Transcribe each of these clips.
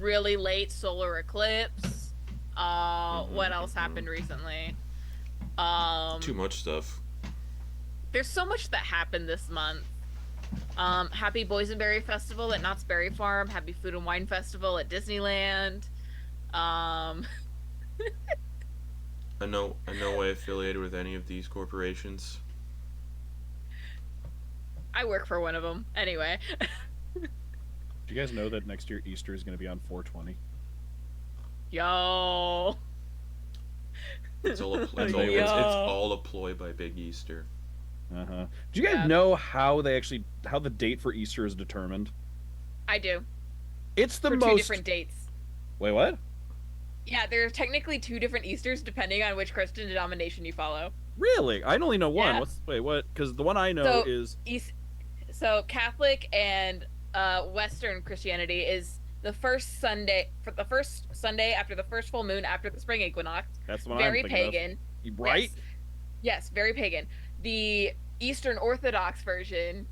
really late solar eclipse. What else happened recently? Too Um, much stuff. there's so much that happened this month. Happy Boysenberry Festival at Knott's Berry Farm. Happy Food and Wine Festival at Disneyland. Um, I'm no way affiliated with any of these corporations. I work for one of them. Anyway. Do you guys know that next year Easter is going to be on 420? Yo. It's Yo. all a ploy by Big Easter. Uh-huh. Do you guys know how the date for Easter is determined? I do. It's the For most... two different dates. Wait, what? Yeah, there are technically two different Easters depending on which Christian denomination you follow. Really? I only know one. Yeah. Wait, what? Because the one I know is... So Catholic and Western Christianity is the first Sunday after the first full moon after the spring equinox. That's the one very I'm thinking pagan. of. Right? Yes, very pagan. The Eastern Orthodox version.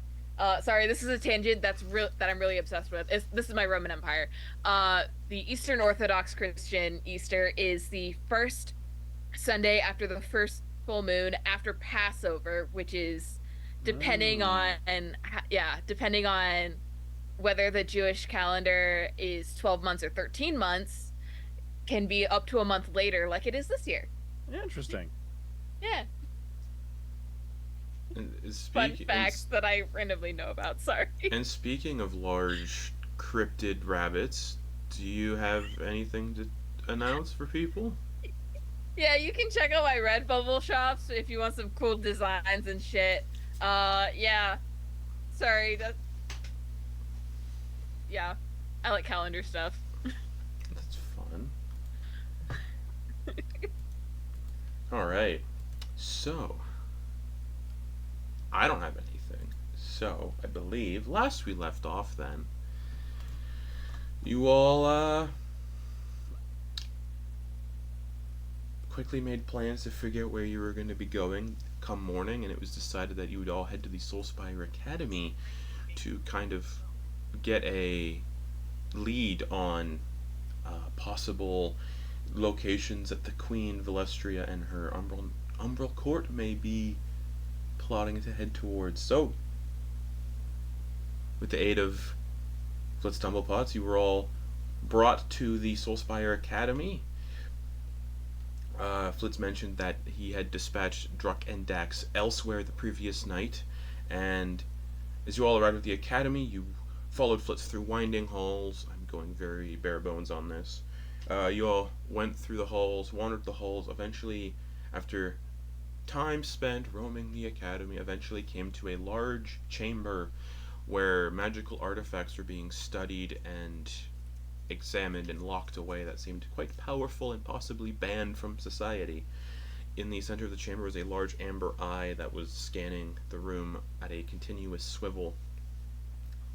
Sorry, this is a tangent that I'm really obsessed with. This is my Roman Empire. The Eastern Orthodox Christian Easter is the first Sunday after the first full moon after Passover, which is depending on whether the Jewish calendar is 12 months or 13 months, can be up to a month later, like it is this year. Interesting. Yeah. Fun facts that I randomly know about. Sorry. And speaking of large cryptid rabbits, do you have anything to announce for people? Yeah, you can check out my Redbubble shops if you want some cool designs and shit. Yeah. Sorry, yeah. I like calendar stuff. That's fun. Alright. So, I don't have anything. So, I believe last we left off then, you all, quickly made plans to figure out where you were going to be going come morning, and it was decided that you would all head to the Soulspire Academy to kind of get a lead on possible locations that the Queen Velestria and her Umbral Court may be plotting to head towards. So, with the aid of Flitz Tumblepots, you were all brought to the Soulspire Academy. Flitz mentioned that he had dispatched Druck and Dax elsewhere the previous night, and as you all arrived at the Academy, you followed Flitz through winding halls. I'm going very bare bones on this. You all went through the halls, wandered the halls, eventually, after time spent roaming the Academy, eventually came to a large chamber where magical artifacts were being studied and examined and locked away that seemed quite powerful and possibly banned from society. In the center of the chamber was a large amber eye that was scanning the room at a continuous swivel.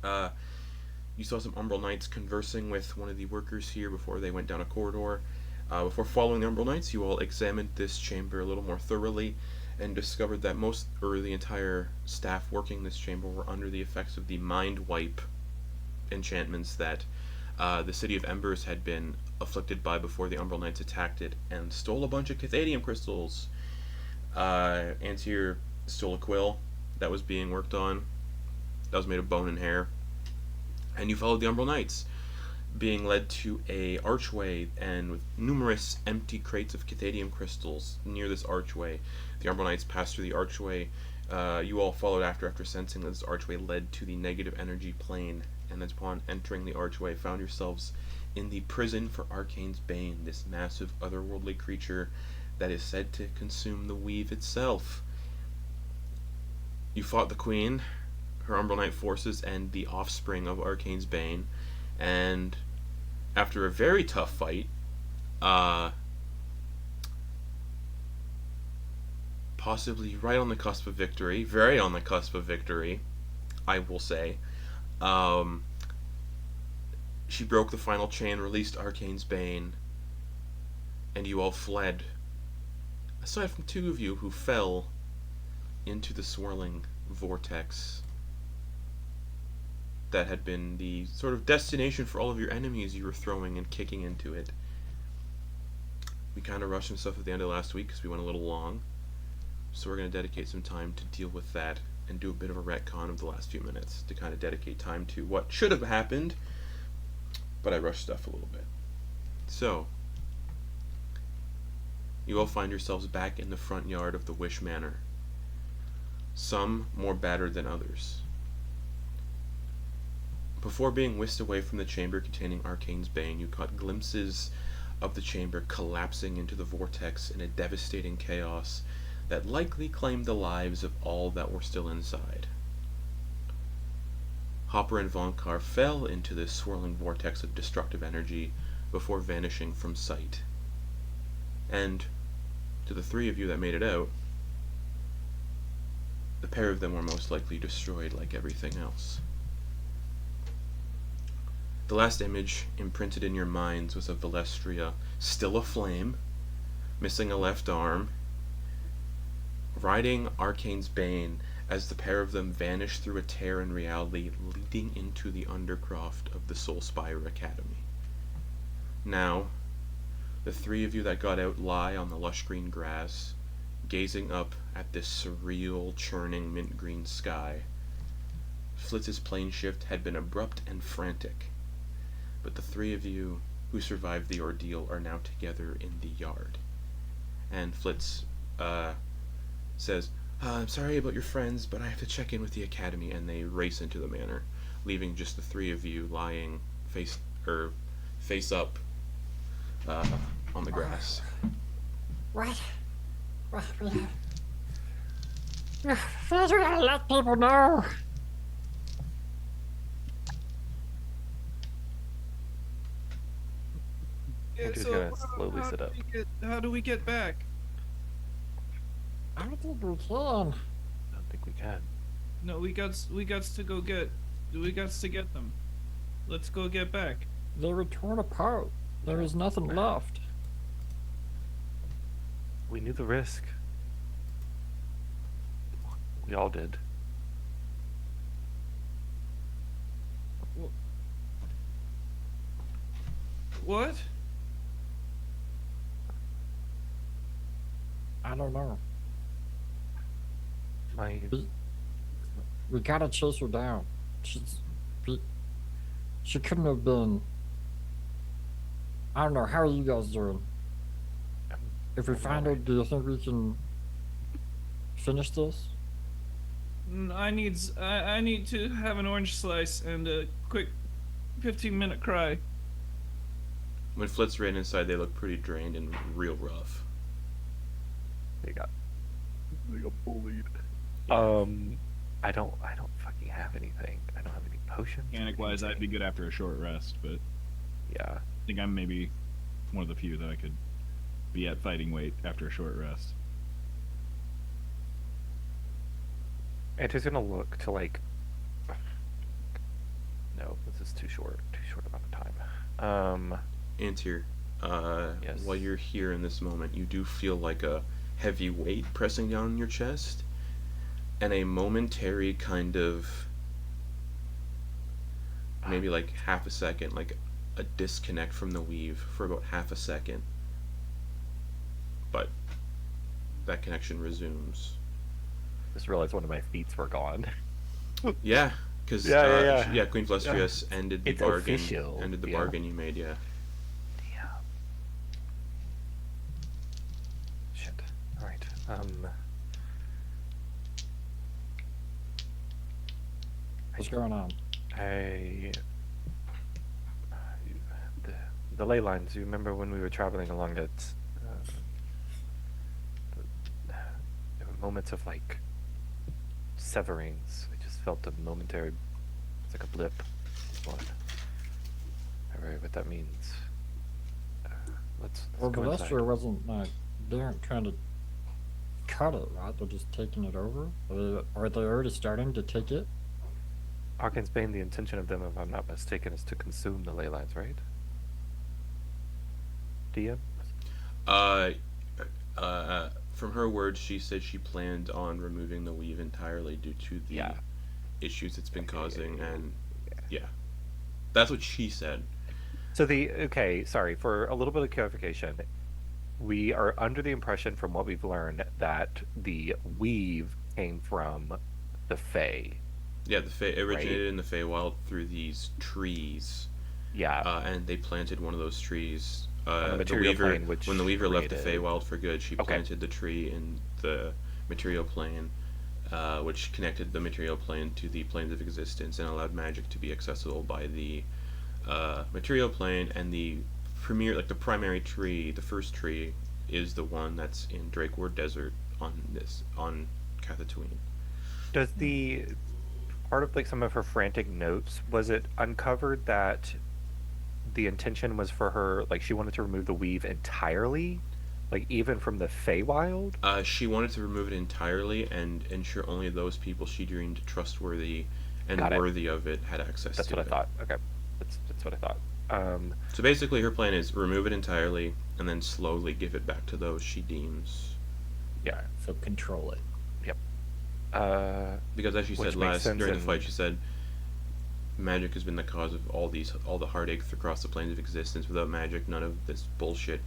You saw some Umbral Knights conversing with one of the workers here before they went down a corridor. Before following the Umbral Knights, you all examined this chamber a little more thoroughly and discovered that the entire staff working this chamber were under the effects of the Mind Wipe enchantments that the City of Embers had been afflicted by before the Umbral Knights attacked it and stole a bunch of Cathadium crystals. Antyr stole a quill that was being worked on, that was made of bone and hair. And you followed the Umbral Knights, being led to a archway and with numerous empty crates of Cathadium crystals near this archway. The Umbral Knights passed through the archway. You all followed after sensing that this archway led to the negative energy plane, and upon entering the archway found yourselves in the prison for Arcane's Bane, this massive otherworldly creature that is said to consume the weave itself. You fought the Queen, her Umbral Knight forces, and the offspring of Arcane's Bane, and after a very tough fight, possibly right on the cusp of victory, very on the cusp of victory, I will say, she broke the final chain, released Arcane's Bane, and you all fled, aside from two of you who fell into the swirling vortex. that had been the sort of destination for all of your enemies you were throwing and kicking into it. We kind of rushed some stuff at the end of last week because we went a little long. So we're going to dedicate some time to deal with that and do a bit of a retcon of the last few minutes to kind of dedicate time to what should have happened, but I rushed stuff a little bit. So, you all find yourselves back in the front yard of the Wish Manor. Some more battered than others. Before being whisked away from the chamber containing Arcane's Bane, you caught glimpses of the chamber collapsing into the vortex in a devastating chaos that likely claimed the lives of all that were still inside. Hopper and Vonkar fell into this swirling vortex of destructive energy before vanishing from sight. And, to the three of you that made it out, the pair of them were most likely destroyed like everything else. The last image imprinted in your minds was of Valestria, still aflame, missing a left arm, riding Arcane's Bane as the pair of them vanished through a tear in reality leading into the undercroft of the Soulspire Academy. Now, the three of you that got out lie on the lush green grass, gazing up at this surreal, churning mint green sky. Flitz's plane shift had been abrupt and frantic, but the three of you who survived the ordeal are now together in the yard. And Flitz, says, I'm sorry about your friends, but I have to check in with the academy, and they race into the manor, leaving just the three of you lying face up on the grass. What? We gotta let people know. Anter's gonna slowly sit up. How do we get back? I don't think we can. I don't think we can. No, we got to go get. We got to get them. Let's go get back. They were torn apart. There is nothing left. We knew the risk. We all did. What? I don't know. My We gotta chase her down. She couldn't have been. I don't know. How are you guys doing? If we find her, do you think we can finish this? I need to have an orange slice and a quick 15-minute cry. When Flitz ran inside, they looked pretty drained and real rough. They got bullied. I don't fucking have anything. I don't have any potions. Mechanic-wise, I'd be good after a short rest, but Yeah. I think I'm maybe one of the few that I could be at fighting weight after a short rest. Anter's gonna look to like. No, this is too short amount of time. Antyr, Yes. while you're here in this moment, you do feel like a heavy weight pressing down on your chest, and a momentary kind of, maybe like half a second, like a disconnect from the weave for about half a second. But that connection resumes. Just realized one of my feats were gone. Yeah, because Yeah. Queen Valestrius ended the It's bargain. official, Ended the yeah. bargain you made. Yeah. Damn. Shit. All right. What's going on? The ley lines. You remember when we were traveling along it? There were moments of like severings. I just felt a momentary. It's like a blip. Whatever what that means. Let's Well, go inside. Valestra wasn't like they aren't trying to cut it, right? They're just taking it over. Are they already starting to take it? Arcane's Bane, the intention of them, if I'm not mistaken, is to consume the ley lines, right? DM? From her words, she said she planned on removing the weave entirely due to the Yeah. issues it's been causing, and Yeah, that's what she said. So okay, sorry for a little bit of clarification. We are under the impression from what we've learned that the weave came from the Fae. Yeah, the Fey originated Right. in the Feywild through these trees, Yeah, and they planted one of those trees. on the The material Weaver, plane, which when the Weaver left the created. Feywild for good, she Okay. planted the tree in the material plane, which connected the material plane to the planes of existence and allowed magic to be accessible by the material plane. And the premier, like the primary tree, the first tree, is the one that's in Drakeward Desert on Cathatooine. Does the part of like some of her frantic notes, was it uncovered that the intention was for her, like she wanted to remove the weave entirely, like even from the Feywild? She wanted to remove it entirely and ensure only those people she deemed trustworthy and Got it. worthy of it had access That's to what I it. thought. Okay, that's what I thought. So basically, her plan is remove it entirely and then slowly give it back to those she deems. Yeah. So control it. Yep. Because as she Which said makes sense during the in- fight, she said magic has been the cause of all the heartache across the planes of existence. Without magic, none of this bullshit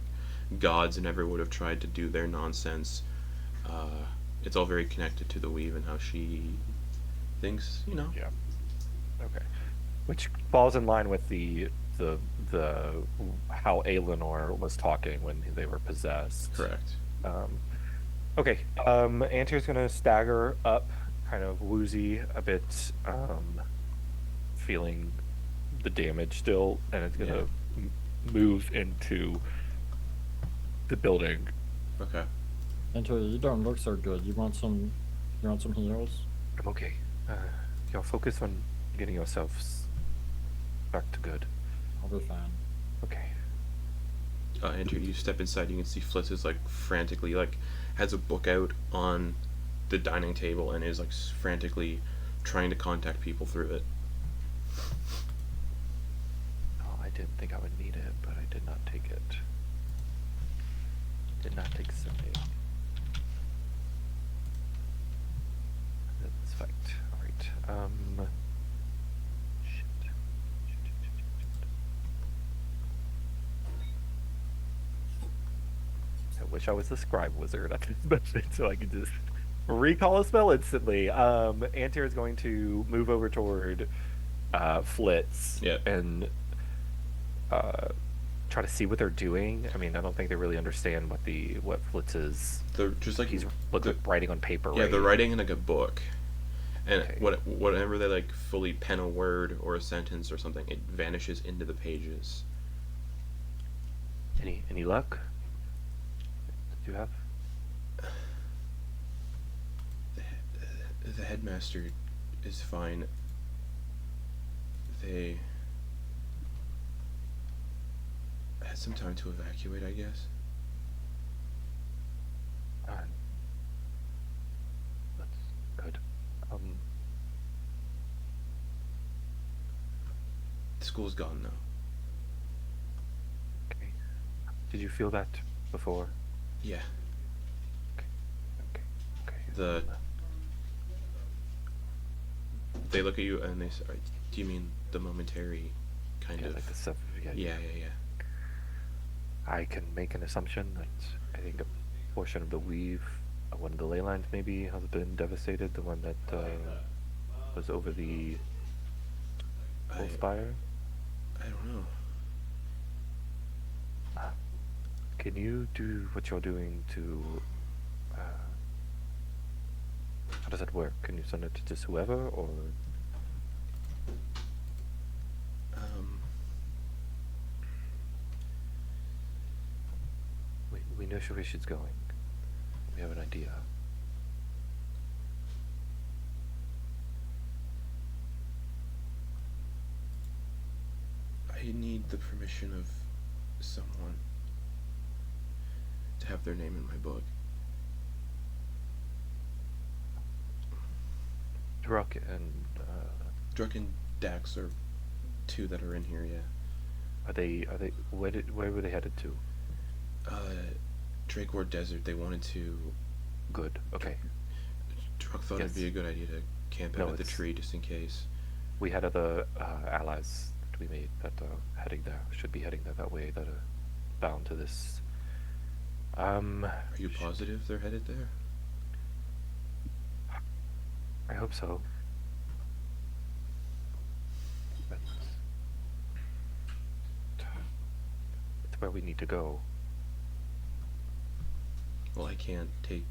gods never would have tried to do their nonsense. It's all very connected to the weave and how she thinks, you know. Yeah. Okay. Which falls in line with the how Aelinor was talking when they were possessed. Correct. Okay. Antyr's gonna stagger up, kind of woozy, a bit, feeling the damage still, and it's gonna move into the building. Okay. Antyr, you don't look so good. You want some heals? I'm okay. Y'all focus on getting yourselves back to good. I'll be fine. Okay. Enter. You step inside. You can see Fliss is like frantically has a book out on the dining table and is like frantically trying to contact people through it. Oh, I didn't think I would need it, but I did not take it. Did not take sending. Let's fight. Alright. Shit. I wish I was the scribe wizard at this moment so I could just recall a spell instantly. Antyr is going to move over toward Flitz Yep. and try to see what they're doing. I mean, I don't think they really understand what Flitz is. They're just like He's the- writing on paper, yeah, right? they're writing in like a book, and Okay. whatever they like fully pen a word or a sentence or something, it vanishes into the pages. Any luck? Do you have? The headmaster is fine. They had some time to evacuate, I guess. That's good. The school's gone now. Okay. Did you feel that before? Yeah. Okay. The They look at you and they say, "Do you mean the momentary kind Yeah, of?" like the stuff. Yeah. I can make an assumption that I think a portion of the weave, one of the ley lines maybe has been devastated. The one that was over the I, spire. I don't know. Can you do what you're doing to? How does that work? Can you send it to just whoever, or? We know where she's going. We have an idea. I need the permission of someone to have their name in my book. Druck and Druck and Dax are two that are in here, yeah. are they where were they headed to? Drakeward Desert, they wanted to... Good. Okay. Druck thought Yes. it'd be a good idea to camp No, out at the it's- tree just in case. we had other allies that we made that are heading there. Should be heading there that way. That are bound to this. Are you positive they're headed there? I hope so. But it's where we need to go. Well, I can't take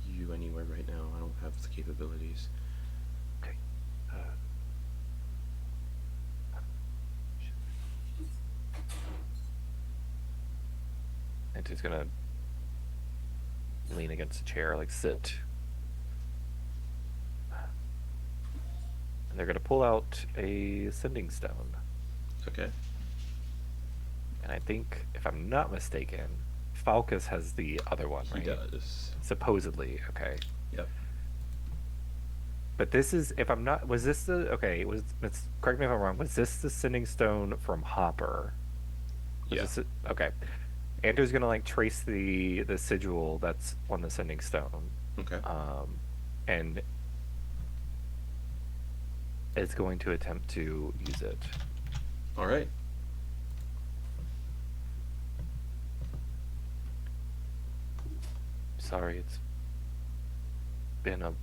you anywhere right now. I don't have the capabilities. Okay. And he's gonna lean against a chair, like sit. And they're gonna pull out a sending stone. Okay. And I think, if I'm not mistaken, Falcus has the other one, He right? does. Supposedly, okay. Yep. But this is, if I'm not, was this the, okay, correct me if I'm wrong, was this the sending stone from Hopper? Was Yeah. okay. Andrew's gonna like trace the sigil that's on the sending stone. Okay. And is going to attempt to use it. All right. Sorry, it's been a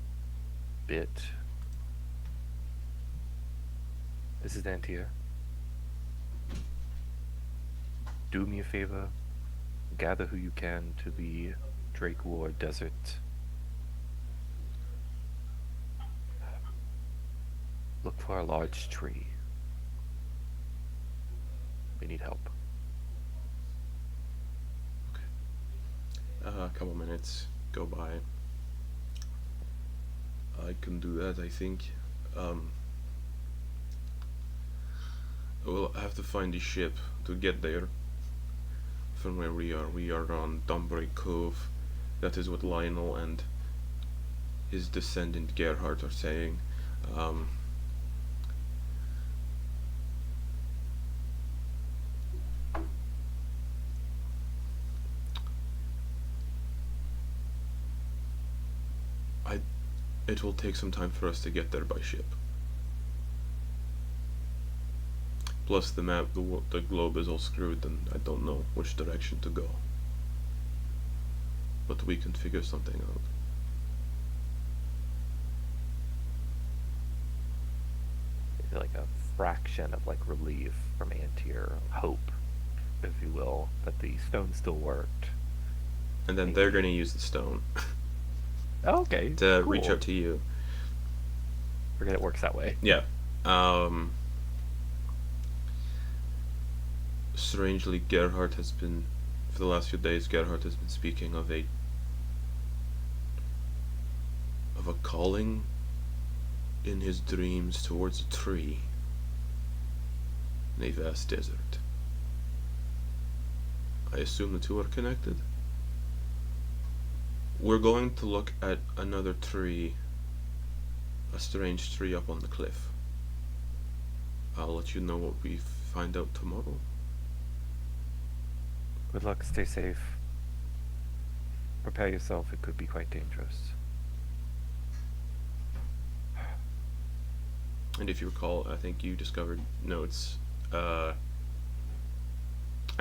bit. This is Antyr. Do me a favor. Gather who you can to the Drake War Desert. Look for a large tree. We need help. A couple minutes go by. I can do that, I think. We'll have to find the ship to get there from where we are. We are on Dawnbreak Cove. That is what Lionel and his descendant Gerhardt are saying. It will take some time for us to get there by ship. Plus the map, the globe is all screwed and I don't know which direction to go. But we can figure something out. Like a fraction of like relief from Antyr, hope, if you will, that the stone still worked. And then they're going to use the stone Okay. to cool. reach out to you. Forget it works that way. Yeah. Strangely, Gerhardt has been, for the last few days, Gerhardt has been speaking of a calling in his dreams towards a tree in a vast desert. I assume the two are connected. We're going to look at another tree, a strange tree up on the cliff. I'll let you know what we find out tomorrow. Good luck, stay safe. Prepare yourself, it could be quite dangerous. And if you recall, I think you discovered notes. I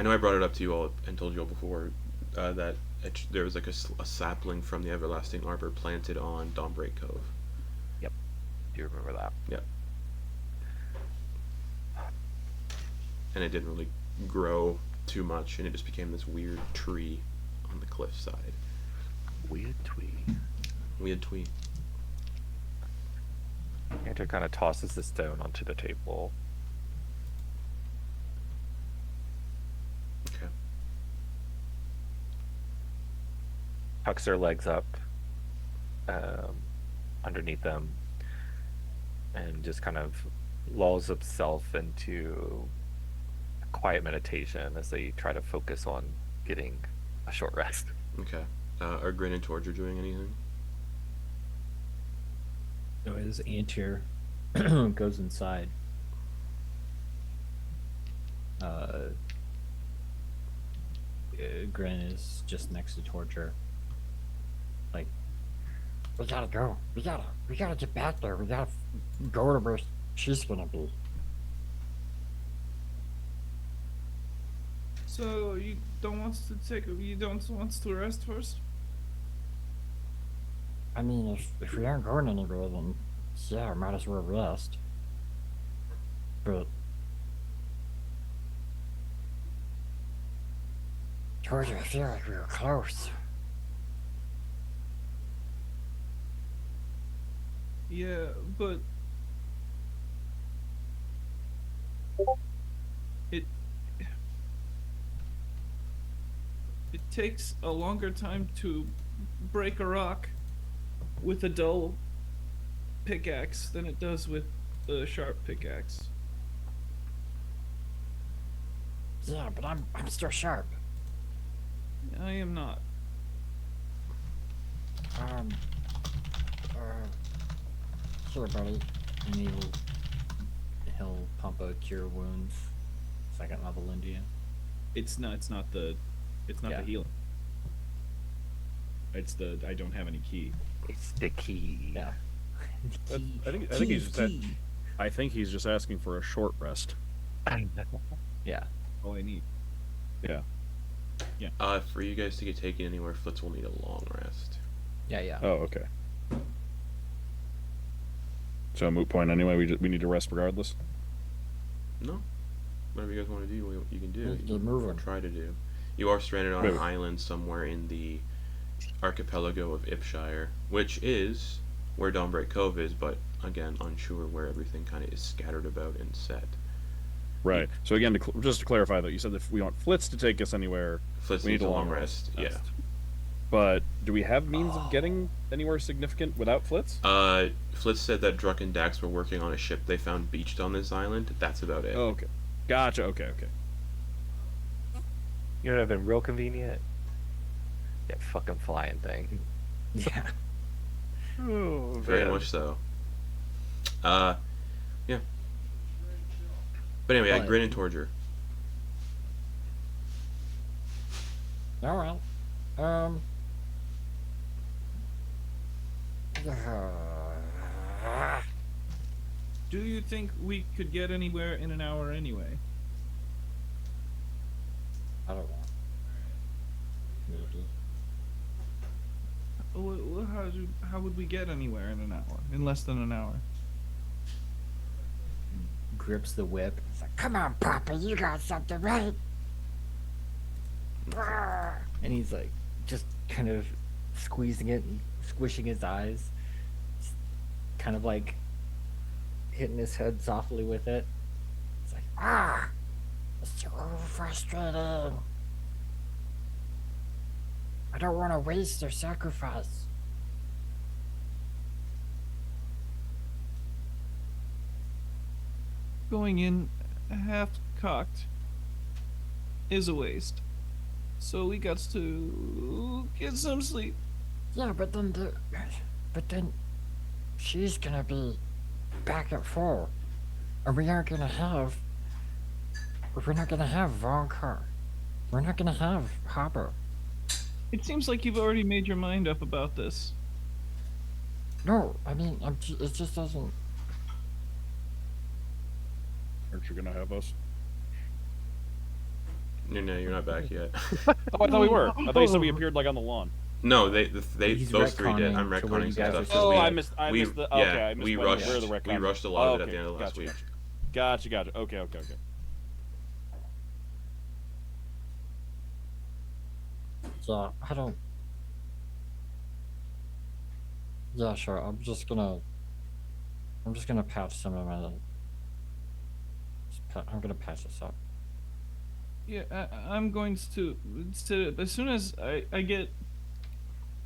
know I brought it up to you all and told you all before that there was like a sapling from the Everlasting Arbor planted on Dawnbreak Cove. Yep. Do you remember that? Yeah. And it didn't really grow too much, and it just became this weird tree on the cliffside. Weird twee. Weird tree. Antyr kind of tosses the stone onto the table. Okay. Tucks her legs up underneath them and just kind of lulls himself into a quiet meditation as they try to focus on getting a short rest. Okay. Are Grin and Torger doing anything? So as Antyr goes inside, Grin is just next to Torger. We gotta go. We gotta get back there. We gotta go to where she's gonna be. So you don't want to rest first? I mean, if we aren't going anywhere, then yeah, might as well rest. But Torger, I feel like we were close. Yeah, but it takes a longer time to break a rock with a dull pickaxe than it does with a sharp pickaxe. Yeah, but I'm still sharp. I am not. Uh, Sure, buddy. And he'll pump a cure wounds, second level into you. It's not the Yeah. healing. It's the I don't have any key. It's the key. Yeah. I think he's just asking for a short rest. Yeah. All I need. For you guys to get taken anywhere, Flitz will need a long rest. Yeah. Oh, okay. So moot point anyway. We need to rest regardless. No, whatever you guys want to do, you can do. You're moving. Try to do. You are stranded on Wait. an island somewhere in the archipelago of Ipshire, which is where Dawnbreak Cove is, but again, unsure where everything kind of is scattered about and set. Right. So again, just to clarify, though, you said if we want Flitz to take us anywhere, Flitz we needs need a long rest. Yeah. But do we have means of getting anywhere significant without Flitz? Flitz said that Druck and Dax were working on a ship they found beached on this island. That's about it. Oh, okay. Gotcha. Okay. You know what would have been real convenient? That fucking flying thing. Yeah. Oh, Very man. much so. Yeah. But anyway, I But- Grin and Torger. All right. Do you think we could get anywhere in an hour anyway? I don't know. Maybe. How would we get anywhere in an hour? In less than an hour? Grips the whip. It's like, come on, Papa, you got something, right? And he's like, just kind of squeezing it and squishing his eyes. Just kind of like hitting his head softly with it. It's like, it's so frustrating. I don't want to waste their sacrifice. Going in half cocked is a waste. So we got to get some sleep. Yeah, but then she's gonna be back at full, and we're not gonna have Vonkar. We're not gonna have Hopper. It seems like you've already made your mind up about this. No, I mean, it just doesn't. Aren't you gonna have us? No, you're not back yet. Oh, I thought we were. I thought you said we appeared like on the lawn. No, they He's those three did. retconning I'm to where retconning you some guys stuff. are 'cause supposed Oh, we, I missed. we, Okay, yeah, I missed we where rushed. the retcon We was. rushed a lot of it at Okay, the end of last week. Gotcha. Okay. Yeah, I don't. Yeah, sure. I'm just gonna patch some of my. I'm gonna patch this up. Yeah, I'm going to as soon as I get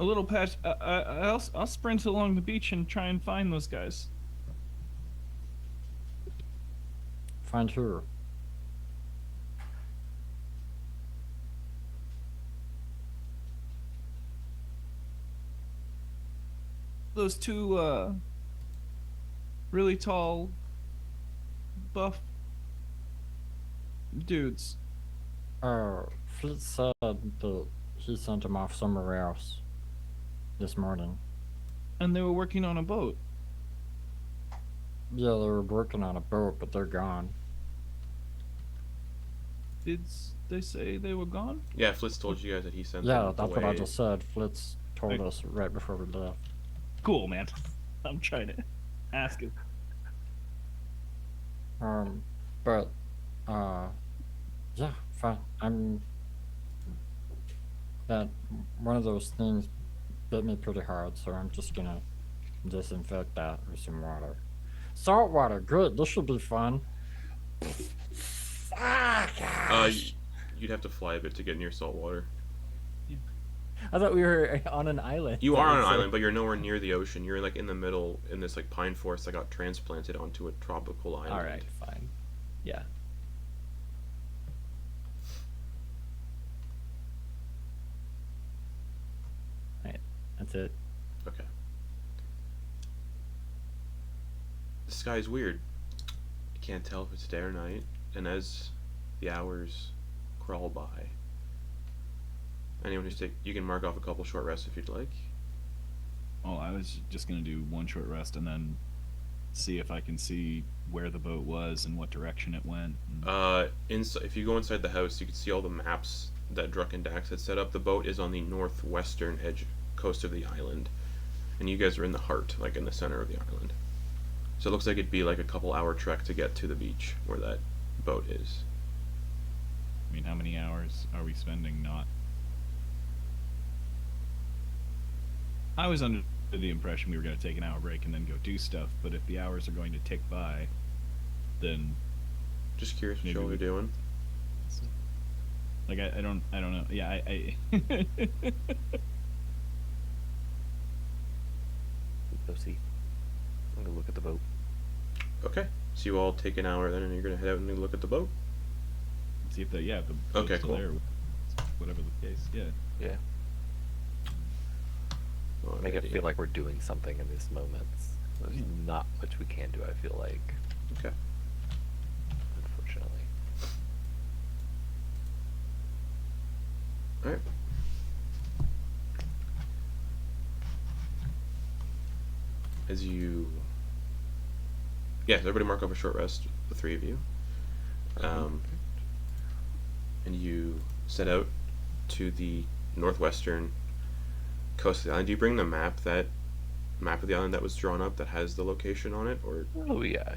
a little patch, I'll sprint along the beach and try and find those guys. Find who? Those two really tall, buff dudes. Fleet said that he sent him off somewhere else this morning. And they were working on a boat. Yeah, they were working on a boat, but they're gone. They say they were gone? Yeah, Flitz told you guys that he sent Yeah, them that's away. what I just said. Flitz told I- us right before we left. Cool, man. I'm trying to ask it. But, uh, yeah, fine. That one of those things bit me pretty hard, so I'm just gonna disinfect that with some water. Salt water, good. This should be fun. You'd have to fly a bit to get near salt water. I thought we were on an island. You are on an So- island, but you're nowhere near the ocean. You're like in the middle in this like pine forest that got transplanted onto a tropical island. All right, fine. Yeah. All right, that's it. Okay. The sky's weird. You can't tell if it's day or night, and as the hours crawl by, anyone who's you can mark off a couple short rests if you'd like. Oh, I was just gonna do one short rest and then see if I can see where the boat was and what direction it went. If you go inside the house, you can see all the maps that Druck and Dax had set up. The boat is on the northwestern edge coast of the island, and you guys are in the heart, like in the center of the island. So it looks like it'd be like a couple-hour trek to get to the beach where that boat is. I mean, how many hours are we spending not? I was under the impression we were going to take an hour break and then go do stuff, but if the hours are going to tick by, then Just curious what Maybe y'all are we- doing. like I don't know. Yeah, I Go see. I'm gonna look at the boat. Okay. So you all take an hour then, and you're gonna head out and look at the boat. see if the boat's Okay, still cool. there, whatever the case. Yeah. Yeah. Make it Alrighty. feel like we're doing something in these moments. There's not much we can do, I feel like. Okay. Unfortunately. All right. As you, yeah, everybody mark off a short rest. The three of you, and you set out to the northwestern coast of the island. Do you bring the map of the island that was drawn up that has the location on it, or Oh yeah.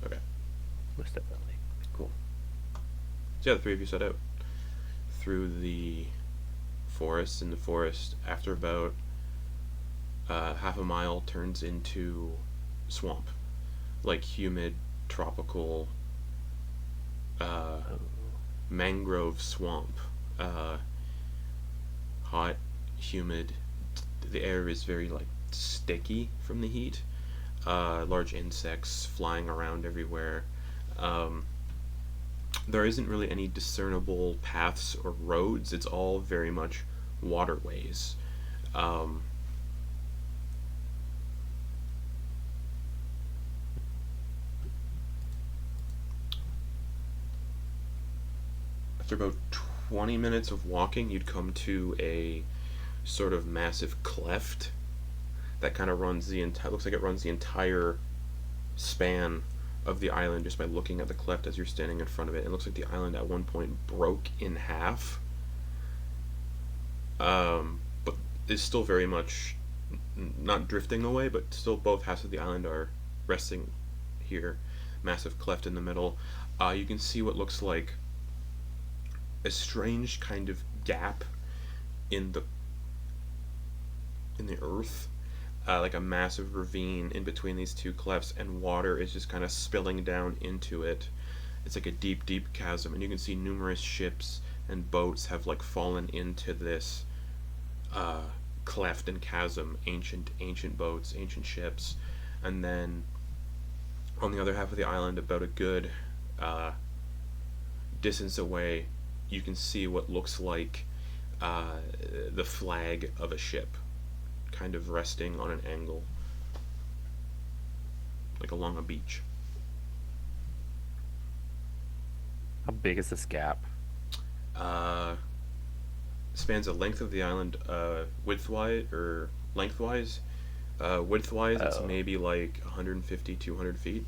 okay? Most definitely. Cool. So yeah, the three of you set out through the forest. In the forest, after about half a mile, turns into swamp, like humid, tropical, mangrove swamp. Hot, humid. The air is very like sticky from the heat. Large insects flying around everywhere. There isn't really any discernible paths or roads. It's all very much waterways. After about 20 minutes of walking, you'd come to a sort of massive cleft that kind of runs the entire, looks like it runs the entire span of the island just by looking at the cleft as you're standing in front of it. It looks like the island at one point broke in half, but is still very much not drifting away, but still both halves of the island are resting here. Massive cleft in the middle. You can see what looks like a strange kind of gap in the earth, like a massive ravine in between these two clefts, and water is just kind of spilling down into it. It's like a deep, deep chasm, and you can see numerous ships and boats have like fallen into this cleft and chasm. Ancient boats, ancient ships, and then on the other half of the island, about a good distance away, you can see what looks like the flag of a ship, kind of resting on an angle, like along a beach. How big is this gap? Spans the length of the island, widthwise or lengthwise, Width-wise, it's Oh. maybe like 150, 200 feet,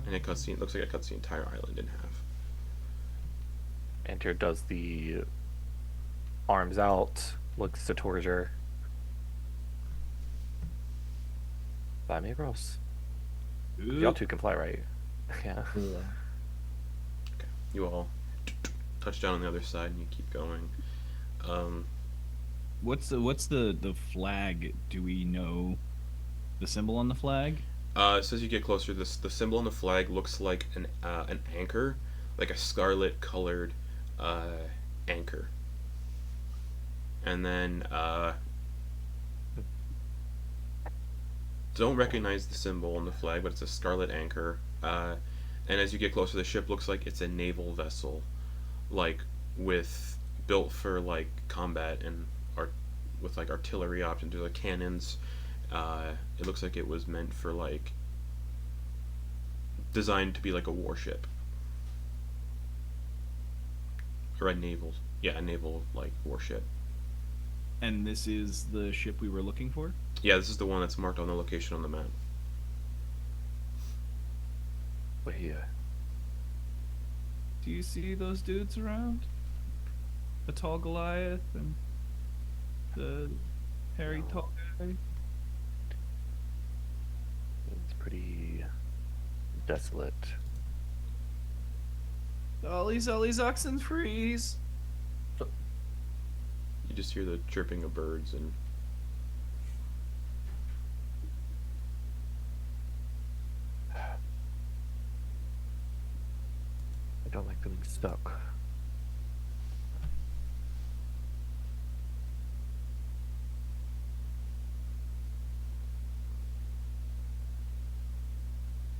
and it looks like it cuts the entire island in half. Antyr does the arms out, looks to Torger. Fly me across. Y'all two can fly, right? Yeah. Yeah. Okay, you all touch down on the other side, and you keep going. What's the flag? Do we know the symbol on the flag? So as you get closer, the symbol on the flag looks like an anchor, like a scarlet colored anchor. And then don't recognize the symbol on the flag, but it's a scarlet anchor. And as you get closer, the ship looks like it's a naval vessel, like built for like combat and with like artillery options or like cannons. It looks like it was meant for like designed to be like a warship or a naval like warship. And this is the ship we were looking for? Yeah, this is the one that's marked on the location on the map. We're here. Do you see those dudes around? The tall Goliath and the hairy tall guy? It's pretty desolate. Ollies, oxen freeze! You just hear the chirping of birds and I don't like feeling stuck.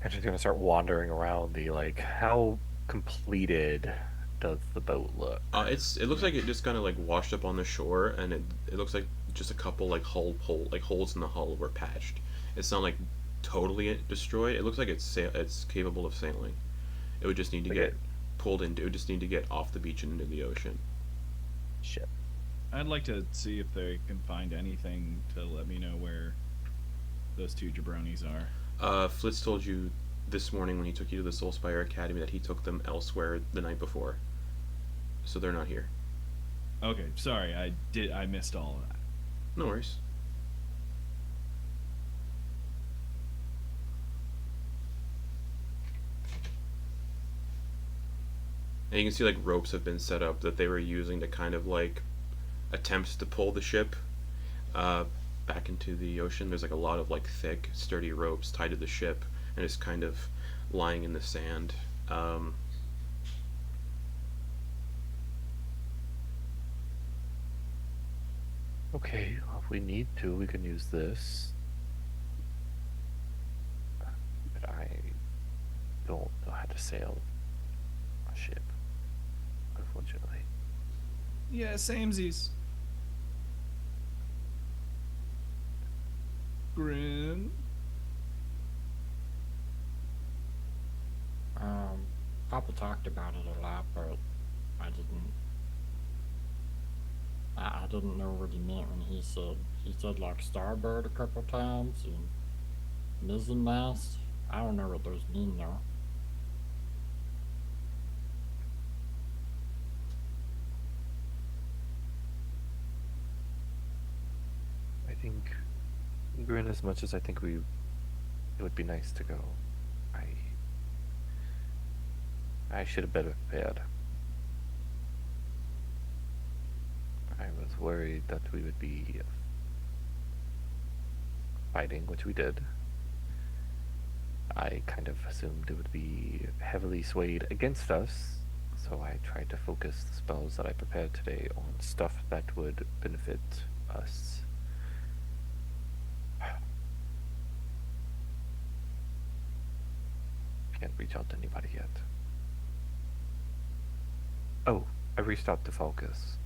I'm just gonna start wandering around the like, how completed does the boat look? it looks like it just kind of like washed up on the shore, and it looks like just a couple like holes in the hull were patched. It's not like totally destroyed. It looks like it's capable of sailing. It would just need to Okay. get pulled into. It would just need to get off the beach and into the ocean. Shit. I'd like to see if they can find anything to let me know where those two jabronis are. Flitz told you this morning when he took you to the Soulspire Academy that he took them elsewhere the night before, so they're not here. Okay, sorry, I missed all of that. No worries. And you can see like ropes have been set up that they were using to kind of like attempt to pull the ship back into the ocean. There's like a lot of like thick, sturdy ropes tied to the ship, and it's kind of lying in the sand. Okay, well, if we need to, we can use this. But I don't know how to sail a ship, unfortunately. Yeah, samesies. Grin. Papa talked about it a lot, but I didn't know what he meant when he said like starboard a couple times and mizzen mast. I don't know what those mean though. I think, Grin, as much as I think it would be nice to go, I should have better prepared. I was worried that we would be fighting, which we did. I kind of assumed it would be heavily swayed against us, so I tried to focus the spells that I prepared today on stuff that would benefit us. Can't reach out to anybody yet. Oh, I reached out to Falcus.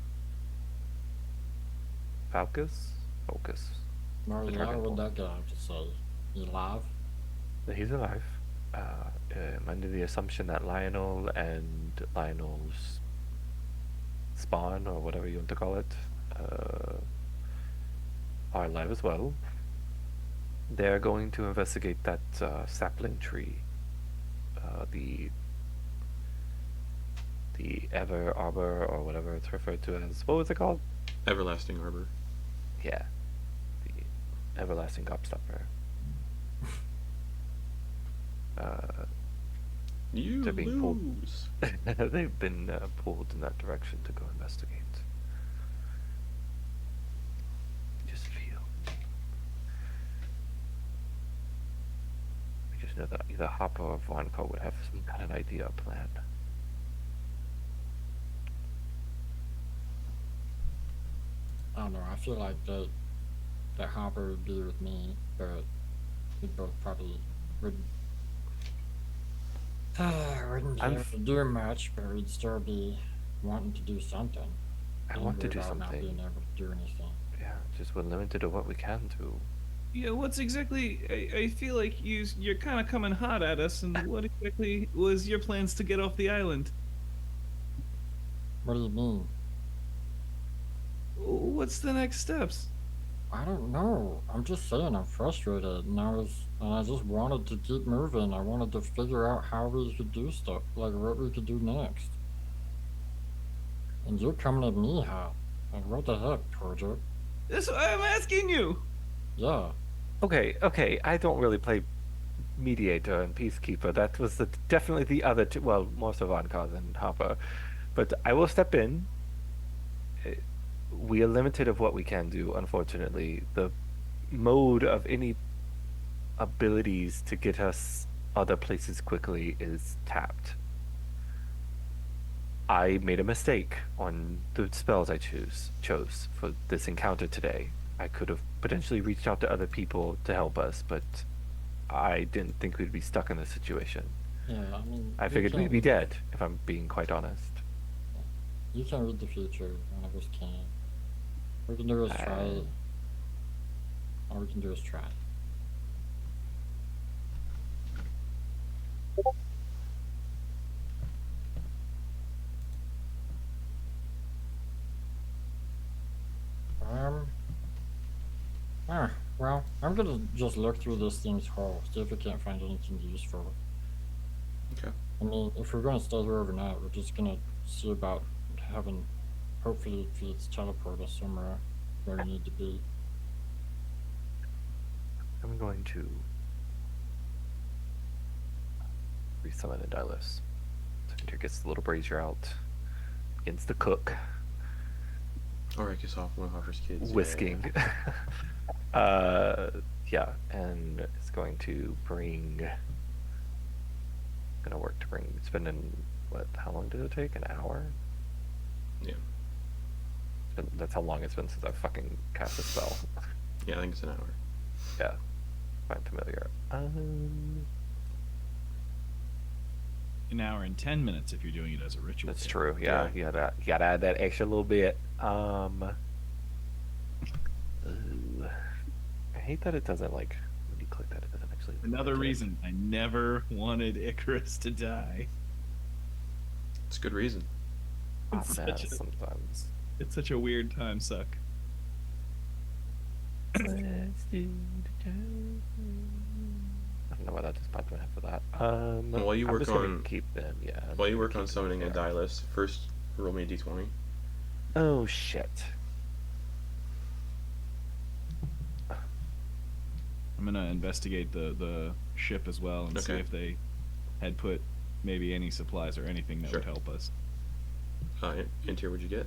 Falcus? Focus. What The dragon would ball. that guy have to say? He alive? He's alive. I'm under the assumption that Lionel and Lionel's spawn, or whatever you want to call it, are alive as well. They're going to investigate that sapling tree. The Ever Arbor, or whatever it's referred to as. What was it called? Everlasting Arbor. Yeah. The Everlasting Gobstopper. You They're being pulled. lose. They've been pulled in that direction to go investigate. Just feel. I just know that either Hopper or Vonkar would have some kind of idea or plan. I don't know. I feel like that Hopper would be with me, but we both probably wouldn't be able to do much, but we'd still be wanting to do something. I want to Angry do about not something. being able to do anything. Yeah, just we're limited to what we can do. Yeah, what's exactly? I feel like you're kind of coming hot at us. And what exactly was your plans to get off the island? What do you mean? What's the next steps? I don't know. I'm just saying I'm frustrated, and I just wanted to keep moving. I wanted to figure out how we could do stuff, like what we could do next. And you're coming at me hot. Like, what the heck, Torger? That's why I'm asking you. Yeah. Okay, I don't really play mediator and peacekeeper. That was definitely the other two. Well, more so Vonkar than Hopper, but I will step in. We are limited of what we can do. Unfortunately, the mode of any abilities to get us other places quickly is tapped. I made a mistake on the spells I chose for this encounter today. I could have potentially reached out to other people to help us, but I didn't think we'd be stuck in this situation. Yeah, I mean... I figured we'd be dead, if I'm being quite honest. You can read the future, none of us can. All we can do is try it. All we can do is try. Well, I'm gonna just look through this thing's hull, see if we can't find anything useful. Okay. I mean, if we're gonna stay here overnight, we're just gonna see about having, hopefully, it's teleport us somewhere where we need to be. I'm going to resummon Antyr. So Antyr gets the little brazier out, begins to cook. Or I guess off one of Hopper's kids. Whisking. Yeah, and it's going to spending, how long did it take? An hour? Yeah. That's how long it's been since I fucking cast a spell. Yeah, I think it's an hour. Yeah. Find familiar. An hour and 10 minutes if you're doing it as a ritual. That's true. Yeah, you gotta add that extra little bit. I hate that it doesn't when you click that it doesn't actually. Another reason I never wanted Icarus to die. It's a good reason. Sometimes. It's such a weird time suck. Let's do the job. I don't know why that just popped in my head for that. Well, while you I'm work just gonna on keep them, yeah. while you work on summoning a die list, first roll me a d20. Oh shit. I'm gonna investigate the ship as well and see Okay. if they had put maybe any supplies or anything that Sure. would help us. Antyr, what'd you get?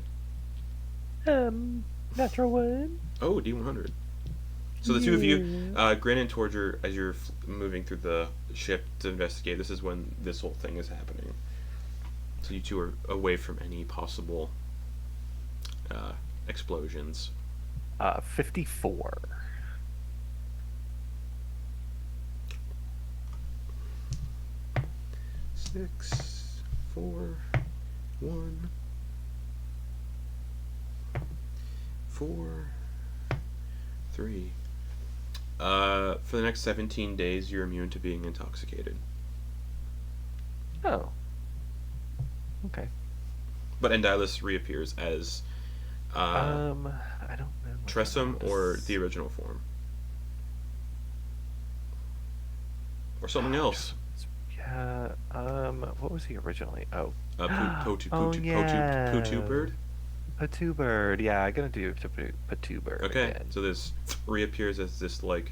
Natural one. Oh, D100. So the two of you, Grin and Torger, as you're moving through the ship to investigate, this is when this whole thing is happening. So you two are away from any possible explosions. 54. Six, 4, 1, 4, 3. For the next 17 days, you're immune to being intoxicated. Oh. Okay. But Antyr reappears as Uh, I don't know. What Tressum that or was. the original form, or something else. Yeah. What was he originally? Oh. Potu Yeah. bird. Patu bird. Yeah, I'm gonna do Patu bird Okay, again. so this reappears as this like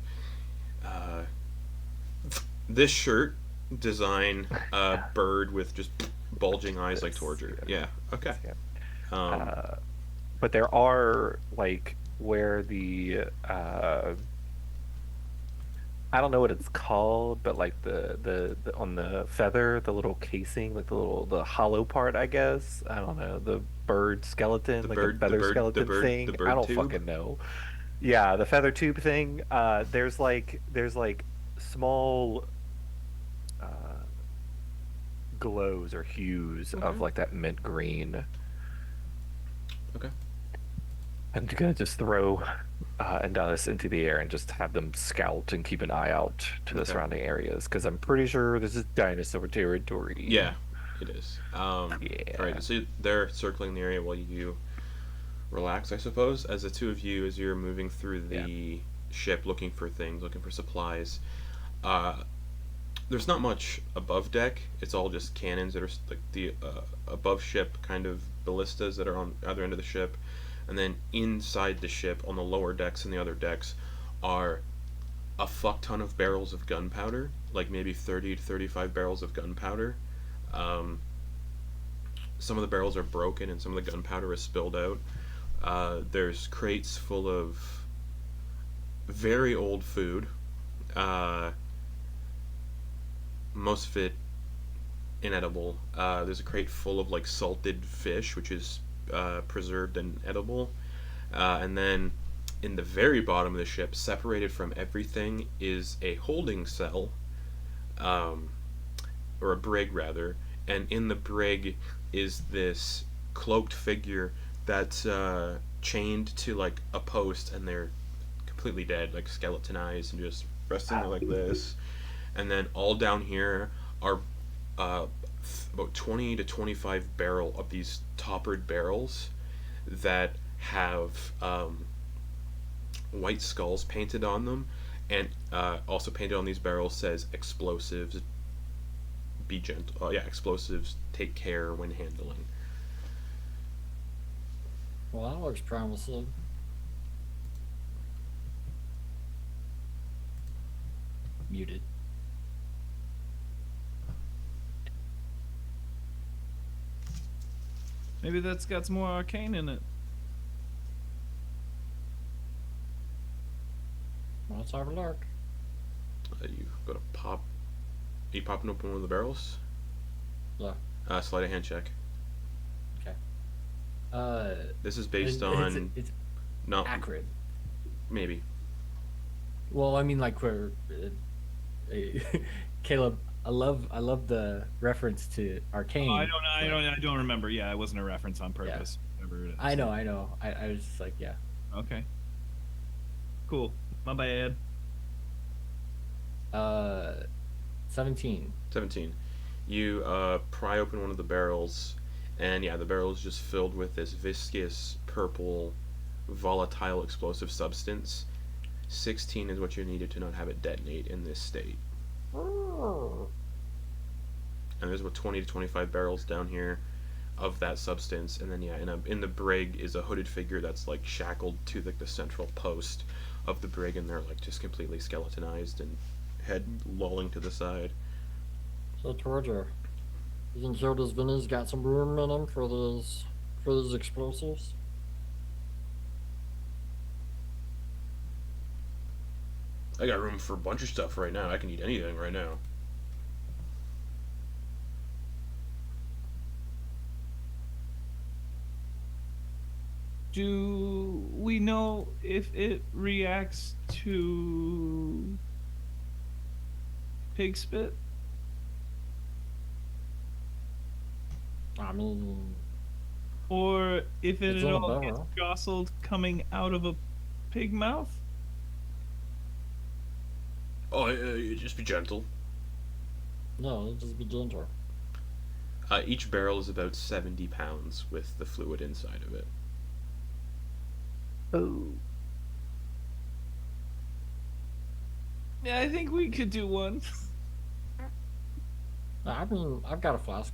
uh, this shirt design bird with just bulging eyes like Torger. Yeah. Okay. Yeah. Um, But there are like where I don't know what it's called, but like the on the feather, the little casing, like the hollow part, I guess. I don't know, the bird skeleton, like the feather skeleton thing. the I bird don't tube. fucking know. Yeah, the feather tube thing. There's like small uh glows or hues of like that mint green. Okay. I'm gonna just throw Endalis into the air and just have them scout and keep an eye out to the Okay. surrounding areas because I'm pretty sure this is dinosaur territory. Yeah, it is. Yeah. All right. So they're circling the area while you relax, I suppose. As the two of you, as you're moving through the ship, looking for things, looking for supplies. There's not much above deck. It's all just cannons that are like the above ship kind of ballistas that are on either end of the ship, and then inside the ship on the lower decks and the other decks are a fuck ton of barrels of gunpowder, like maybe 30 to 35 barrels of gunpowder. Some of the barrels are broken and some of the gunpowder is spilled out. There's crates full of very old food. Most of it inedible. There's a crate full of like salted fish, which is preserved and edible. And then in the very bottom of the ship, separated from everything, is a holding cell, or a brig rather. And in the brig is this cloaked figure that's chained to like a post, and they're completely dead, like skeletonized, and just resting there like this. And then all down here are about 20 to 25 barrel of these toppered barrels that have white skulls painted on them, and also painted on these barrels says explosives, be gentle. Explosives, take care when handling. Well, that looks promising. Muted. Maybe that's got some more arcane in it. Let's have a look. You go to pop. Are you popping open one of the barrels? Yeah. Slide a hand check. Okay. This is based on It's no acrid. maybe. Well, I mean, like where, Caleb. I love the reference to Arcane. Oh, I don't remember. Yeah, it wasn't a reference on purpose. Whatever it is. I know. I was just like, yeah. Okay. Cool. My bad. 17. 17. You pry open one of the barrels, and the barrel is just filled with this viscous, purple, volatile explosive substance. 16 is what you needed to not have it detonate in this state. And there's about 20 to 25 barrels down here of that substance, and then in the brig is a hooded figure that's like shackled to like the central post of the brig, and they're like just completely skeletonized and head lolling to the side. So Torger, you think Hilda's Vinny's got some room in him for those explosives? I got room for a bunch of stuff right now. I can eat anything right now. Do we know if it reacts to pig spit? I mean, Or if it It's at in a all gets barrel. jostled coming out of a pig mouth? Oh, just be gentle. no, it'll just be gentle. Each barrel is about 70 pounds with the fluid inside of it. Oh. Yeah, I think we could do one. I mean, I've got a flask.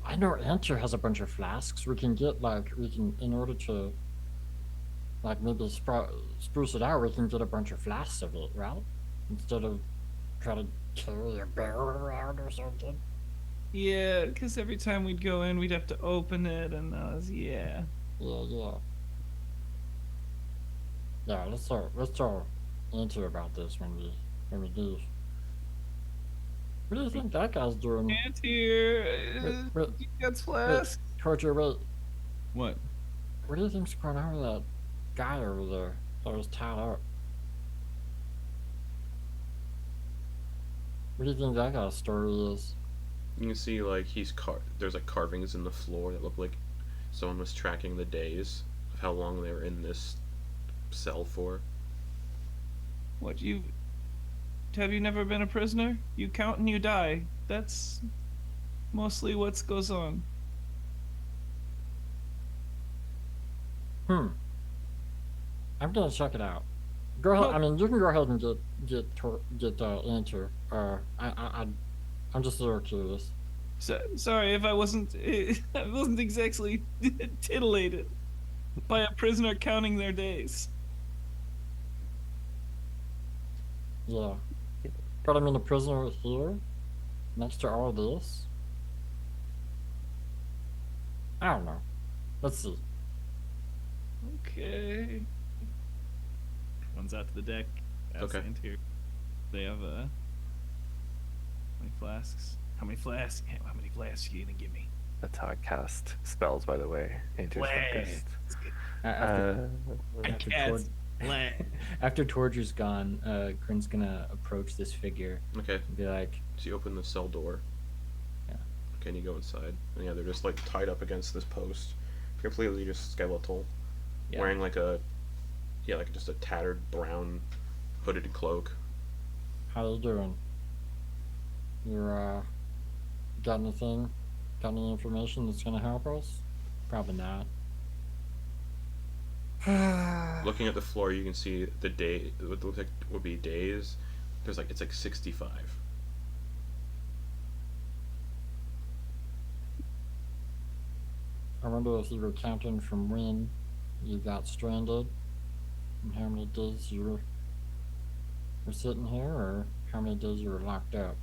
I know Antyr has a bunch of flasks. We can get in order to like maybe spruce it out. We can get a bunch of flasks of it, right? Instead of trying to carry a barrel around or something. Yeah, because every time we'd go in, we'd have to open it, and yeah. Yeah. Yeah, let's talk Antyr about this when we leave. What do you think that guy's doing? Antyr, Wait, you got flask. Torger, wait. What? What do you think's going on with that guy over there that was tied up? What do you think that guy's story is? You can see like there's like carvings in the floor that look like someone was tracking the days of how long they were in this cell for. What, have you never been a prisoner? You count and you die. That's mostly what goes on. I'm gonna check it out. Go ahead. Well- I mean, you can go ahead and get Antyr. I'm just a little curious. Sorry if I wasn't exactly titillated by a prisoner counting their days. Yeah, but I mean, the prisoner is here, next to all this. I don't know. Let's see. Okay. One's out to the deck. Okay. Antyr. They have how many flasks? How many flasks? How many flasks are you gonna give me? That's how I cast spells, by the way. Antyr's focused. After, I after, can't. after Torger's gone, Grin's gonna approach this figure Okay, and be like, so you open the cell door. Yeah. Okay, and you go inside. And yeah, they're just like tied up against this post. Completely just skeletal. yeah. Wearing like just a tattered brown hooded cloak. How you doing? You're got anything? Got any information that's gonna help us? Probably not. Looking at the floor, you can see the day. What looks like would be days. It's like 65. I wonder if you were counting from when you got stranded, and how many days you were sitting here, or how many days you were locked up.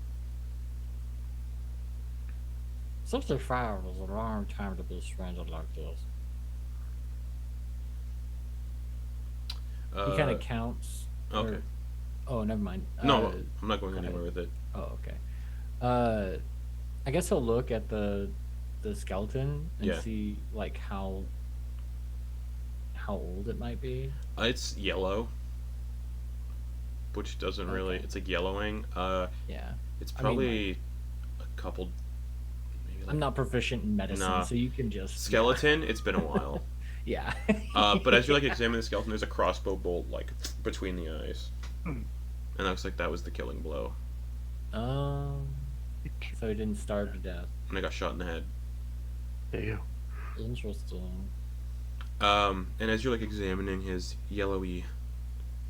65 is a long time to be stranded like this. He kind of counts. Okay. Oh, never mind. No, I'm not going go anywhere ahead. with it. Oh, okay. I guess he'll look at the skeleton and Yeah. see like how old it might be. It's yellow, which doesn't really. Okay. It's like yellowing. Yeah. It's I mean, probably a couple. Maybe like I'm not proficient in medicine, Nah. so you can just skeleton. It's been a while. Yeah. But as you like examine the skeleton, there's a crossbow bolt like between the eyes, and that looks like that was the killing blow. So he didn't starve to death. And I got shot in the head. Ew. Interesting. And as you're like examining his yellowy,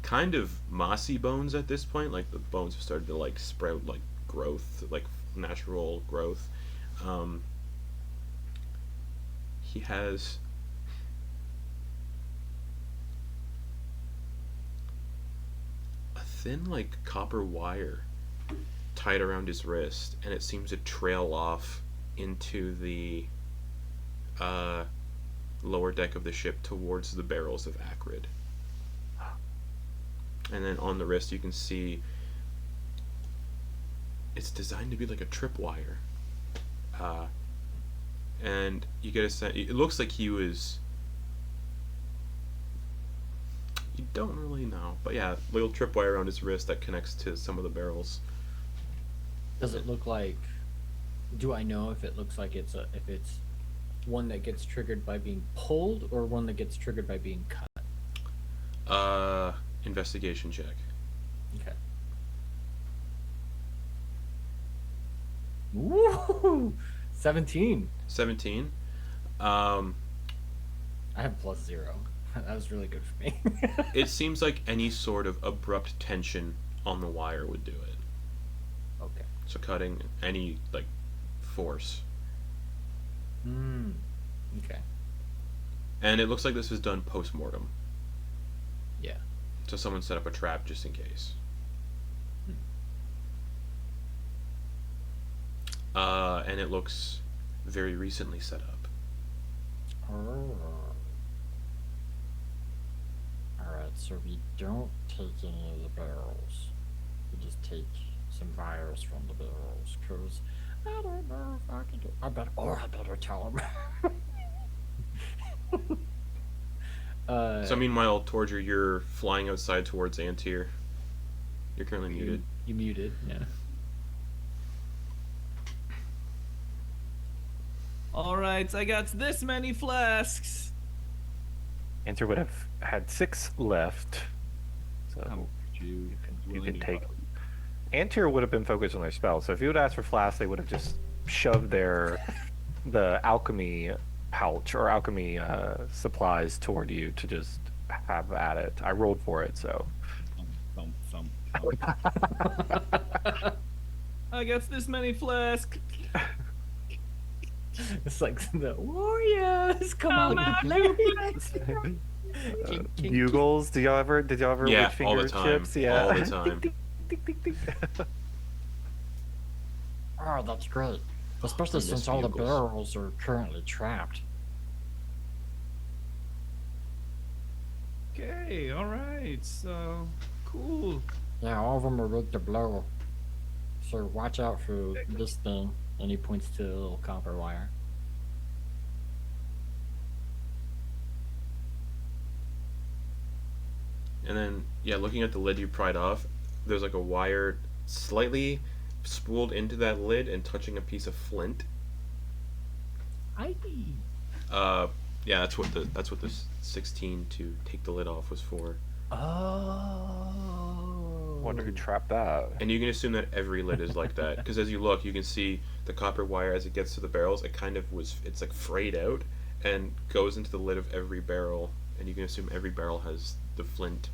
kind of mossy bones at this point, like the bones have started to like sprout like growth, like natural growth. He has a thin like copper wire tied around his wrist, and it seems to trail off into the lower deck of the ship towards the barrels of acrid. And then on the wrist you can see it's designed to be like a tripwire. And you get a sense, it looks like he was, you don't really know, but yeah, little tripwire around his wrist that connects to some of the barrels. Does it look like? Do I know if it looks like if it's one that gets triggered by being pulled or one that gets triggered by being cut? Investigation check. Okay. Woo! 17. 17. I have +0. That was really good for me. It seems like any sort of abrupt tension on the wire would do it. Okay. So cutting any like force. Okay. And it looks like this was done post-mortem. Yeah. So someone set up a trap just in case. And it looks very recently set up. Oh. Alright, so we don't take any of the barrels. We just take some virus from the barrels, because I don't know if I can do I better tell him. So meanwhile, Torger, you're flying outside towards Antyr. You're currently muted. You muted, yeah. All right, I got this many flasks. Antyr would have had 6 left. So How would you you can take. Antyr would have been focused on their spell, so if you would ask for flasks, they would have just shoved the alchemy pouch or alchemy supplies toward you to just have at it. I rolled for it, so. Thump, thump, thump. I got this many flasks. It's like the warriors come out. Bugles? Did y'all ever Yeah, with all finger the time. chips? Yeah. All the time. Tick, tick, tick, tick. Oh, that's great. Especially I miss since all the bugles. barrels are currently trapped. Okay, all right. So cool. Yeah, all of them are ready to blow. So watch out for this thing. And he points to the little copper wire. And then, yeah, looking at the lid you pried off, there's like a wire slightly spooled into that lid and touching a piece of flint. Yeah, that's what the 16 to take the lid off was for. Oh. Wonder who trapped that. And you can assume that every lid is like that, because as you look, you can see the copper wire as it gets to the barrels. It's like frayed out and goes into the lid of every barrel, and you can assume every barrel has the flint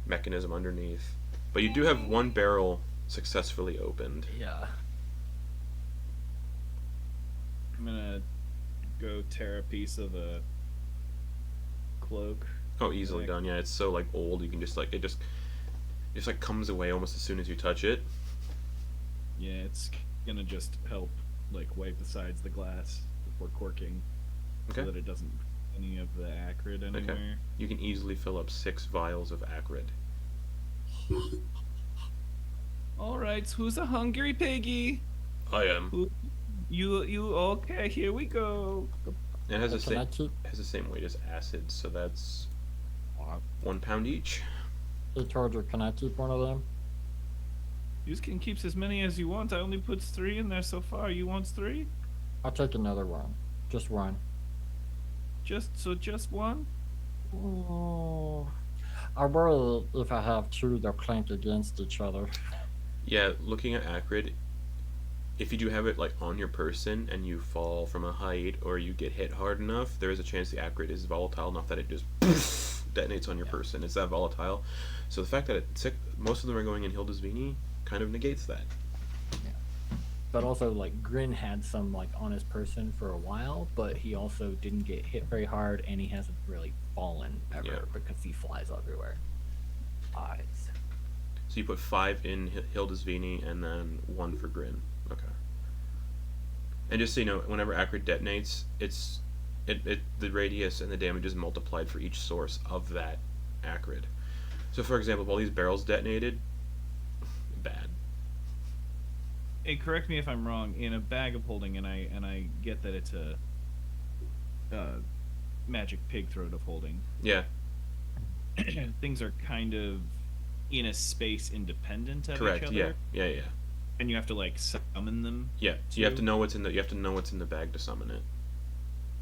mechanism underneath. But you do have one barrel successfully opened. Yeah. I'm gonna go tear a piece of a cloak. Oh, easily done. Yeah, it's so like old. You can just like it just like comes away almost as soon as you touch it. Yeah, it's gonna just help like wipe the sides of the glass before corking, Okay. so that it doesn't any of the acrid anywhere. You can easily fill up 6 vials of acrid. All right, who's a hungry piggy? I am. Who? You okay? Here we go. It has the Can I same keep has the same weight as acid, so that's 1 pound each. Hey Torger, can I keep one of them? You can keep as many as you want. I only put 3 in there so far. You want 3? I'll take another one. Just one. Just one? Oh. I worry if I have 2, they'll clank against each other. Yeah, looking at acrid, if you do have it like on your person and you fall from a height or you get hit hard enough, there is a chance the acrid is volatile enough that it just detonates on your person. It's that volatile. So the fact that most of them are going in Hildesvini kind of negates that. But also, like, Grin had some, like, on his person for a while, but he also didn't get hit very hard, and he hasn't really fallen ever Yeah. because he flies everywhere. Eyes. So you put 5 in Hildesvini and then 1 for Grin. Okay. And just so you know, whenever acrid detonates, the radius and the damage is multiplied for each source of that acrid. So for example, if all these barrels detonated, bad. Hey, correct me if I'm wrong. In a bag of holding, and I get that it's a magic pig throat of holding. Yeah. Things are kind of in a space independent of Correct. each other. Yeah. And you have to like summon them. Yeah. So you have to know what's in the bag to summon it.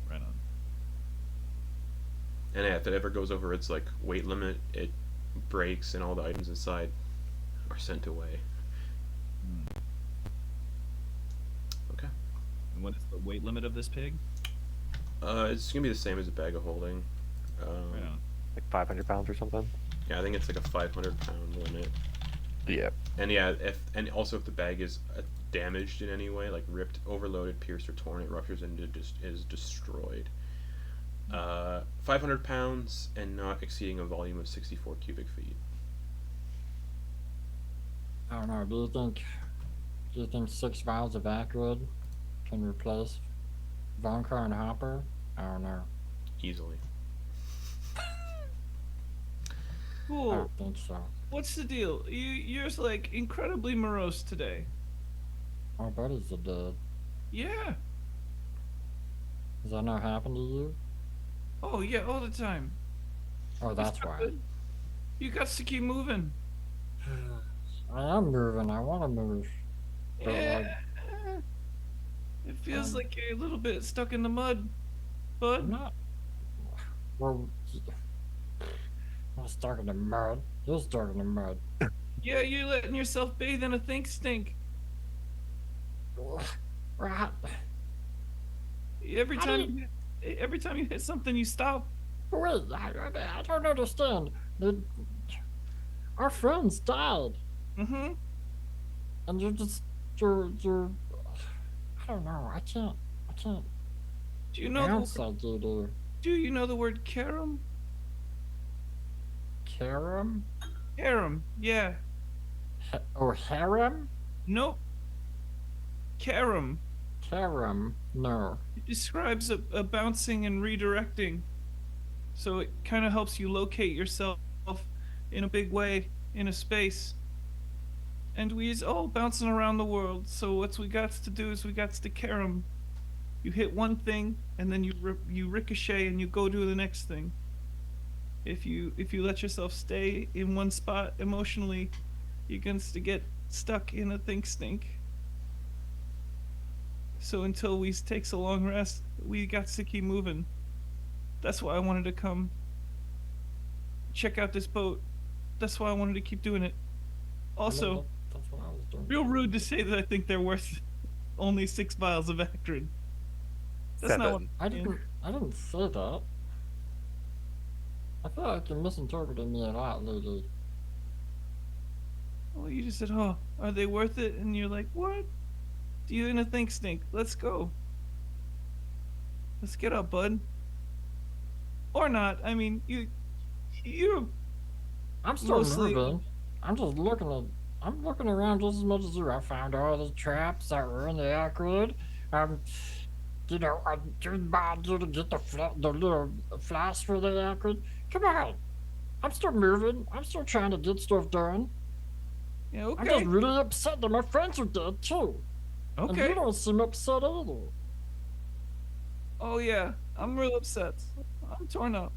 Right on. And yeah, if it ever goes over its like weight limit, it breaks and all the items inside are sent away. Okay. And what is the weight limit of this pig? It's gonna be the same as a bag of holding. Right on. Like 500 pounds or something. Yeah, I think it's like a 500-pound limit. Yeah. And yeah, if the bag is damaged in any way, like ripped, overloaded, pierced, or torn, it ruptures and is destroyed. 500 pounds and not exceeding a volume of 64 cubic feet. I don't know. Do you think 6 vials of acrid can replace Vonkar and Hopper? I don't know. Easily. I Cool. don't think so. What's the deal? You're like incredibly morose today. Our buddies are dead. Yeah. Does that not happen to you? Oh yeah, all the time. Oh, that's It's not why. good. You got to keep moving. I am moving. I want to move. But, Yeah. It feels like you're a little bit stuck in the mud, I'm bud. not. Well, I'm stuck in the mud. You're stuck in the mud. Yeah, you're letting yourself bathe in a think stink. Right. Every How time you hit something, you stop. Wait, I don't understand. Our friends died, Mm-hmm. and you're. I don't know. I can't Do you know bounce the like you do. Do you know the word carom? Karam? Carom. Yeah. Or harem? Nope. Carom. Karam? No. It describes a bouncing and redirecting. So it kind of helps you locate yourself in a big way in a space. And we's all bouncing around the world. So what we got to do is we got to carom. You hit one thing and then you ricochet and you go do the next thing. If you let yourself stay in one spot emotionally, you're going to get stuck in a think stink. So until we takes a long rest, we got to keep moving. That's why I wanted to come check out this boat. That's why I wanted to keep doing it. Also, That's what I was doing. real rude to say that I think they're worth only 6 vials of acrid. That's not what 7. I didn't say that. I feel like you're misinterpreting me a lot lately. Well, you just said, "Oh, are they worth it?" And you're like, "What? Do you in a think stink? Let's go. Let's get up, bud." Or not. I mean, you're I'm still Mostly- moving. I'm looking around just as much as you. I found all the traps that were in the acrid. I didn't mind you to get the little flask for the acrid. Come on. I'm still moving. I'm still trying to get stuff done. yeah, I'm okay. just really upset that my friends are dead too. And Okay. you don't seem upset either. Oh yeah, I'm real upset. I'm torn up.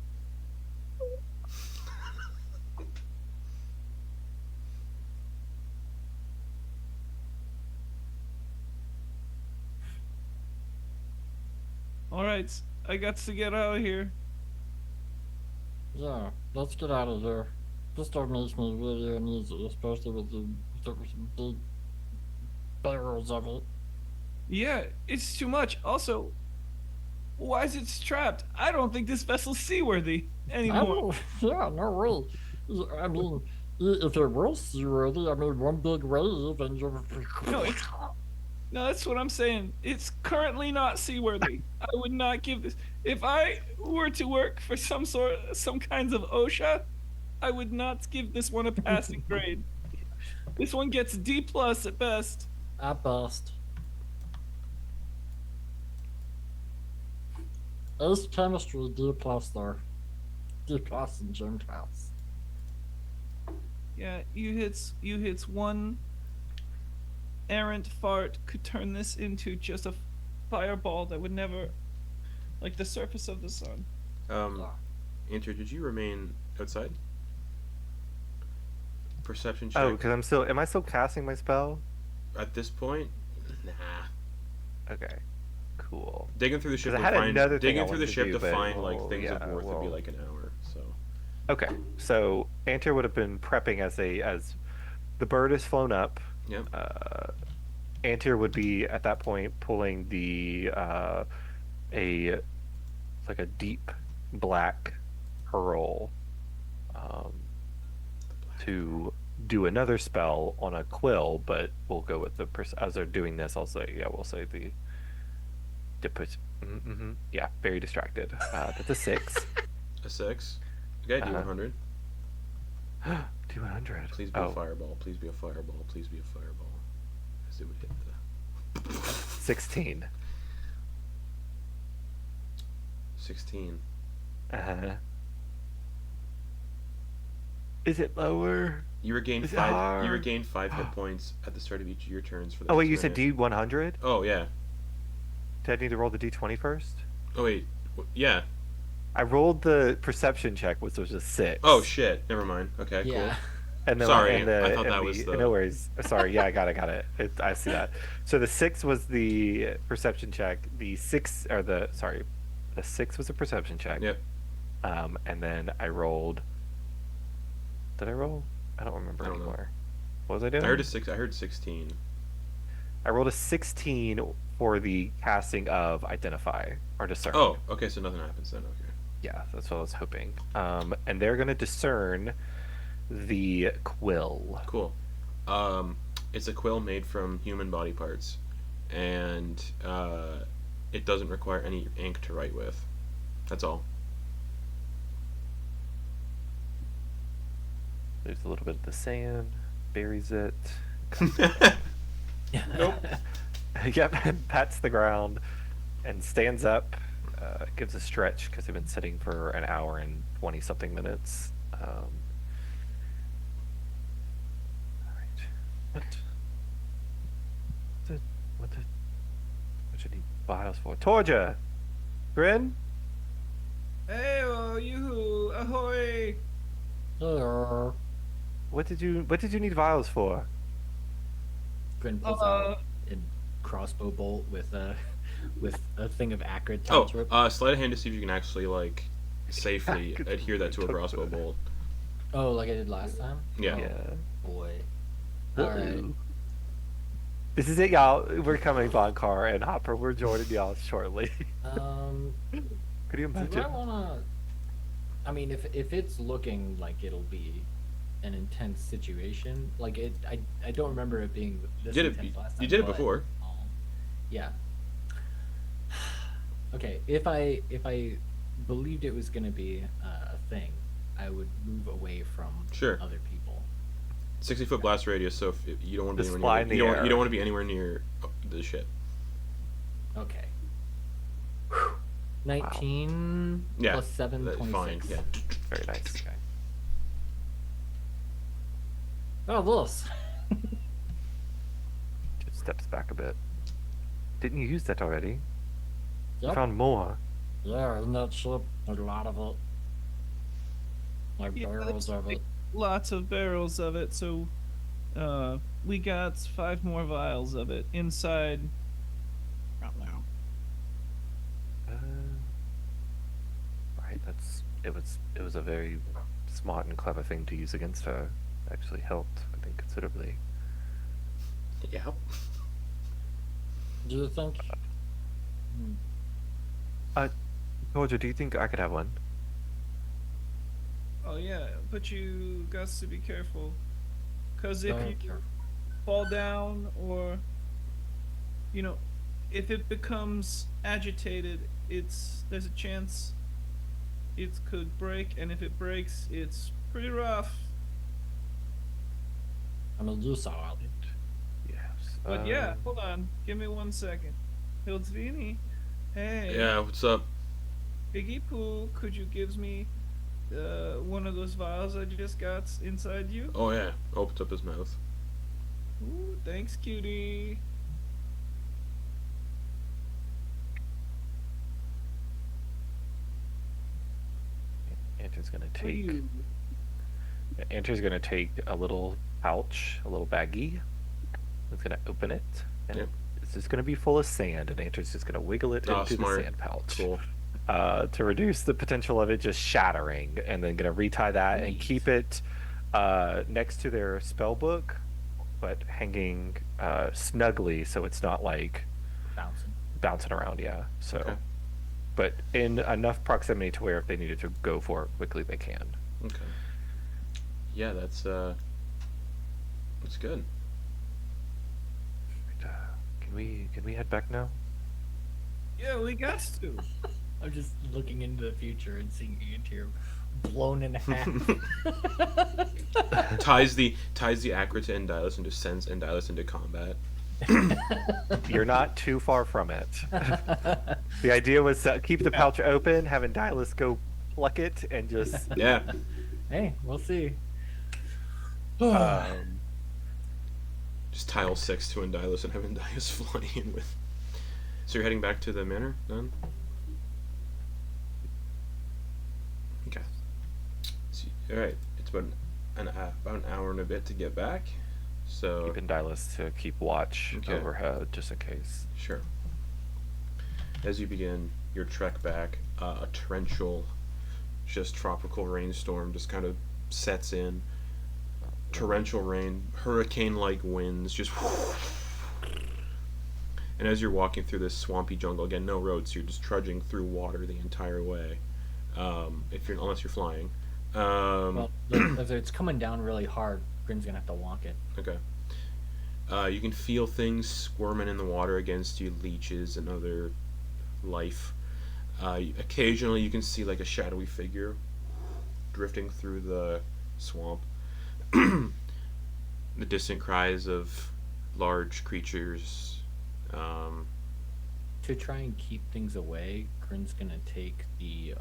All right, I got to get out of here. Yeah, let's get out of here. This stuff makes me really uneasy, especially with the big barrels of it. Yeah, it's too much. Also, why is it trapped? I don't think this vessel's seaworthy anymore. Yeah, no way. I mean, if it was seaworthy, I mean, one big wave and you're. No, that's what I'm saying. It's currently not seaworthy. I would not give this. If I were to work for some kinds of OSHA, I would not give this one a passing grade. This one gets D plus at best. At best. Ace chemistry, D plus though. D plus in gym class. Yeah, you hits one errant fart could turn this into just a fireball that would never, like the surface of the sun. Antyr, did you remain outside? Perception check. Oh, because am I still casting my spell? At this point, nah. Okay, cool. Digging through the ship I to had find another thing I digging through the wanted to ship do, to but find like we'll- things of yeah, worth would be we'll- like an hour. So Okay, so Antyr would have been prepping as the bird is flown up. yep. Antyr would be at that point pulling a deep black pearl to do another spell on a quill, but we'll go with the as they're doing this. I'll say, yeah, we'll say the yeah, very distracted. That's a 6. A 6. Okay, Uh-huh. D100. D100. Please be a fireball. Please be a fireball. Please be a fireball. As it would hit the 16. 16. Uh-huh. Is it lower? You regain Is it 5. hard? You regain 5 hit points at the start of each of your turns for the. Oh wait, next you said minute. D100? Oh yeah. Did I need to roll the D20 first? Oh wait. Yeah. I rolled the perception check, which was a 6. Oh shit. Never mind. Okay. Yeah. And then Sorry, and the, I thought and that the, was the- No worries. Sorry, yeah, I got it. I see that. So the 6 was the perception check. The 6 was a perception check. Cool. Yep. And then I rolled. Did I roll? I don't remember I don't know. anymore. What was I doing? I heard a 6. I heard 16. I rolled a 16 for the casting of identify or discern. Oh. Okay. So nothing happens then. Okay. Yeah, that's what I was hoping. And they're gonna discern the quill. Cool. It's a quill made from human body parts, and it doesn't require any ink to write with. That's all. There's a little bit of the sand, buries it. Nope. Yep, and pats the ground and stands up, gives a stretch because they've been sitting for an hour and 20 something minutes. All right. What should he vials for? Torger! Grin? Hey, oh, yoo-hoo, ahoy! Hello. What did you need vials for? Grin pulls out a crossbow bolt with a thing of acrid tied to it. Sleight of hand to see if you can actually like safely adhere that to a crossbow bolt. Oh, like I did last time? Yeah. Oh, boy. Alright. This is it, y'all. We're coming, Vonkar and Hopper. We're joining y'all shortly. Could you Do imagine? I wanna... I mean, if it's looking like it'll be an intense situation, like I don't remember it being this intense last time. You did it but, before. Yeah. Okay, if I believed it was gonna be a thing, I would move away from Sure. other people. 60-foot blast radius. So if you don't want to be Just anywhere fly near, in the you air. don't want to be anywhere near the ship. Okay. 19 Yeah. plus 7, That's 26. fine. Yeah. Very nice. Okay. Oh, this. Just steps back a bit. Didn't you use that already? You Yep. found more. Yeah, isn't that ship? There's a lot of it. Like Yeah, barrels of it. Lots of barrels of it, so we got 5 more vials of it inside. Right now. Right. It was a very smart and clever thing to use against her. Actually helped, I think, considerably. Yeah. Do you think? Torger, do you think I could have one? Oh yeah, but you got to be careful, cause if Oh, you careful. fall down or, if it becomes agitated, there's a chance it could break, and if it breaks, it's pretty rough. I mean, you saw it. Yes. But yeah, hold on, give me 1 second. Hildsvini, hey, Yeah. What's up? Piggy Poo, could you give me one of those vials I just got inside you? Oh yeah. Opens up his mouth. Ooh, thanks, cutie. Antyr's gonna For take. you. Antyr's gonna take a little pouch, a little baggie. He's gonna open it, and Yep. it's just gonna be full of sand. And Antyr's just gonna wiggle it Oh, into smart. the sand pouch. Cool. To reduce the potential of it just shattering, and then gonna retie that and Neat. keep it next to their spell book, but hanging snugly so it's not like bouncing around. Yeah. So, Okay. but in enough proximity to where if they needed to go for it quickly, they can. Okay. yeah, that's good. Can we head back now? Yeah, we got to. I'm just looking into the future and seeing Antyr blown in half. ties the Acra to Endylus and just sends Endylus into combat. You're not too far from it. The idea was to keep the pouch open, have Endylus go pluck it, and just Yeah. Hey, we'll see. Just tile 6 to Endylus and have Endylus fly in with. So you're heading back to the manor then? Okay. So, all right. It's about an hour and a bit to get back. So keep Endylus to keep watch Okay. overhead, just in case. Sure. As you begin your trek back, a torrential, just tropical rainstorm just kind of sets in. Torrential rain, hurricane-like winds, just. And as you're walking through this swampy jungle, again, no roads, so you're just trudging through water the entire way. Unless you're flying. Well, if it's coming down really hard, Grin's gonna have to walk it. Okay. You can feel things squirming in the water against you, leeches and other life. Occasionally you can see like a shadowy figure drifting through the swamp. The distant cries of large creatures. To try and keep things away, Grin's gonna take the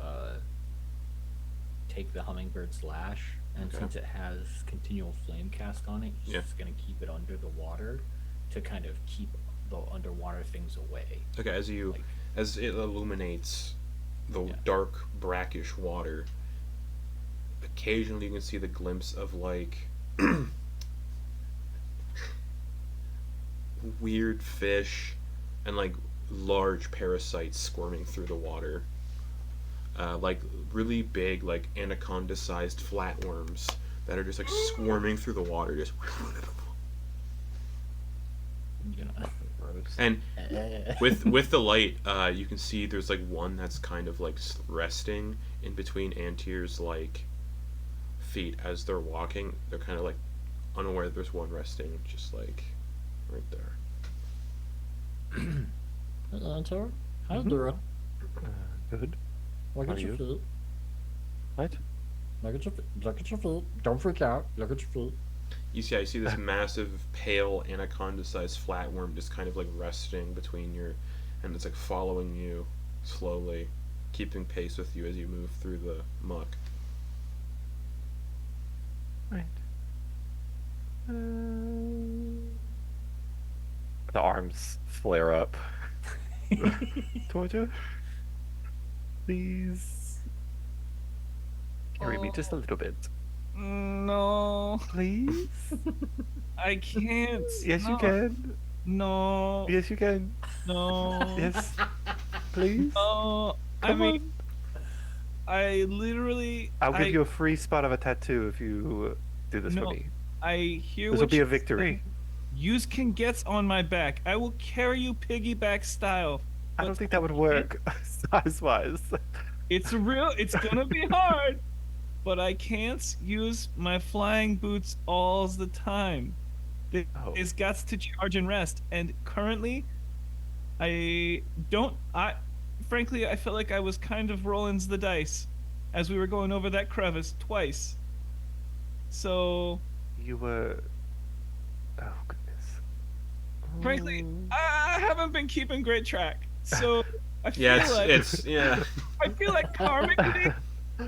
hummingbird's lash, and Okay. since it has continual flame cast on it, he's Yeah. just gonna keep it under the water to kind of keep the underwater things away. Okay, Like- as it illuminates the Yeah. dark brackish water, occasionally you can see the glimpse of like weird fish and like large parasites squirming through the water. Like really big, like anaconda-sized flatworms that are just like swarming through the water, just. You know. And with the light, you can see there's like one that's kind of like resting in between Antyr's like feet as they're walking. They're kind of like unaware that there's one resting, just like right there. Antyr, how you doing? Good. Look How at are your you? feet. What? Look at your feet. Look at your feet. Don't freak out. Look at your feet. I see this massive, pale, anaconda-sized flatworm just kind of like resting between and it's like following you slowly, keeping pace with you as you move through the muck. Right. The arms flare up. Torger, please carry me just a little bit, No, please. I can't. Yes, you No. can. No. Yes, you can. No. Yes, please. No. I Come mean, I literally. I'll give you a free spot of a tattoo if you do this for No, me. I hear This what will be a you're victory. saying. Yous can get on my back. I will carry you piggyback style. I don't but think that would work size-wise. It's gonna be hard, but I can't use my flying boots all the time. Oh. It's got to charge and rest, and currently, frankly, I felt like I was kind of rolling the dice as we were going over that crevice twice. So, You were. Oh goodness. frankly, I haven't been keeping great track. So, I feel Yeah, like I feel like karmically,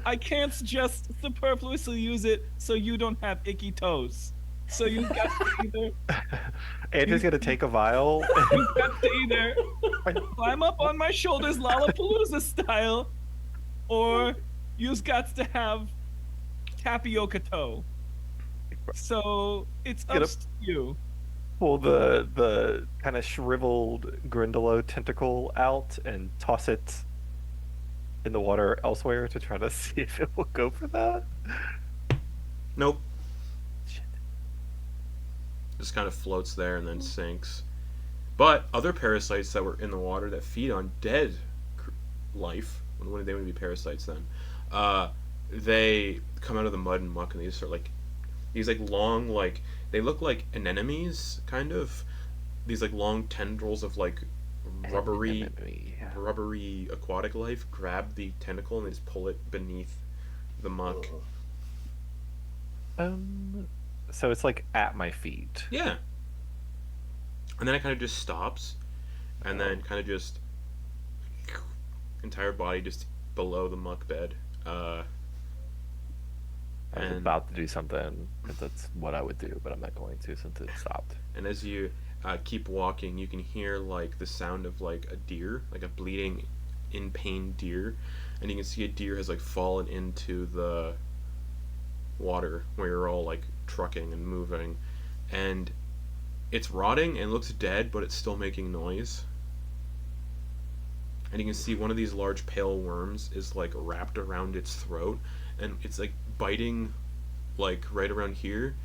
I can't just superfluously use it so you don't have icky toes. So you got to either Andrew's gonna take a vial. you got to either climb up on my shoulders Lollapalooza style, or you've got to have tapioca toe. So it's Get up up. to you. Pull the kind of shriveled Grindelow tentacle out and toss it in the water elsewhere to try to see if it will go for that. Nope. Shit. Just kind of floats there and then sinks. But other parasites that were in the water that feed on dead life, when they would be parasites then, they come out of the mud and muck and they just start like These like long, like they look like anemones, kind of. These like long tendrils of like rubbery, Yeah. rubbery aquatic life grab the tentacle and they just pull it beneath the muck. So it's like at my feet. Yeah. And then it kind of just stops, and then kind of just entire body just below the muck bed. I was And about to do something because that's what I would do, but I'm not going to since it stopped. and as you keep walking, you can hear like the sound of like a deer, like a bleeding, in pain deer, and you can see a deer has like fallen into the water where you're all like trucking and moving, and it's rotting and looks dead, but it's still making noise. And you can see one of these large pale worms is like wrapped around its throat, and it's like biting like right around here.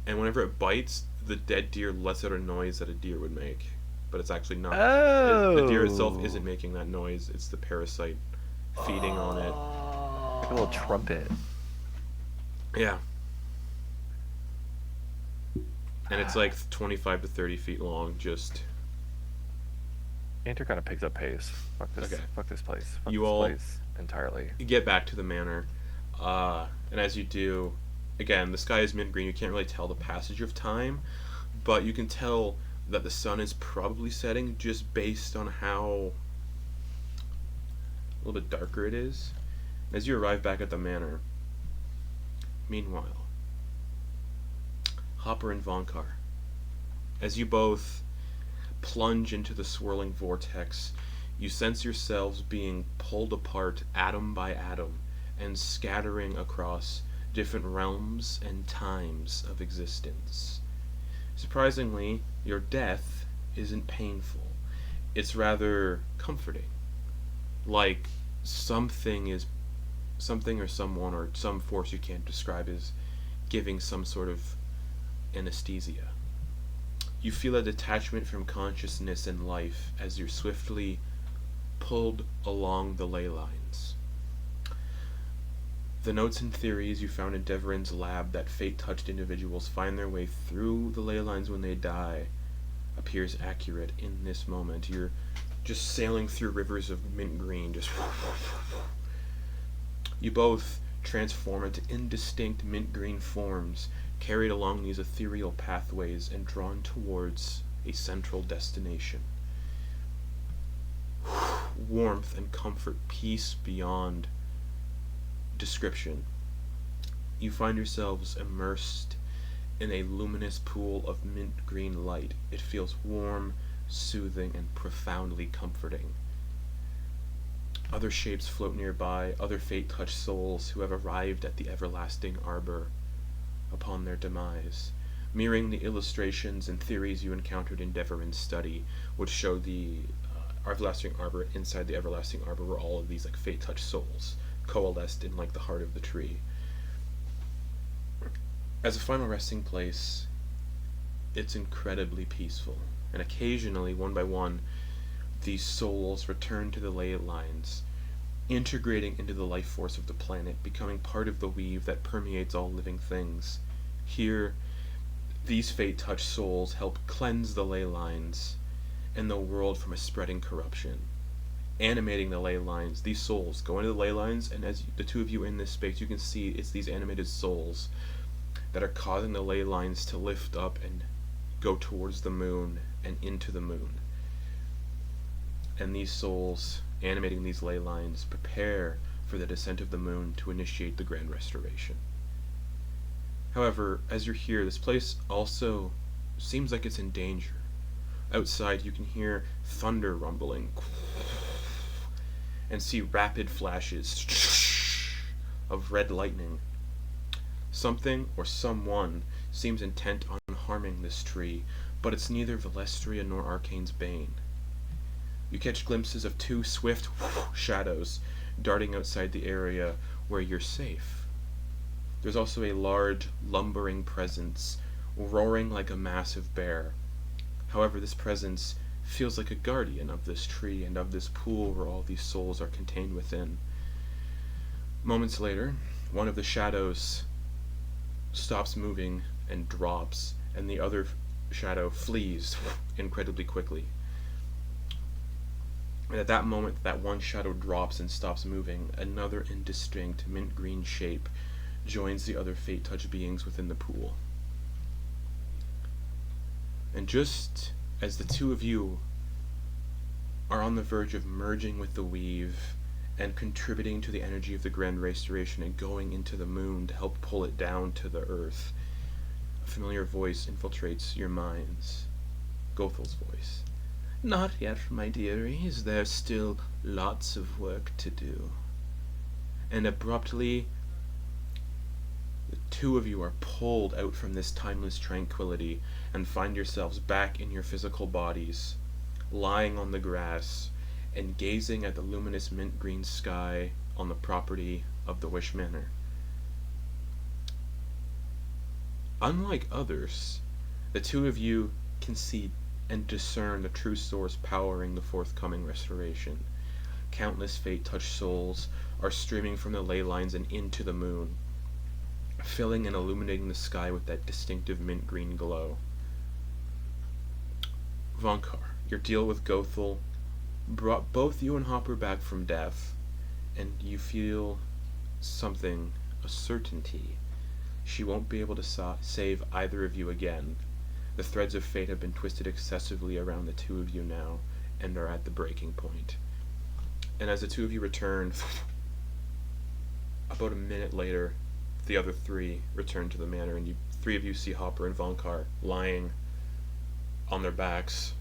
And whenever it bites, the dead deer lets out a noise that a deer would make, but it's actually not. The deer itself isn't making that noise. It's the parasite feeding on it. Like a little trumpet. Yeah. And it's like 25 to 30 feet long, just... Antyr kind of picks up pace. Fuck this. Okay. Fuck this place. Fuck You this all- place entirely. You get back to the manor, and as you do, again, the sky is mid-green. You can't really tell the passage of time, but you can tell that the sun is probably setting just based on how a little bit darker it is. As you arrive back at the manor, meanwhile, Hopper and Vonkar, as you both plunge into the swirling vortex, you sense yourselves being pulled apart atom by atom and scattering across different realms and times of existence. Surprisingly, your death isn't painful. It's rather comforting. Like something or someone or some force you can't describe is giving some sort of anesthesia. You feel a detachment from consciousness and life as you're swiftly pulled along the ley lines. The notes and theories you found in Deverin's lab that fate-touched individuals find their way through the ley lines when they die appears accurate in this moment. You're just sailing through rivers of mint green, just... You both transform into indistinct mint green forms, carried along these ethereal pathways and drawn towards a central destination. Warmth and comfort, peace beyond description. You find yourselves immersed in a luminous pool of mint green light. It feels warm, soothing, and profoundly comforting. Other shapes float nearby, other fate-touched souls who have arrived at the everlasting arbor upon their demise, mirroring the illustrations and theories you encountered in Deverin's study, which show the everlasting arbor. Inside the everlasting arbor were all of these like fate-touched souls coalesced in like the heart of the tree. As a final resting place, it's incredibly peaceful, and occasionally, one by one, these souls return to the ley lines, integrating into the life force of the planet, becoming part of the weave that permeates all living things. Here, these fate-touched souls help cleanse the ley lines and the world from a spreading corruption. Animating the ley lines, these souls go into the ley lines, and as the two of you in this space, you can see it's these animated souls that are causing the ley lines to lift up and go towards the moon and into the moon. And these souls, animating these ley lines, prepare for the descent of the moon to initiate the grand restoration. However, as you're here, this place also seems like it's in danger. Outside, you can hear thunder rumbling and see rapid flashes of red lightning. Something or someone seems intent on harming this tree, but it's neither Velestria nor Arcane's bane. You catch glimpses of two swift shadows darting outside the area where you're safe. There's also a large, lumbering presence, roaring like a massive bear. However, this presence feels like a guardian of this tree and of this pool where all these souls are contained within. Moments later, one of the shadows stops moving and drops, and the other shadow flees incredibly quickly. And at that moment, that one shadow drops and stops moving, another indistinct mint green shape joins the other fate touch beings within the pool. And just as the two of you are on the verge of merging with the weave and contributing to the energy of the grand restoration and going into the moon to help pull it down to the earth, a familiar voice infiltrates your minds. Gothel's voice. Not yet, my dearies. There's still lots of work to do. And abruptly, the two of you are pulled out from this timeless tranquility and find yourselves back in your physical bodies, lying on the grass and gazing at the luminous mint green sky on the property of the Wish Manor. Unlike others, the two of you can see and discern the true source powering the forthcoming restoration. Countless fate-touched souls are streaming from the ley lines and into the moon, filling and illuminating the sky with that distinctive mint green glow. Vonkar, your deal with Gothel brought both you and Hopper back from death, and you feel something, a certainty. She won't be able to save either of you again. The threads of fate have been twisted excessively around the two of you now, and are at the breaking point. And as the two of you return, about a minute later, the other three return to the manor, and three of you see Hopper and Vonkar lying on their backs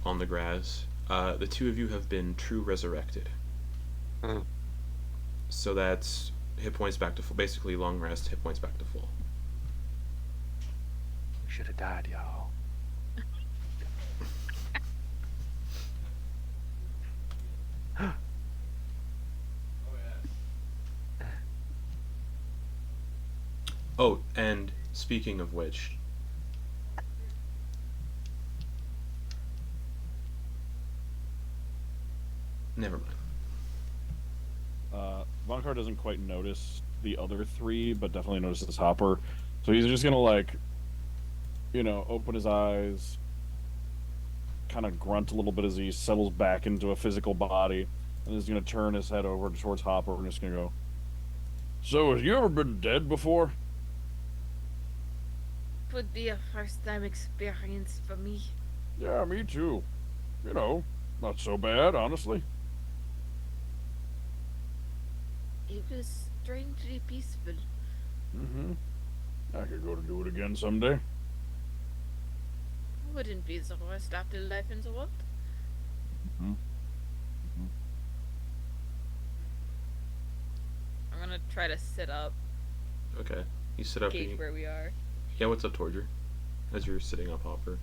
on the grass. The two of you have been true resurrected. So that's hit points back to full. Basically, long rest, hit points back to full. We should have died, y'all. Oh, and speaking of which, never mind. Vonkar doesn't quite notice the other three, but definitely notices Hopper. So he's just gonna open his eyes, kind of grunt a little bit as he settles back into a physical body, and he's gonna turn his head over towards Hopper and just gonna go, "So, have you ever been dead before?" It would be a first-time experience for me. Yeah, me too. Not so bad, honestly. It was strangely peaceful. Mm-hmm. I could go to do it again someday. Wouldn't be the worst afterlife in the world. Mm-hmm. I'm gonna try to sit up, Okay, you sit up. gauge where we are. Yeah, what's up, Torger? As you're sitting up, Hopper.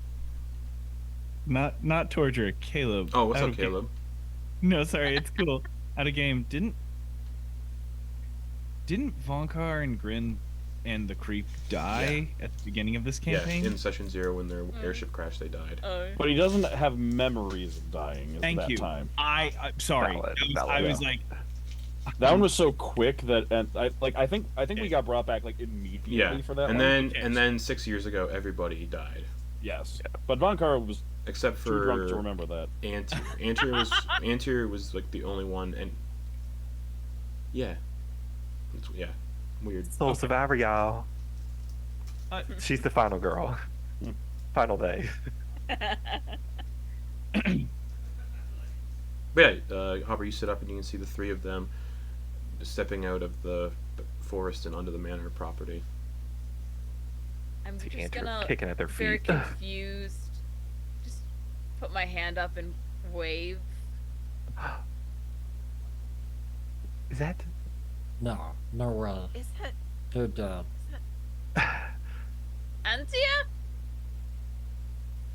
Not Torger, Caleb. Oh, what's Out up, of Caleb? No, sorry, it's cool. Out of game. Didn't Vonkar and Grin and the creep die at the beginning of this campaign? Yeah, in session 0 when their airship crashed, they died. Oh. But he doesn't have memories of dying at Thank that you. time. I'm sorry. Valid, I was like, That one was so quick that, and I think we got brought back immediately Yeah, for that. and one. then 6 years ago, everybody died Yes, but Vonkar was except too drunk to for remember that. Antyr. Antyr was the only one, and yeah, weird. Soul Survivor, y'all. She's the final girl. Final day. But yeah, Hopper, you sit up and you can see the three of them stepping out of the forest and onto the manor property. I'm See just Antyr gonna, kicking at their very feet. confused, just put my hand up and wave. Is that? No, no way. Is that They're dead. Antyr?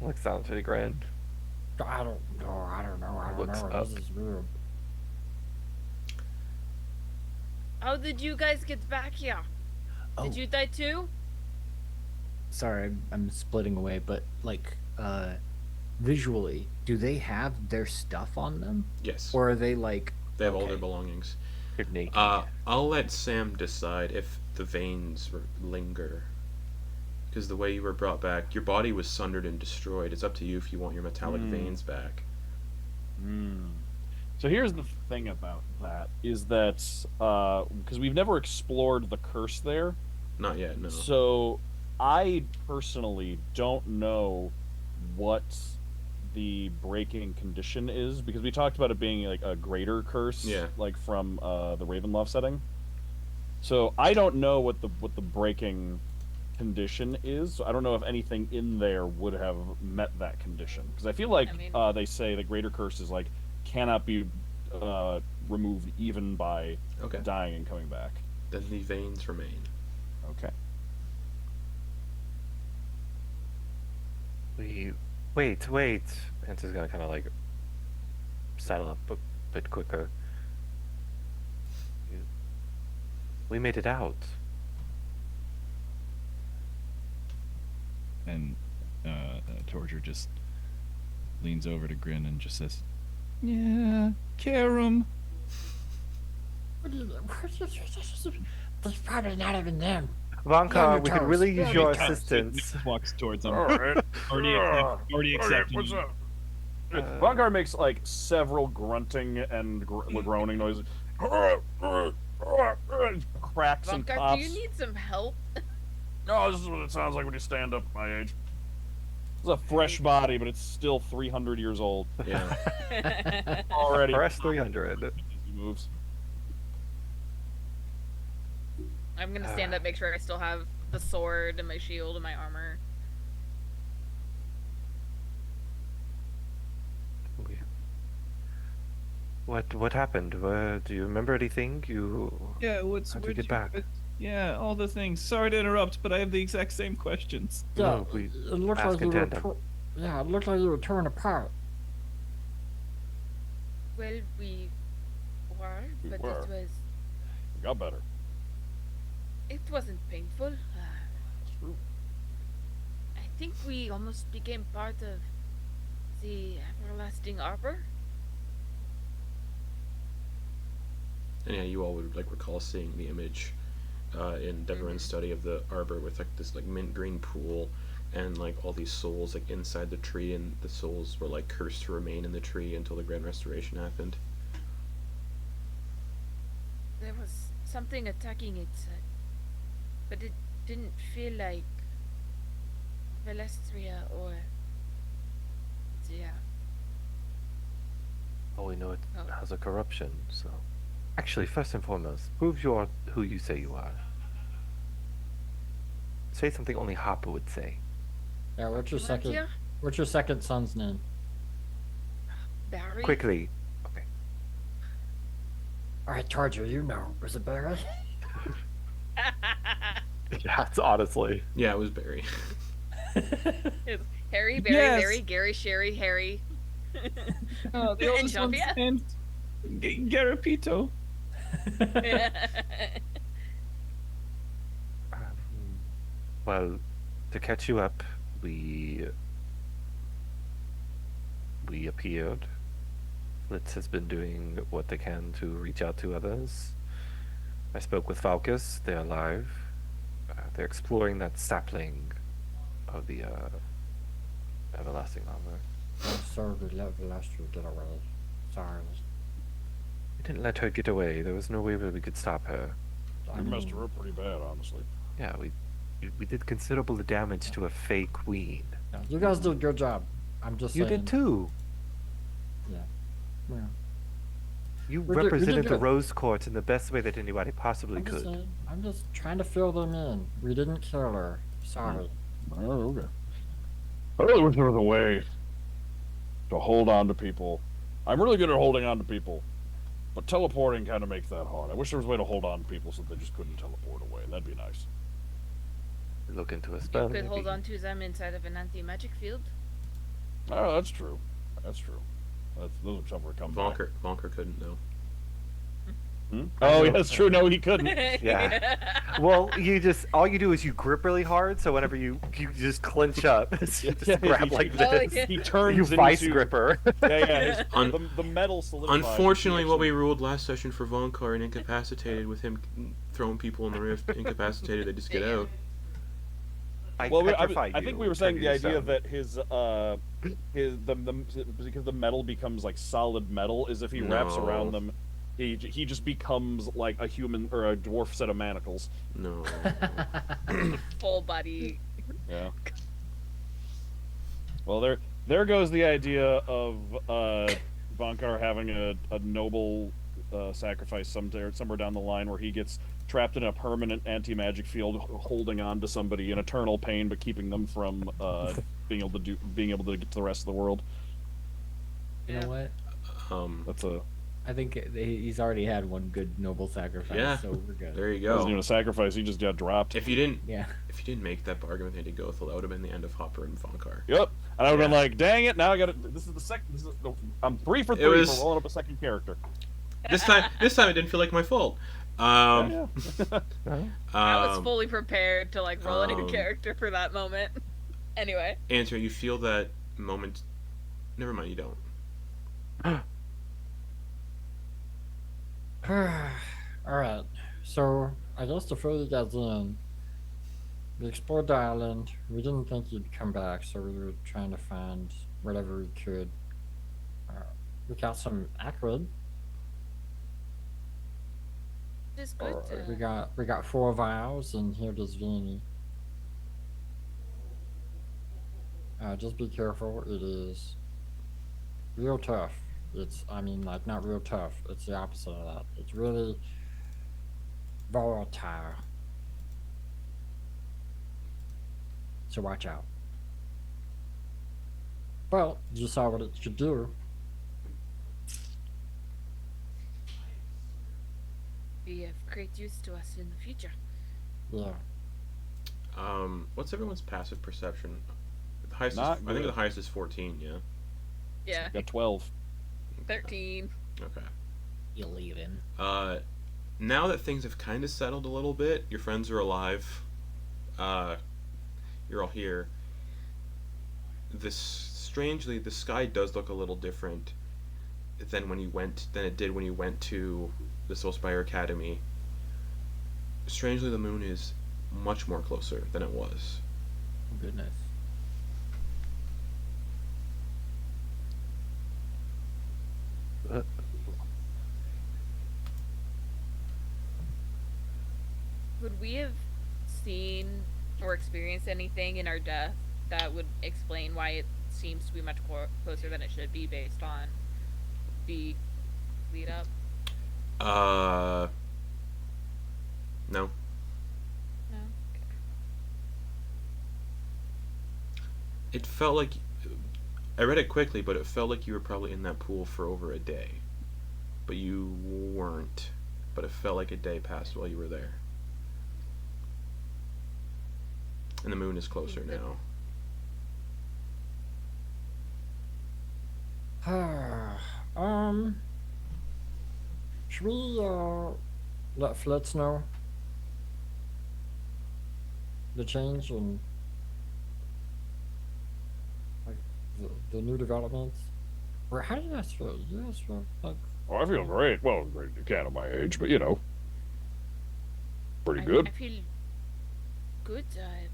Looks down to the ground. I don't know. Looks up. This is weird. How did you guys get back here? Oh, Did you die too? sorry, I'm splitting away, but visually, do they have their stuff on them, Yes, or are they like? they have all their okay. belongings. You're naked. I'll let Sam decide if the veins linger. Because the way you were brought back, your body was sundered and destroyed. It's up to you if you want your metallic veins back. So here's the thing about that, is that, because we've never explored the curse there. Not yet, no. So I personally don't know what the breaking condition is, because we talked about it being like a greater curse, like from the Ravenloft setting. So I don't know what the breaking condition is. So I don't know if anything in there would have met that condition, because I feel like they say the greater curse is like cannot be removed even by dying and coming back. Then the veins remain. Okay. Wait. Antyr's gonna kind of like saddle up a bit quicker. We made it out. And Torger just leans over to Grin and just says, "Yeah, Karam." There's probably not even them. Vonkar, we could toes. really use your He assistance. walks towards him. Alright. Already accepted. What's up? Vonkar makes like several grunting and groaning noises. Cracks and Vonkar, pops. do you need some help? No, this is what it sounds like when you stand up at my age. It's a fresh body, but it's still 300 years old. Yeah. Already. Fresh 300. He moves. I'm gonna stand up, make sure I still have the sword and my shield and my armor. What happened? Do you remember anything? Yeah, How'd you get back? Yeah, all the things. Sorry to interrupt, but I have the exact same questions. Yeah, No, we it looked ask like you in were. tandem. Yeah, it looked like you were torn apart. Well, we were, but were. it was. It got better. It wasn't painful. That's true. I think we almost became part of the everlasting arbor. And yeah, you all would like recall seeing the image in Deveron's study of the arbor with like this like mint green pool and like all these souls like inside the tree, and the souls were like cursed to remain in the tree until the Grand Restoration happened. There was something attacking it, but it didn't feel like Velestria or Oh, we know it Oh. has a corruption, so... Actually, first and foremost, prove you are who you say you are. Say something only Harper would say. Yeah, what's your second? Lakia? What's your second son's name? Barry. Quickly. Okay. All right, Torger, you know. Was it Barry? Yeah, it's honestly. Yeah, it was Barry. It's Harry, Barry, Yes. Barry, Gary, Sherry, Harry. The And oldest one's Jean-Pierre. named Garapito. Well, to catch you up, we appeared. Blitz has been doing what they can to reach out to others. I spoke with Falcus. They're alive. They're exploring that sapling of the everlasting armor. I'm sorry we let Velestria get away. Sorry. We didn't let her get away. There was no way that we could stop her. I You messed mean, her up pretty bad, honestly. Yeah, we did considerable damage to a fake queen. yeah, you guys did a good job. I'm just You saying. did too. Yeah. Yeah. You We did represented the good. Rose Court in the best way that anybody possibly I'm just could. saying. I'm just trying to fill them in. We didn't kill her. Sorry. Oh, okay. I really wish there was a way to hold on to people. I'm really good at holding on to people, but teleporting kind of makes that hard. I wish there was a way to hold on to people so they just couldn't teleport away. That'd be nice. Look into a You spell. could hold maybe. on to them inside of an anti-magic field. Oh, that's true. That's true. Those are somewhere come by. Vonkar couldn't though. Hmm? Oh, yeah, that's true. No, he couldn't. Yeah. Well, all you do is you grip really hard, so whenever you just clench up, you just grab like Oh, this. yeah. He turns You vice into gripper. yeah. Un- The metal solidifies. Unfortunately, He what we actually- ruled last session for Vonkar and incapacitated with him throwing people in the rift, incapacitated, they just get out. Well, petrify I think you, we were saying turn the you to idea stone. that because the metal becomes like solid metal is if he wraps No. around them, he just becomes like a human or a dwarf set of manacles. No. Full body. Yeah. Well, there goes the idea of Vonkar having a noble sacrifice somewhere down the line where he gets trapped in a permanent anti-magic field, holding on to somebody in eternal pain, but keeping them from being able to get to the rest of the world. You know what? That's a I think he's already had one good noble sacrifice, Yeah. so we're good. There you wasn't even go. a sacrifice. He just got dropped. If you didn't Yeah. make that bargain with Andy Gothel, that would have been the end of Hopper and Vonkar. Yep. And I would have been Yeah. like, dang it! Now I got to. This is the second. I'm 3 for 3 was- for rolling up a second character. This time it didn't feel like my fault. Yeah. I was fully prepared to like roll a new um, character for that moment. Anyway. Antyr, you feel that moment. Never mind, you don't. Alright, so I guess to fill you guys in, we explored the island. We didn't think you'd come back, so we were trying to find whatever we could. We got some acrid. It's good to... We got 4 vials, and here does Vinny. Just be careful. It is real tough. Like not real tough. It's the opposite of that. It's really volatile. So watch out. Well, you saw what it could do. Be of great use to us in the future. Yeah. What's everyone's passive perception? The highest Not I think good. the highest is 14, yeah? Yeah. Got 12. 13. Okay. You leaving? Now that things have kind of settled a little bit, your friends are alive. You're all here. Strangely, the sky does look a little different than it did when you went to the Soulspire Academy. Strangely, the moon is much more closer than it was. Oh, goodness. Would we have seen or experienced anything in our death that would explain why it seems to be much closer than it should be based on the lead up? No. No? Okay. It felt like I read it quickly, but it felt like you were probably in that pool for over a day. But you weren't. But it felt like a day passed while you were there. And the moon is closer now. Should we let Flitz know the change and like the new developments? Or how do you guys feel? You guys feel like Oh, I feel great. Well, great, you can't at my age, but pretty good. I feel good. I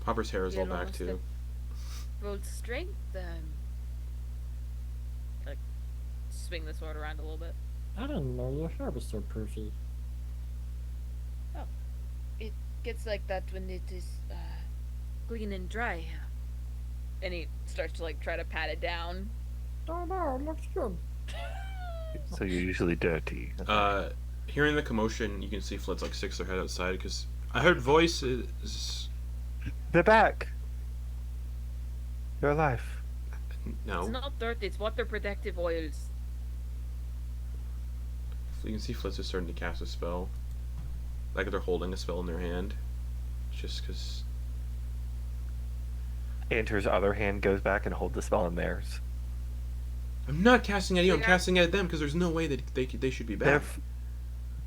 Popper's hair is all feel back almost too. rolled strength. Like, swing the sword around a little bit. I didn't know your hair was so poofy. It gets like that when it is clean and dry. And he starts to like try to pat it down. Oh no, it looks good. So you're usually dirty. Hearing the commotion, you can see Flitz like sticks their head outside because I heard voices. They're back. You're alive. It's No. not dirt, it's water protective oils. So you can see Flitz is starting to cast a spell. Like they're holding a spell in their hand. Just because. Antyr's other hand goes back and holds the spell in theirs. I'm not casting at you. I'm Yeah. casting at them because there's no way that they should be They're back.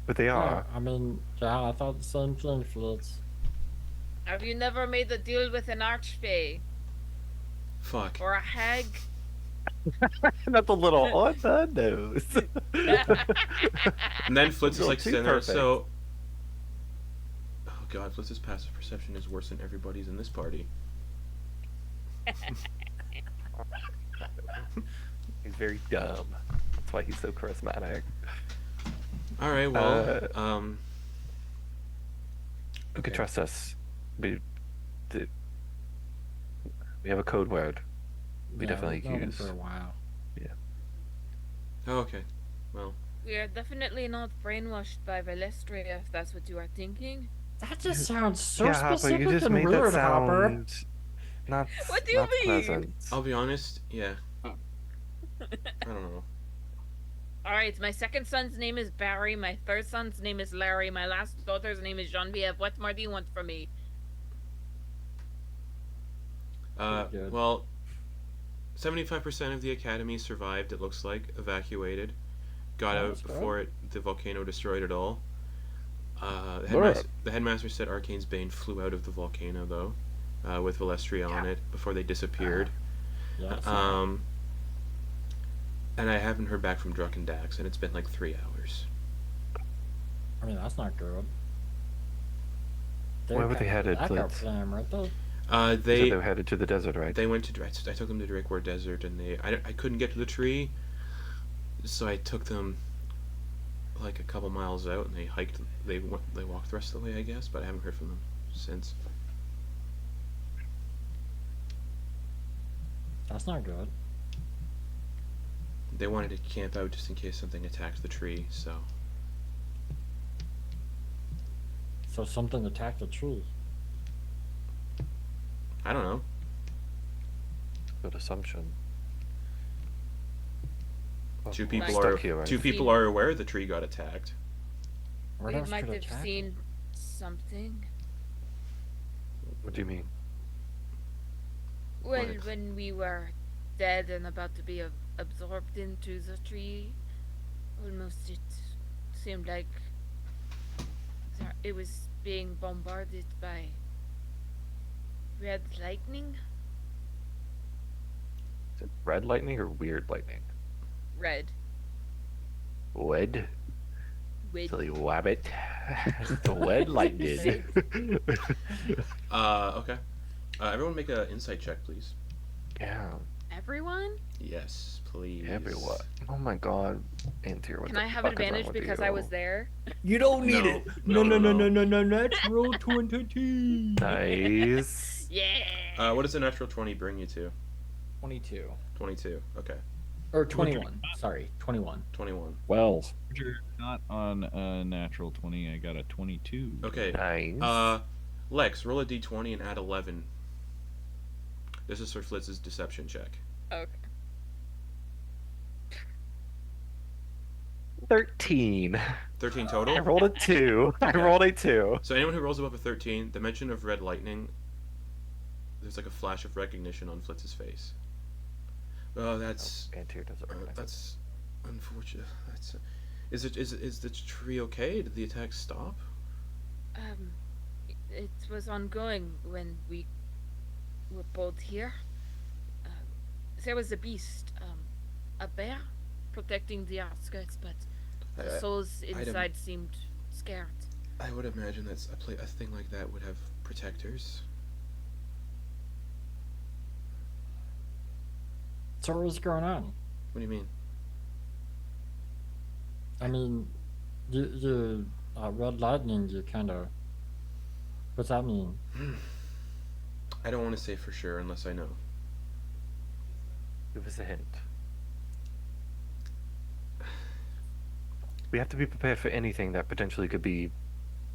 but they Yeah, are. I mean, yeah, I thought the same thing, Flitz. Have you never made a deal with an archfey Fuck. or a hag? Not the little on the nose. And then Flitz is Little like too sitting there. perfect. So, oh god, Flitz's passive perception is worse than everybody's in this party. He's very dumb. That's why he's so charismatic. All right. Well, You can okay. trust us. We have a code word. We Yeah, definitely we've known him use. for a while. Oh, okay. Well, We are definitely not brainwashed by Velestria, if that's what you are thinking. That just sounds so Yeah, Hopper, specific you just and made weird, that Hopper. sound not. What do you not mean? Pleasant. I'll be honest. Yeah. I don't know. Alright, my second son's name is Barry, my third son's name is Larry, my last daughter's name is Genevieve. What more do you want from me? Pretty good. Well, 75% of the academy survived. It looks like evacuated, got Oh, out that's good. before the volcano destroyed it all. Alright. The headmaster said Arcane's Bane flew out of the volcano though, with Velestria on it before they disappeared. Yeah, so- And I haven't heard back from Druck and Dax, and it's been like 3 hours. I mean, that's not good. Where were they headed, Backup Blitz? plan, right there. So They they were headed to the desert, right? They went to. I took them to Drakewar Desert, and I couldn't get to the tree, so I took them like a couple miles out, and they hiked. They walked the rest of the way, I guess, but I haven't heard from them since. That's not good. They wanted to camp out just in case something attacked the tree, so So something attacked the tree. I don't know. Good assumption. Well, Two we're people stuck are here, right? two people are aware the tree got attacked. What We else might could have attack seen something. What do you mean? Well, What? when we were dead and about to be absorbed into the tree, almost it seemed like it was being bombarded by red lightning. Is it red lightning or weird lightning? Red. Wed? With Silly wabbit. The wed lightning. Okay. Everyone make an insight check, please. Yeah, everyone? Yes, please. everyone. Oh my god. Antyr, what Can the I have fuck is wrong advantage with because you? I was there? You don't need No. it. No, no. Natural 20. Nice. Yeah. What does a natural 20 bring you to? 22. 22. Okay. Or 21. Sorry, 21. 21. Well, Not on a natural 20. I got a 22. Okay. Nice. Lex, roll a d20 and add 11. This is Sir Flitz's deception check. Okay. 13. 13 I total? rolled a 2. I rolled a 2. So anyone who rolls above a 13, the mention of red lightning, there's like a flash of recognition on Flitz's face. Oh, that's Antyr doesn't recognize it. that's unfortunate. That's is the tree okay? Did the attack stop? It was ongoing when we were both here. There was a beast, a bear, protecting the outskirts, but the souls I'd inside seemed scared. I would imagine that's a thing like that would have protectors. So what was going on? What do you mean? I mean, you red lightning. You kind of. What's that mean? I don't want to say for sure unless I know. Give us a hint. We have to be prepared for anything that potentially could be.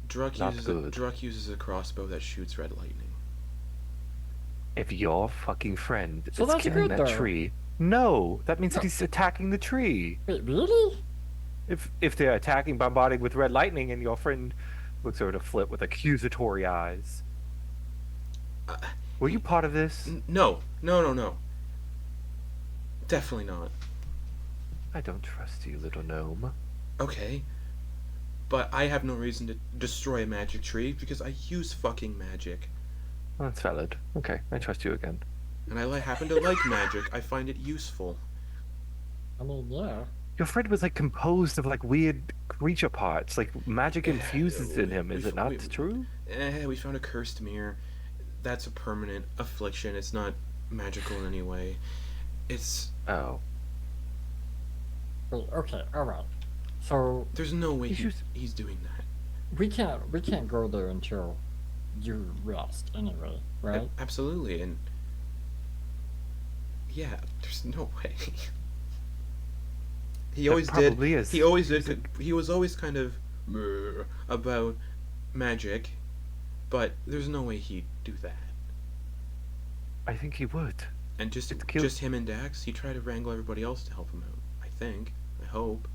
Druck Not uses good. Druck uses a crossbow that shoots red lightning. If your fucking friend So is that's killing good, that though. tree, no, that means that No. he's attacking the tree. Wait, really? If they're attacking, bombarding with red lightning, and your friend looks over to Flip with accusatory eyes. Were you part of this? No. Definitely not. I don't trust you, little gnome. Okay, but I have no reason to destroy a magic tree because I use fucking magic. Well, that's valid. Okay, I trust you again. And I happen to like magic. I find it useful. I mean, yeah. Your friend was like composed of like weird creature parts. Like magic infuses in him. Is it not true? We found a cursed mirror. That's a permanent affliction. It's not magical in any way. It's... Oh. Wait, okay, alright. So There's no way he's doing that. we can't go there until you rest anyway, right? Absolutely, and... Yeah, there's no way. He always did. Probably is. He always did. He was always kind of about magic, but there's no way he'd do that. I think he would. And just It's cute. just him and Dax, he tried to wrangle everybody else to help him out. I think. I hope.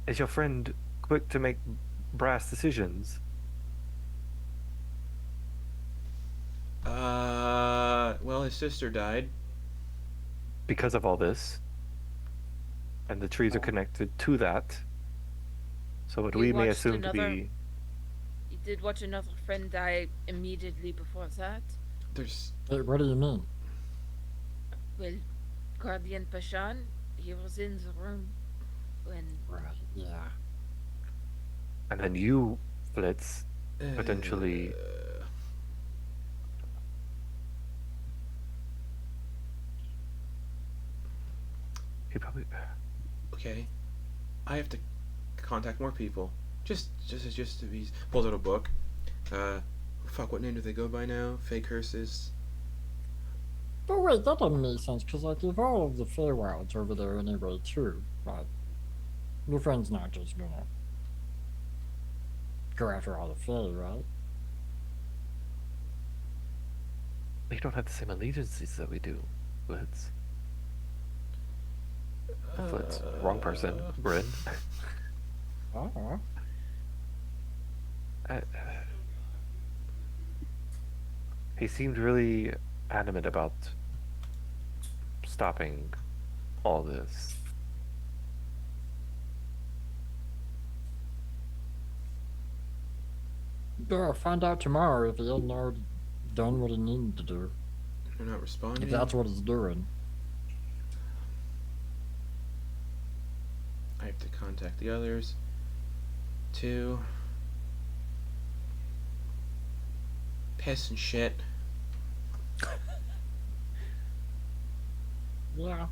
Is your friend quick to make brass decisions? Well, his sister died. Because of all this. And the trees are connected to that. So what You we may watched assume to another- be... You did watch another friend die immediately before that. There's... Wait, what do you mean? Well, Guardian Pashan, he was in the room when Right, yeah. And then you, Flitz, potentially... He probably... Okay. I have to contact more people. Just to be... Pulls out a book. Fuck, what name do they go by now? Fake Curses. But wait, that doesn't make sense, because, like, if all of the Feywild's over there anyway, too, like, your friend's not just gonna go after all the Fey, right? We don't have the same allegiances that we do, Flitz. Flitz. Wrong person. Grin. Oh. He seemed really adamant about stopping all this. Yeah, find out tomorrow if he hadn't already done what he needed to do. They're not responding. If that's what he's doing. I have to contact the others. 2. Piss and shit. Yeah.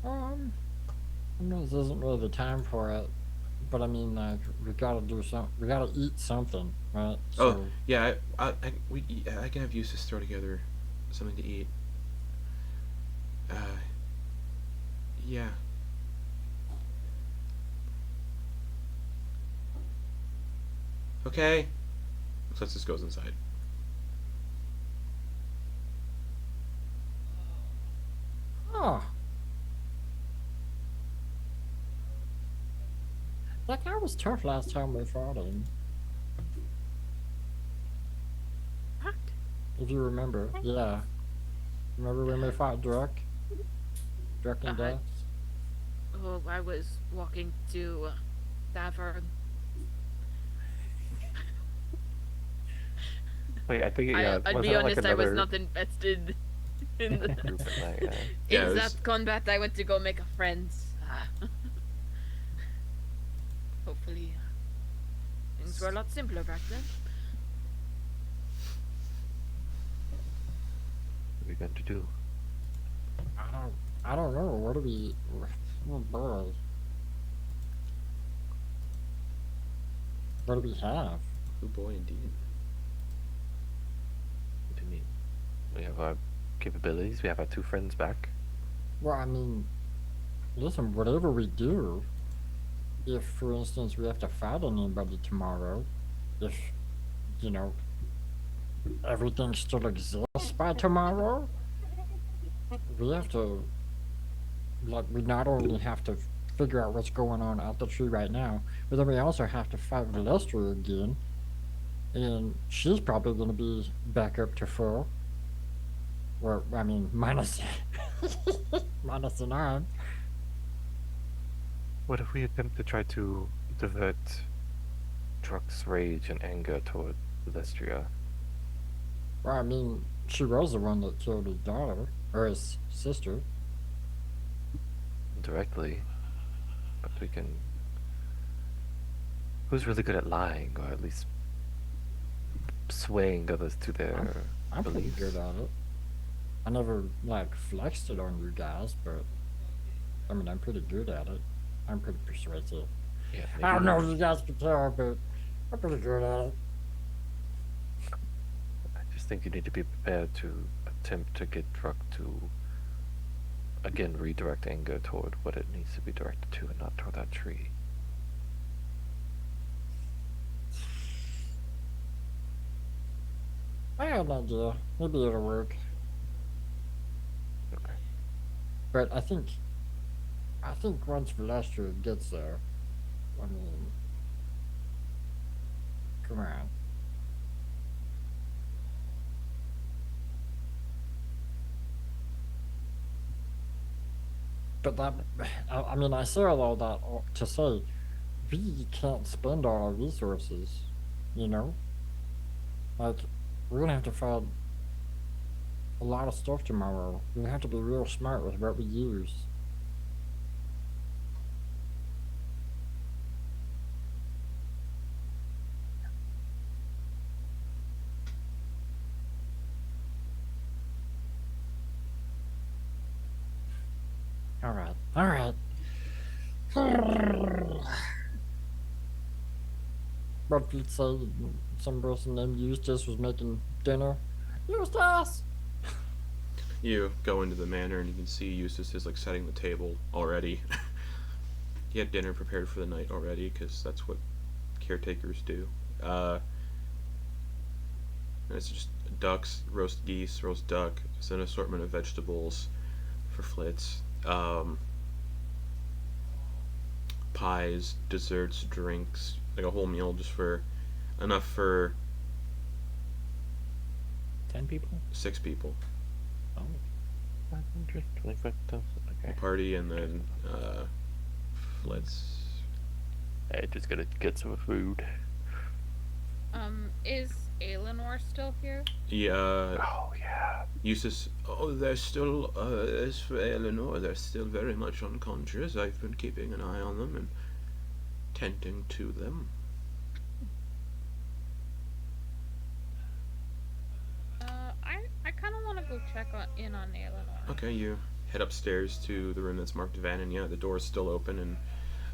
I know this isn't really the time for it, but I mean, like, we gotta do some. We gotta eat something, right? Oh, yeah, I can have Eustace throw together something to eat. Yeah. Okay. So this goes inside. Oh. That guy was tough last time we fought him. What? If you remember, yeah. Remember when we fought Drek? Drek and Death? Oh, I was walking to Tavern. Wait, I think yeah. I'd wasn't be it like honest, I was another not invested in the, group at night, yeah. Yeah, in it that was- combat. I went to go make a friend. Hopefully, things were a lot simpler back then. What are we going to do? I don't know. What do we? Oh boy. What do we have? Oh boy, indeed. What do you mean? We have our capabilities. We have our 2 friends back. Well, I mean, listen. Whatever we do, if, for instance, we have to fight anybody tomorrow, if you know everything still exists by tomorrow, we have to. Like, we not only have to figure out what's going on at the tree right now, but then we also have to fight Lester again, and she's probably going to be back up to full. Or, I mean, minus, minus an arm. What if we attempt to try to divert Truck's rage and anger toward Celestia? Well, I mean, she was the one that killed his daughter, or his sister. Directly. But we can. Who's really good at lying, or at least swaying others to their I'm pretty beliefs? good at it. I never, like, flexed it on you guys, but, I mean, I'm pretty good at it. I'm pretty persuasive. Yeah, I don't know maybe- if you guys can tell, but I'm pretty good at it. I just think you need to be prepared to attempt to get Truck to, again, redirect anger toward what it needs to be directed to and not toward that tree. I have an idea. Maybe it'll work. Okay. But I think once Celestia gets there, I mean, come on. But that, I mean, I say all that to say, we can't spend all our resources, you know? Like, we're gonna have to find a lot of stuff tomorrow. We have to be real smart with what we use. Alright, alright. But let's say some person named Eustace was making dinner. Eustace! You go into the manor and you can see Eustace is like setting the table already. He had dinner prepared for the night already because that's what caretakers do. And it's just ducks, roast geese, roast duck. It's an assortment of vegetables for Flitz. Pies, desserts, drinks, like a whole meal just for enough for 10 people? 6 people. Oh. 525,000. Okay. Party and then Flitz. I just gotta get some food. Is Aelinor still here? Yeah, Oh, yeah. Eustace. Oh, they're still. As for Eleanor, they're still very much unconscious. I've been keeping an eye on them and tending to them. I kind of want to go check in on Aelinor. Okay, you head upstairs to the room that's marked Van, and yeah, the door is still open, and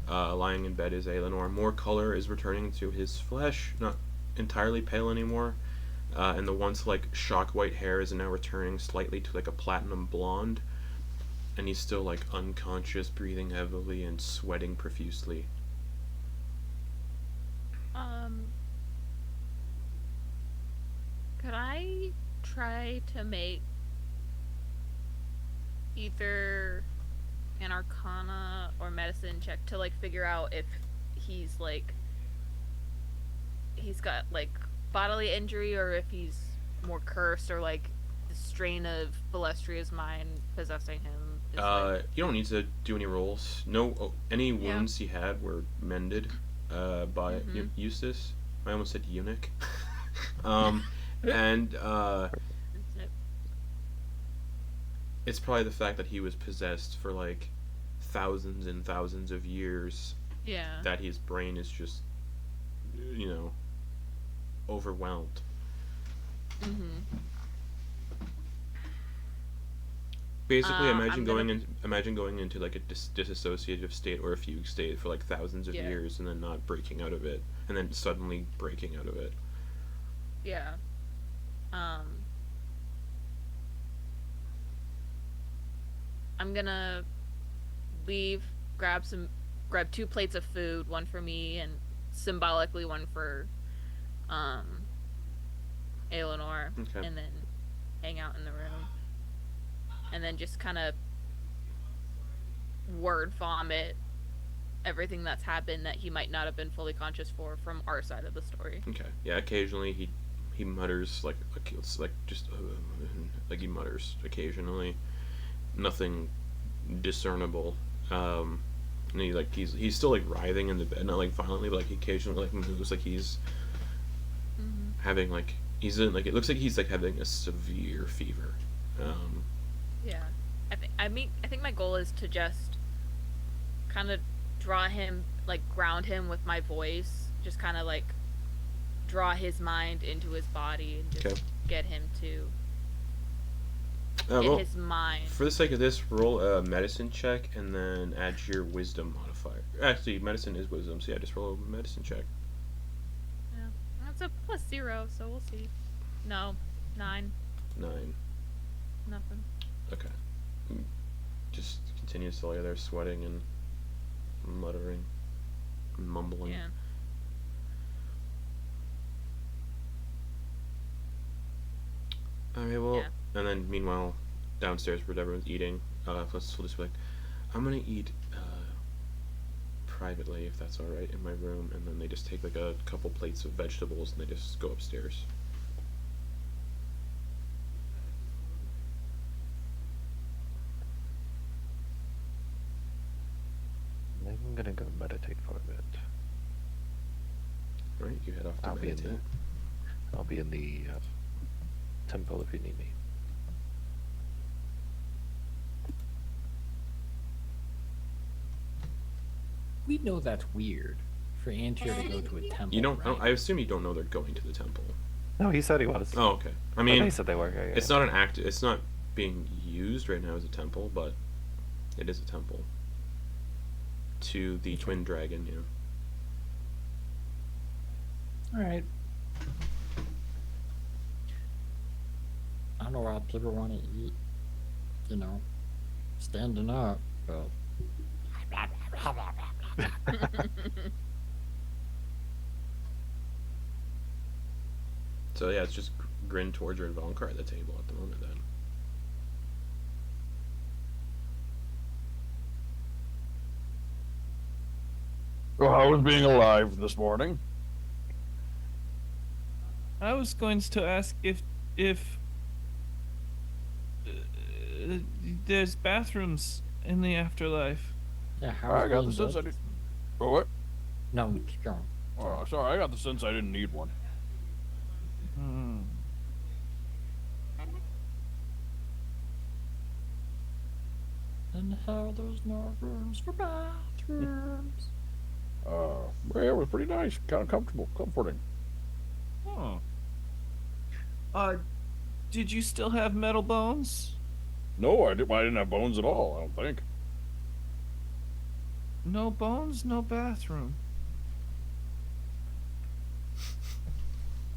lying in bed is Aelinor. More color is returning to his flesh, not entirely pale anymore, and the once like shock white hair is now returning slightly to like a platinum blonde, and he's still like unconscious, breathing heavily and sweating profusely. Could I try to make either an Arcana or Medicine check to like figure out if he's got like bodily injury or if he's more cursed or like the strain of Balestria's mind possessing him? Is, like, You don't need to do any rolls. No, any Yeah. wounds he had were mended by Eustace. I almost said eunuch. And it's probably the fact that he was possessed for like thousands and thousands of years yeah. that his brain is just, you know, overwhelmed. Basically, imagine going into like a disassociative state or a fugue state for like thousands of Yeah. years and then not breaking out of it, and then suddenly breaking out of it. Yeah. I'm gonna leave, grab 2 plates of food, one for me and symbolically one for Aelinor, Okay. and then hang out in the room. And then just kind of word vomit everything that's happened that he might not have been fully conscious for from our side of the story. Okay. Yeah. Occasionally he he mutters it's like just like he mutters occasionally, nothing discernible. And he's still like writhing in the bed, not like violently, but like he occasionally like moves, like he's having like he's in like it looks like he's like having a severe fever. Yeah. I think my goal is to just kind of draw him, like ground him with my voice, just kind of like draw his mind into his body and just Okay. get him to get Well, his mind. for the sake of this, roll a medicine check and then add your wisdom modifier. Actually, medicine is wisdom, so yeah, just roll a medicine check. Yeah. That's a +0, so we'll see. No. 9. 9. Nothing. Okay. Just continues to lay there sweating and muttering, mumbling. Yeah. Okay, well, Yeah. and then meanwhile, downstairs where everyone's eating, we'll just be like, I'm gonna eat privately, if that's alright, in my room, and then they just take like a couple plates of vegetables and they just go upstairs. I'm gonna go meditate for a bit. Right, you head off to I'll meditate. be in the temple if you need me. We know that's weird for Antyr to go to a temple. You don't, right? I assume you don't know they're going to the temple. No, he said he was. Oh, okay. I Oh, mean, they said they were. Yeah, it's not an act. It's not being used right now as a temple, but it is a temple to the twin dragon. You know. All right. I know a lot of people want to eat, you know, standing up, but So yeah, it's just Grin, Torger, and Vonkar at the table at the moment. Then. Well, how was being alive this morning? I was going to ask if there's bathrooms in the afterlife. yeah, how I got the is sense I it? didn't. Oh, what? No, keep going. Oh, sorry, I got the sense I didn't need one. Hmm. And how there's no rooms for bathrooms. Yeah, it was pretty nice, kind of comfortable, comforting. Oh. Did you still have metal bones? No, I didn't have bones at all. I don't think. No bones, no bathroom.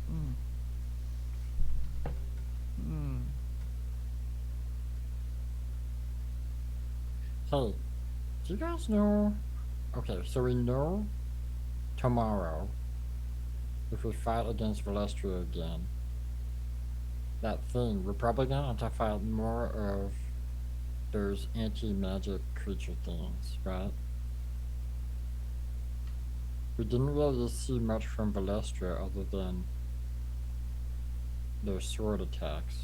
Hmm. Hmm. Hey, do you guys know? Okay, so we know tomorrow, if we fight against Valestria again, that thing, we're probably gonna have to fight more of those anti-magic creature things, right? We didn't really see much from Valestria other than their sword attacks.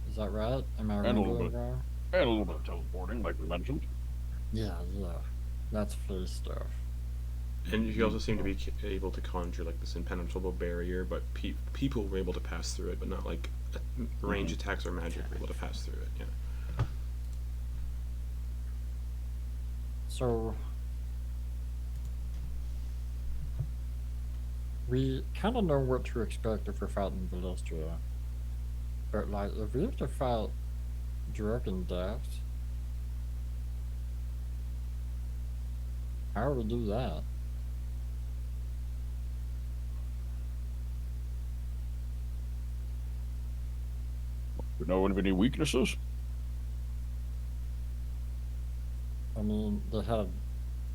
Is that right? Am I And a little remembering bit. wrong? And a little bit of teleporting, like we mentioned. Yeah, that's free stuff. And you also seem to be able to conjure like this impenetrable barrier, but people were able to pass through it, but not like range attacks or magic were able to pass through it. Yeah. So we kind of know what to expect if we're fighting Valestria, but like if we have to fight Dragon Death, how do we do that? We know of any weaknesses? I mean, they had a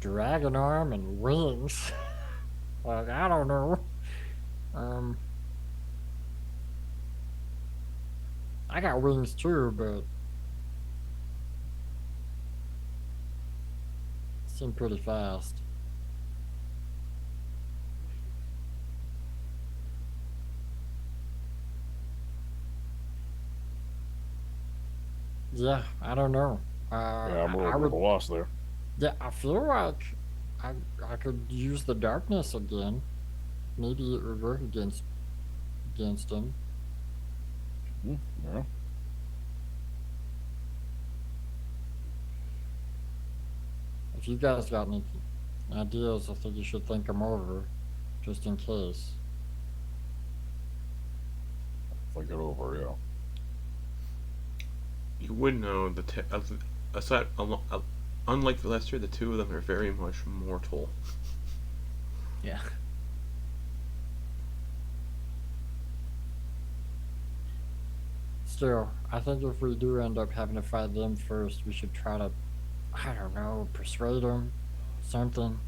dragon arm and wings. Like, I don't know. I got wings too, but seem pretty fast. Yeah, I don't know. Yeah, I'm a I little bit would. of a loss there. Yeah, I feel like I I could use the darkness again. Maybe it would work against him. Yeah. If you guys got any ideas, I think you should think them over, just in case. Think it over, yeah. You would know aside, unlike the Lester, the two of them are very much mortal. Yeah. Still, I think if we do end up having to fight them first, we should try to, I don't know, persuade them, something.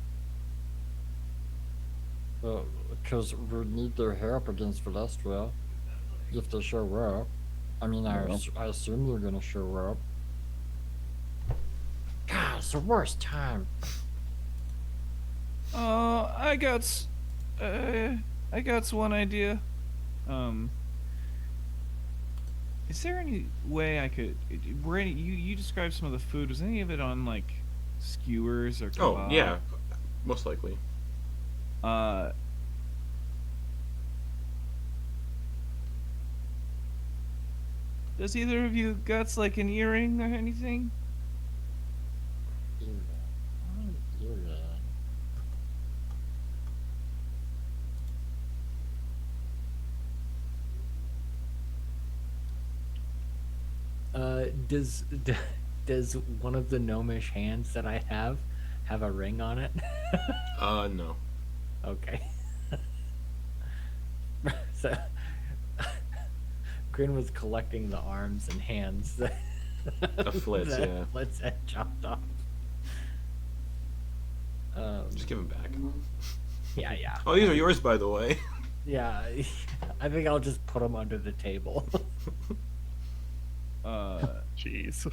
Because we need their help against Celestial if they show up. I mean, Yeah. I assume they're gonna show up. God, it's the worst time. I got one idea. Is there any way I could? Were any you described some of the food? Was any of it on like skewers or Oh kebab? yeah, most likely. Uh. Does either of you guts like an earring or anything? Ew. Ew. Does does one of the gnomish hands that I have a ring on it? No. Okay. So Grin was collecting the arms and hands that Flitz, that yeah. Flitz had chopped off. Just give them back. Yeah. Oh, these are yours, by the way. Yeah, I think I'll just put them under the table. Jeez.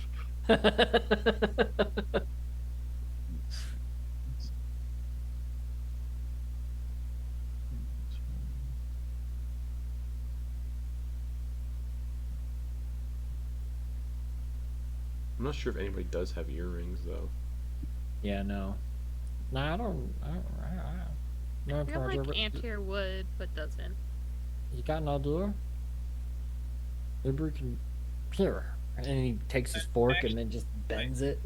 I'm not sure if anybody does have earrings though. Yeah, no. Nah, I don't. No, I feel like Project, Antyr would, but doesn't. you got an idea? Maybe we can. Here. And he takes his fork and then just bends it.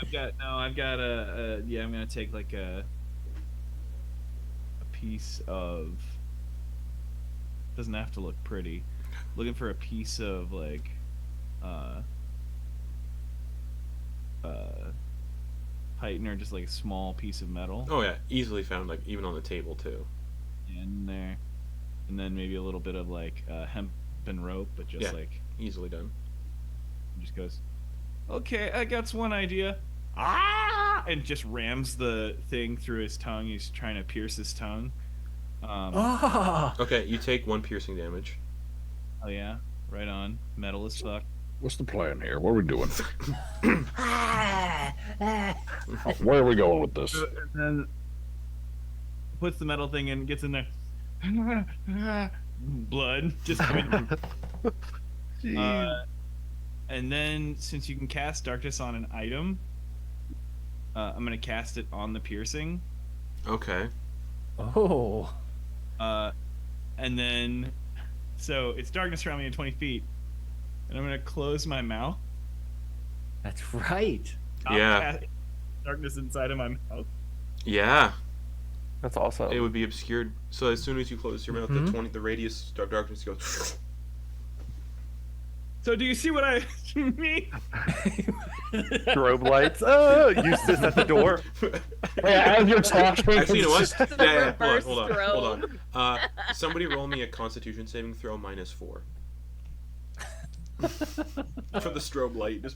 I've got yeah. I'm gonna take like a piece of. Doesn't have to look pretty. Looking for a piece of like, heightener, just like a small piece of metal. Oh yeah, easily found, like even on the table too. In there, and then maybe a little bit of like hemp and rope, but just Yeah. like Easily done. just goes. Okay, I got one idea. Ah! And just rams the thing through his tongue. He's trying to pierce his tongue. Oh, Okay, you take 1 piercing damage. Oh yeah, right on. Metal as fuck. What's the plan here? What are we doing? Where are we going with this? And then puts the metal thing in, gets in there. Blood just coming. And then since you can cast darkness on an item, I'm gonna cast it on the piercing. Okay. oh, And then so it's darkness around me in 20 feet, and I'm gonna close my mouth. that's right. I'll Yeah. cast darkness inside of my mouth. Yeah. That's awesome. It would be obscured. So as soon as you close your mouth, the radius of darkness goes. So do you see what I mean? Strobe lights. Eustace at the door. As you're talking, Actually, you know what? This is a Yeah, reverse hold on. Somebody roll me a Constitution saving throw -4. For the strobe light, just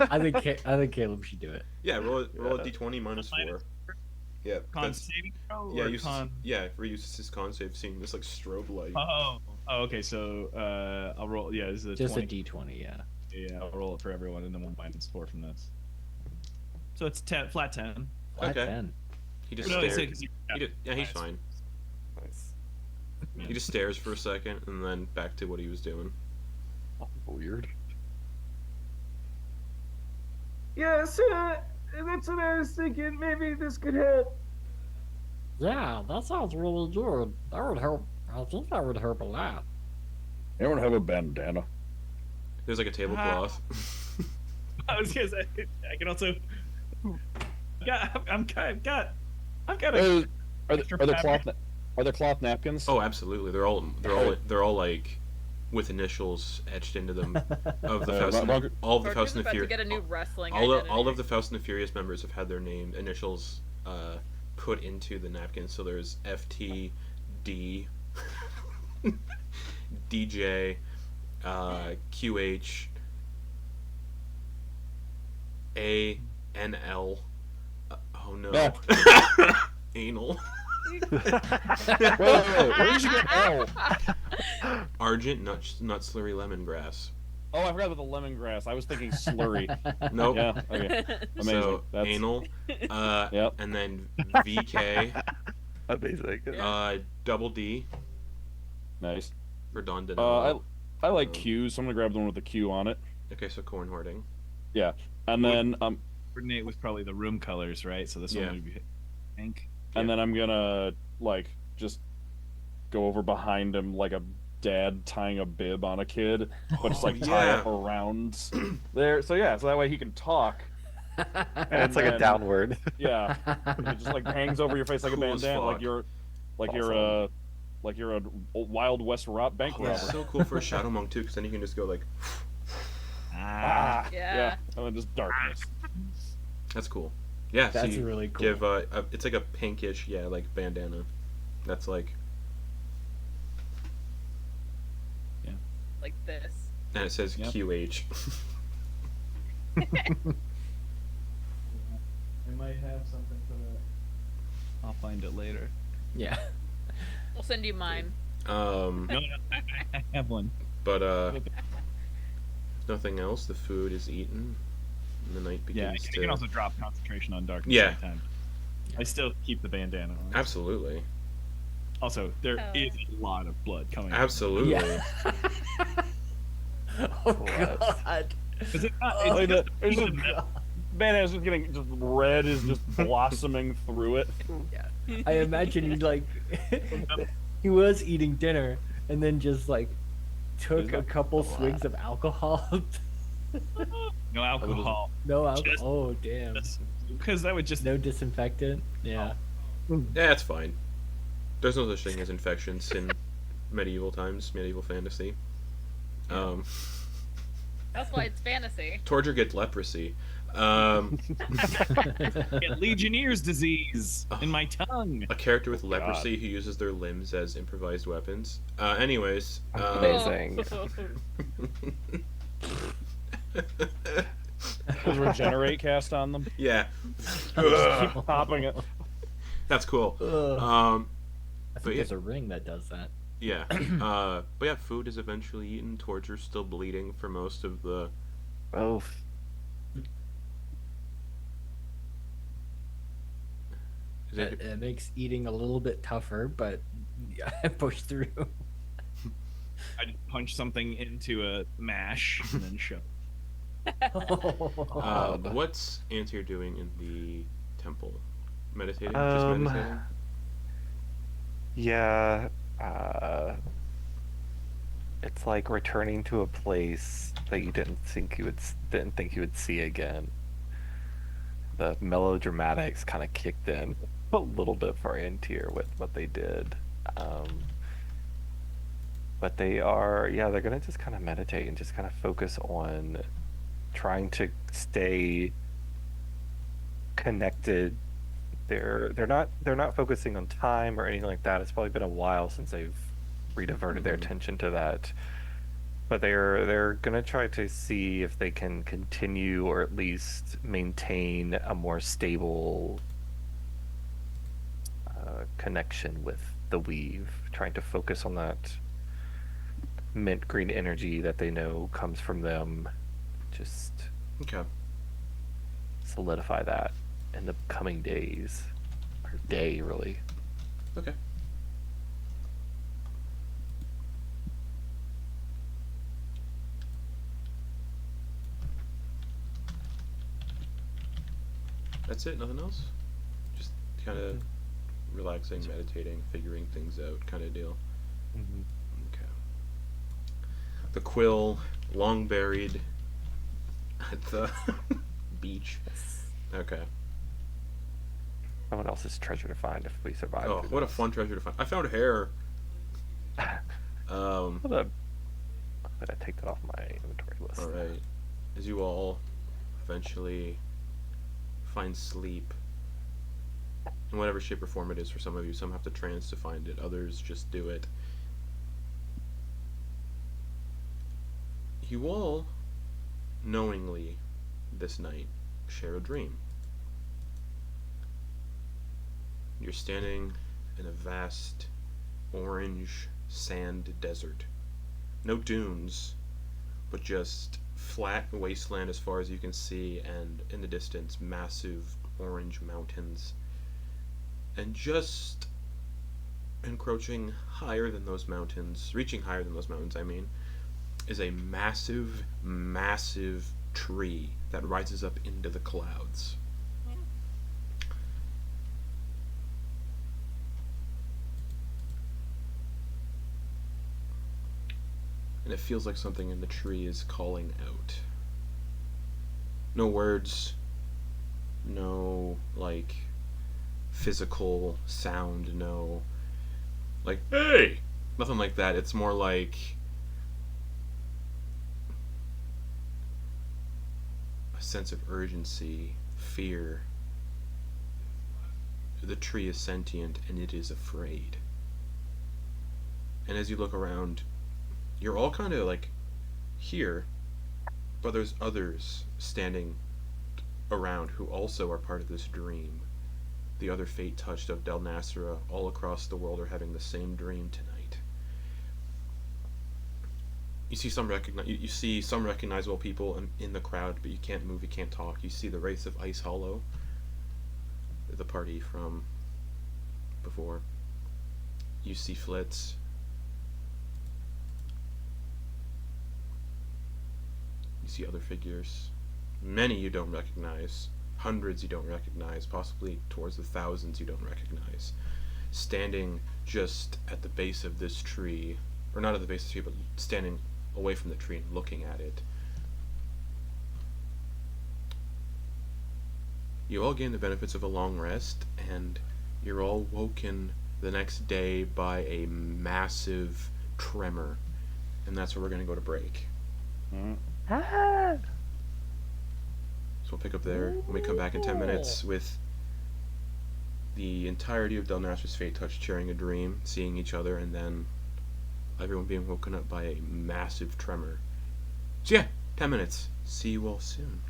I think Caleb should do it. yeah, roll a d20 -4. Yeah, Con that's saving throw yeah, or use con? for Eustace's con save, seeing this like strobe light. Oh, okay. So I'll roll. Yeah, this is a Just 20. a D20, yeah. Yeah, I'll roll it for everyone, and then we'll -4 from this. So it's 10, flat 10. Flat Okay. 10. He just No, it's stared. 'cause you- Yeah, he's fine. Nice. He just stares for a second and then back to what he was doing. Weird. Yeah, so that's what I was thinking. Maybe this could help. Yeah, that sounds really good. That would help. I think that would help a lot. Anyone have a bandana? There's like a tablecloth. I was gonna say, I can also. I've got a. Are extra there fabric. cloth napkins? Oh, absolutely. They're all like with initials etched into them of the Faust. All of the Torger's Faust and the about to Furious. get a new wrestling All identity. of the Faust and the Furious members have had their name initials put into the napkins. So there's FT, D, DJ, QH, ANL. Oh no. Yeah. Anal. Wait, where did you get L? Argent nut slurry lemongrass. Oh, I forgot about the lemongrass. I was thinking slurry. Nope. Yeah, okay. Amazing. So That's... anal. Yep. And then VK. Amazing. Double D. Nice. Redundant. I like Q's, so I'm gonna grab the one with the Q on it. Okay, so corn hoarding. Yeah. And then Coordinate with probably the room colors, right? So this Yeah. one would be pink. and then I'm gonna like just go over behind him like a dad tying a bib on a kid, but just like tie yeah. it around there. So yeah, so that way he can talk. And it's like a then- downward. Yeah, it just like hangs over your face like Cool a as bandana, fuck. like you're a Wild West bank Oh, robber. that's so cool for a Shadow Monk too, because then you can just go like. Ah, Yeah. and then just darkness. That's cool. Yeah, so That's you really cool. give it's like a pinkish, yeah, like bandana. That's like, Like this. and it says Yep. QH. I might have something for that. I'll find it later. Yeah. We'll send you mine. Um, No, I have one. but nothing else. The food is eaten, and the night Yeah, begins you to. can also drop concentration on darkness Yeah. anytime. I still keep the bandana on. Absolutely, Also, there Oh. is a lot of blood coming. absolutely. Yeah. Oh god. Is it not? Like It's there's just, just bandana's just getting just red is just blossoming through it. I imagine he like he was eating dinner and then just like took a couple swigs of alcohol. no alcohol. No alcohol. Just- Oh damn. Because that would just. No disinfectant. Yeah. Yeah, it's fine. There's no such thing as infections in medieval times, medieval fantasy. That's why it's fantasy. Torger gets leprosy. Get Legionnaire's disease in my tongue. A character with leprosy who uses their limbs as improvised weapons. Anyways. Amazing. Does regenerate cast on them? Yeah. Just keep popping it. That's cool. Ugh. Um, I but think yeah. there's a ring that does that. Yeah. But yeah, food is eventually eaten. Torger's still bleeding for most of the. Oh, Is It makes eating a little bit tougher, but I push through. I just punch something into a mash and then shove. What's Antyr doing in the temple? Meditating? Just meditating? yeah. It's like returning to a place that you didn't think you would see again. The melodramatics kind of kicked in a little bit for Antyr with what they did. But they're gonna just kind of meditate and just kind of focus on trying to stay connected. They're not focusing on time or anything like that. It's probably been a while since they've rediverted their attention to that. But they're gonna try to see if they can continue or at least maintain a more stable connection with the weave, trying to focus on that mint green energy that they know comes from them. Just Okay. solidify that in the coming days, or day really. Okay. That's it. Nothing else. Just kind of relaxing, meditating, figuring things out, kind of deal. Mm-hmm. Okay. The quill, long buried at the beach. Okay. Someone else's treasure to find if we survive. Oh, what a fun treasure to find! I found hair. Hold up. I'm gonna take that off my inventory list. All right. As you all eventually find sleep, in whatever shape or form it is for some of you, some have to trance to find it. Others just do it. You all, knowingly, this night, share a dream. You're standing in a vast orange sand desert. No dunes, but just flat wasteland as far as you can see, and in the distance, massive orange mountains. And just encroaching higher than those mountains, reaching higher than those mountains, I mean, is a massive, massive tree that rises up into the clouds. And it feels like something in the tree is calling out. No words, no, like, physical sound, no, like, hey! Nothing like that. It's more like a sense of urgency, fear. The tree is sentient and it is afraid. And as you look around, you're all kind of like here, but there's others standing around who also are part of this dream. The other fate touched of Del Nasra all across the world are having the same dream tonight. You see some recognizable people in the crowd, but you can't move, you can't talk. You see the Wraiths of Ice Hollow, the party from before. You see Flitz. You see other figures. Many you don't recognize. Hundreds you don't recognize. Possibly towards the thousands you don't recognize. Standing just at the base of this tree. Or not at the base of the tree, but standing away from the tree and looking at it. You all gain the benefits of a long rest, and you're all woken the next day by a massive tremor. And that's where we're going to go to break. Ah! So we'll pick up there when we come back in 10 minutes with the entirety of Del Nasra's Fate Touch sharing a dream, seeing each other, and then everyone being woken up by a massive tremor. So yeah, 10 minutes. See you all soon.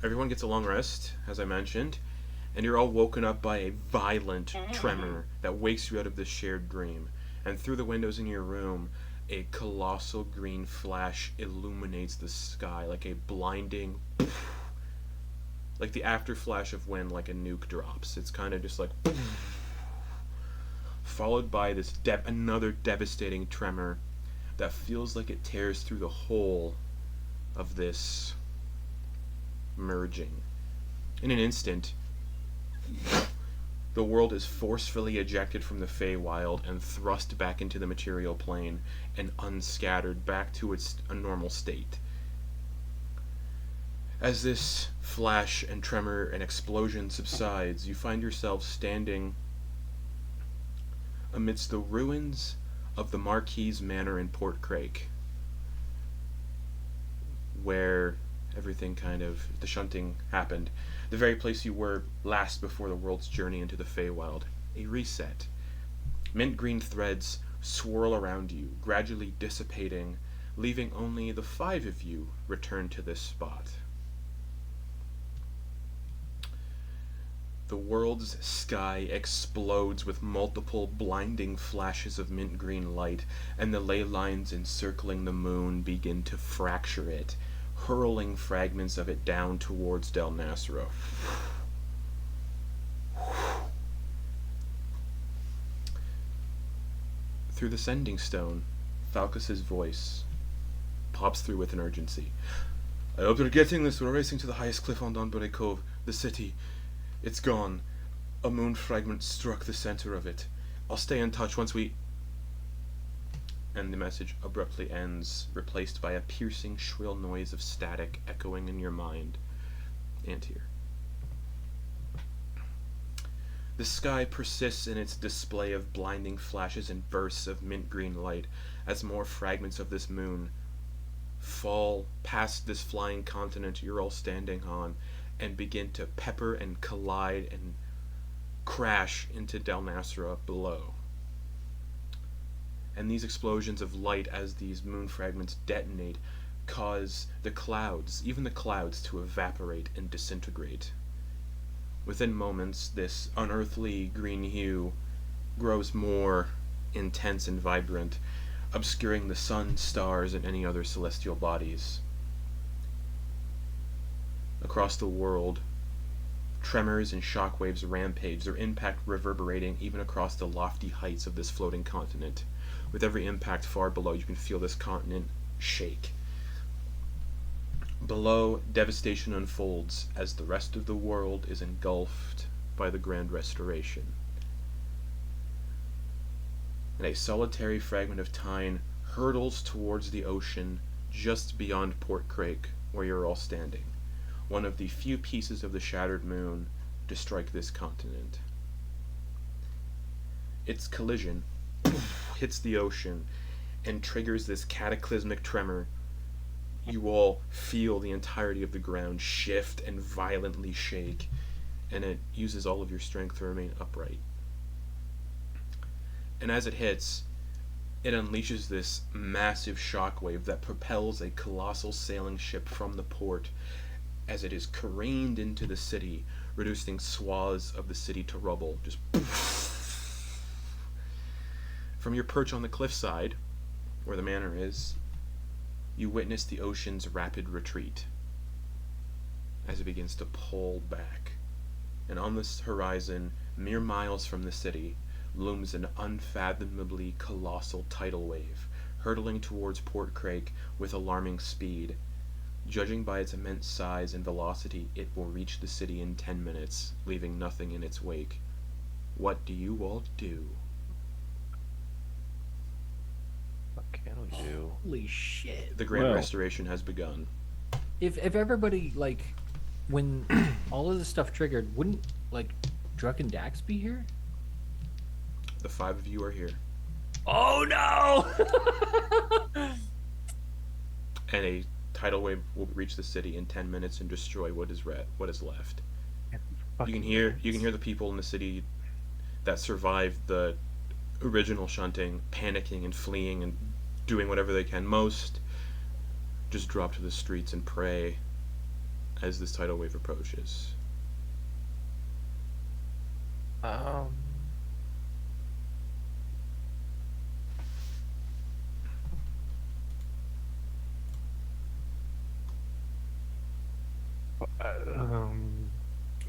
everyone gets a long rest, as I mentioned, and you're all woken up by a violent tremor that wakes you out of this shared dream. And through the windows in your room, a colossal green flash illuminates the sky like a blinding, like the after flash of when like a nuke drops. It's kind of just like, followed by this another devastating tremor that feels like it tears through the whole of this merging. In an instant, the world is forcefully ejected from the Feywild and thrust back into the material plane and unscattered back to its a normal state. As this flash and tremor and explosion subsides, you find yourself standing amidst the ruins of the Marquis Manor in Port Crake, where everything kind of, the shunting happened. The very place you were last before the world's journey into the Feywild. A reset. Mint green threads swirl around you, gradually dissipating, leaving only the 5 of you returned to this spot. The world's sky explodes with multiple blinding flashes of mint green light, and the ley lines encircling the moon begin to fracture it, hurling fragments of it down towards Del Nasro. Through the sending stone, Falcus's voice pops through with an urgency. I hope you're getting this. We're racing to the highest cliff on Donbury Cove. The city. It's gone. A moon fragment struck the center of it. I'll stay in touch once we... And the message abruptly ends, replaced by a piercing, shrill noise of static echoing in your mind. Antyr. The sky persists in its display of blinding flashes and bursts of mint green light as more fragments of this moon fall past this flying continent you're all standing on and begin to pepper and collide and crash into Del Nasra below. And these explosions of light as these moon fragments detonate cause the clouds, even the clouds, to evaporate and disintegrate. Within moments, this unearthly green hue grows more intense and vibrant, obscuring the sun, stars, and any other celestial bodies. Across the world, tremors and shockwaves rampage, their impact reverberating even across the lofty heights of this floating continent. With every impact far below, you can feel this continent shake. Below, devastation unfolds as the rest of the world is engulfed by the Grand Restoration. And a solitary fragment of Tyne hurtles towards the ocean just beyond Port Crake, where you're all standing. One of the few pieces of the shattered moon to strike this continent. Its collision hits the ocean and triggers this cataclysmic tremor. You all feel the entirety of the ground shift and violently shake, and it uses all of your strength to remain upright. And as it hits, it unleashes this massive shockwave that propels a colossal sailing ship from the port as it is careened into the city, reducing swaths of the city to rubble. Just from your perch on the cliffside, where the manor is, you witness the ocean's rapid retreat as it begins to pull back. And on this horizon, mere miles from the city, looms an unfathomably colossal tidal wave, hurtling towards Port Crake with alarming speed. Judging by its immense size and velocity, it will reach the city in 10 minutes, leaving nothing in its wake. What do you all do? What can we do? Holy shit! The Grand Well. Restoration has begun. If everybody like, when all of this stuff triggered, wouldn't like Druck and Dax be here? The 5 of you are here. Oh no! And a tidal wave will reach the city in 10 minutes and destroy what is left. You can hear the people in the city that survived the original shunting panicking and fleeing and doing whatever they can. Most just drop to the streets and pray as this tidal wave approaches?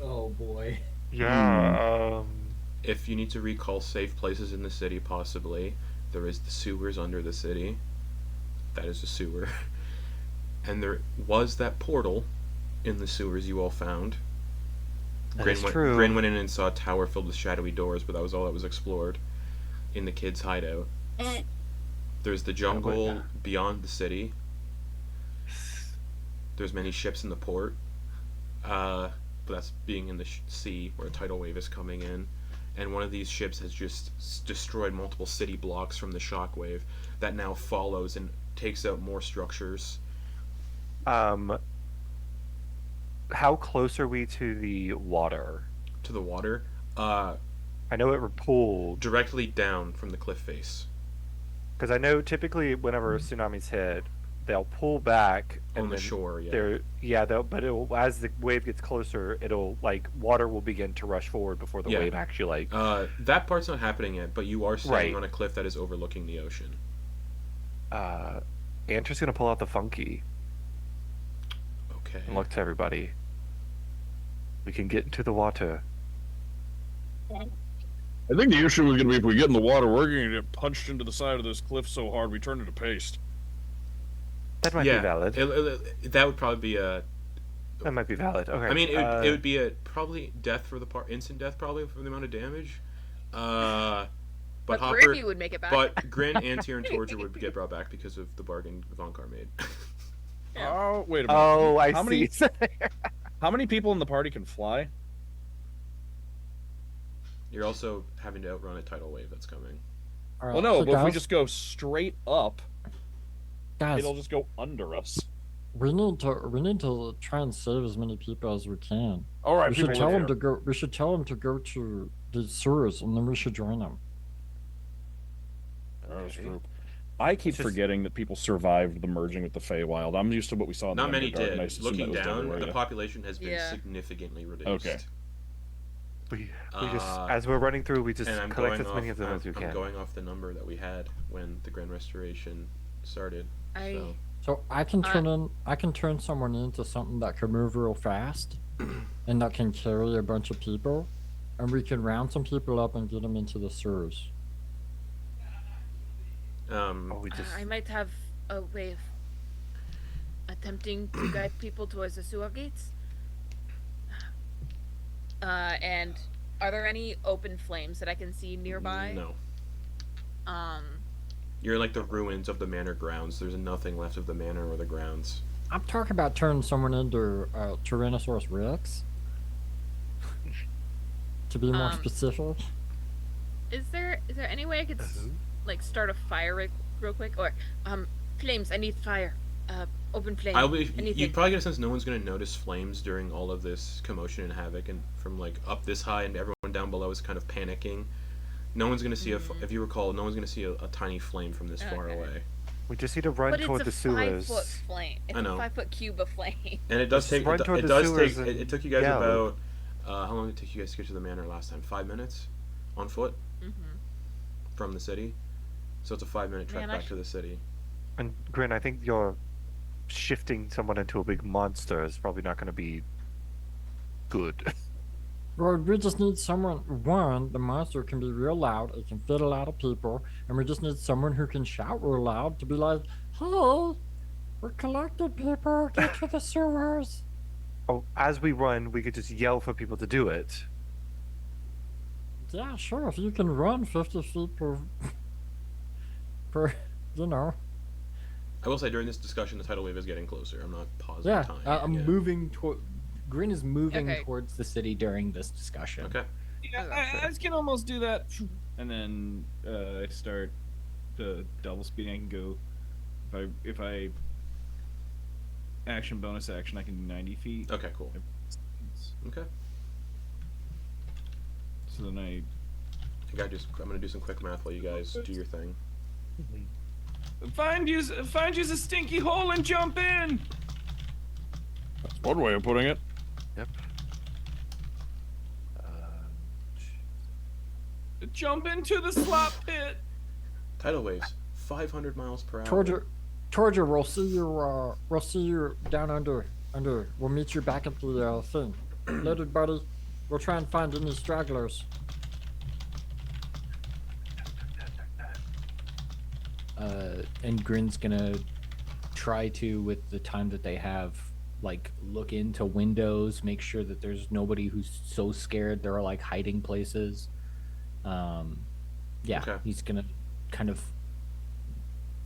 Oh boy. Yeah. If you need to recall safe places in the city, possibly, there is the sewers under the city. That is a sewer. And there was that portal in the sewers you all found. That is Grin true. Grin went in and saw a tower filled with shadowy doors, but that was all that was explored in the kids' hideout. There's the jungle beyond the city. There's many ships in the port. But that's being in the sea where a tidal wave is coming in. And one of these ships has just destroyed multiple city blocks from the shockwave that now follows and takes out more structures. How close are we to the water? To the water? I know it pulled. Directly down from the cliff face. Because I know typically whenever tsunamis hit, they'll pull back and On the then shore, yeah. But it'll, as the wave gets closer, it'll like water will begin to rush forward before the Yeah. wave actually That part's not happening yet, but you are standing Right. on a cliff that is overlooking the ocean. Antyr's gonna pull out the funky Okay. and look to everybody. We can get into the water. I think the issue is going to be if we get in the water, we're going to get punched into the side of this cliff so hard we turn into paste. That might be valid. That would probably be a. That might be valid. Okay. I mean, it would be a probably death for the instant death probably for the amount of damage. But But Hopper, three of you would make it back. but Grin, Antyr, and Torger would get brought back because of the bargain Vonkar made. Oh, wait a minute. Oh, I How see. How many people in the party can fly? You're also having to outrun a tidal wave that's coming. All Well, right, no, so but if we guys, just go straight up, guys, it'll just go under us. we need to try and save as many people as we can. All right, We should people tell live them to here. go. We should tell them to go to the sewers, and then we should join them. That's true. I keep just- forgetting that people survived the merging with the Feywild. I'm used to what we saw in Not the many Underdark, did. and I assume Looking that was the other down, way. the population has been Yeah. significantly reduced. Okay. We just Uh, as we're running through, we just And I'm collect going as many off. of them as we I'm can. going off the number that we had when the Grand Restoration started. I So. So I can turn someone into something that can move real fast, and that can carry a bunch of people, and we can round some people up and get them into the sewers. Oh, we just I might have a way of attempting to guide people towards the sewer gates. And are there any open flames that I can see nearby? No. Um, You're in like the ruins of the manor grounds. There's nothing left of the manor or the grounds. I'm talking about turning someone into Tyrannosaurus Rex. To be more Um, specific. is there any way I could like start a fire real quick, or flames? I need fire. Open flame. Anything. You'd probably get a sense no one's going to notice flames during all of this commotion and havoc, and from like up this high, and everyone down below is kind of panicking. No one's going to see if you recall, no one's going to see a tiny flame from this far Okay. away. we just need to run But toward it's the a sewers. 5-foot flame. It's I know. a 5-foot cube of flame. And it does Just take. run It, toward it the does sewers take. and It took you guys yell. about. How long did it take you guys to get to the manor last time? 5 minutes, on foot, from the city. So it's a 5-minute trek Man, I back to the city. And Grin, I think you're shifting someone into a big monster is probably not going to be good. Well, we just need someone. One, the monster can be real loud. It can fit a lot of people, and we just need someone who can shout real loud to be like, "Hey, we're collected, people. Get to the sewers." Oh, as we run, we could just yell for people to do it. Yeah, sure. If you can run 50 feet per, you know. I will say during this discussion, the tidal wave is getting closer. I'm not pausing Yeah, time. I'm yeah. moving toward. Grin is moving Okay. towards the city during this discussion. Okay. Yeah, I can almost do that. And then I start the double speeding. I can go if I action bonus action, I can do 90 feet. Okay. Cool. Okay. So then I'm gonna do some quick math while you guys do your thing. find you a stinky hole and jump in. One way of putting it. Yep. Jump into the slop pit. Tidal waves, 500 miles per hour. Torger, we'll see you down under. We'll meet you back at the thing. Later, buddy. We'll try and find any stragglers. And Grin's gonna try to, with the time that they have, like, look into windows, make sure that there's nobody who's so scared there are like hiding places. Yeah, Okay. he's gonna kind of